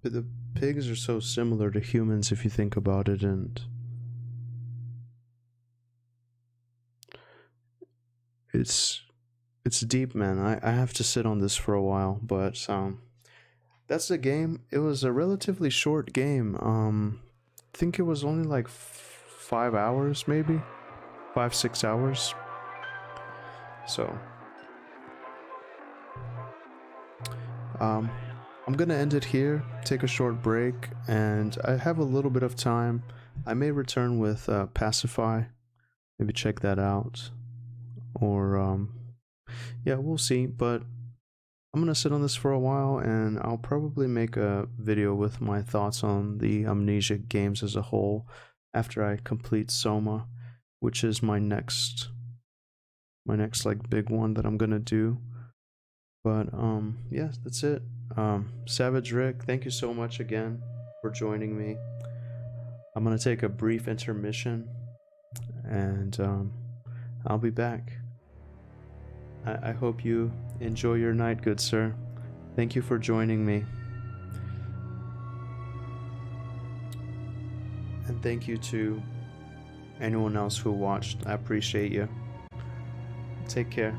but the pigs are so similar to humans if you think about it, and it's deep, man. I have to sit on this for a while, but that's the game. It was a relatively short game. I think it was only like 5 hours, maybe 5-6 hours. So I'm gonna end it here, take a short break, and I have a little bit of time. I may return with Pacify, maybe check that out, or yeah, we'll see. But I'm gonna sit on this for a while, and I'll probably make a video with my thoughts on the Amnesia games as a whole after I complete Soma, which is my next like big one that I'm gonna do. But yeah, that's it. Savage Rick, thank you so much again for joining me. I'm gonna take a brief intermission, and I'll be back. I hope you enjoy your night, good sir. Thank you for joining me, and thank you to anyone else who watched. I appreciate you. Take care.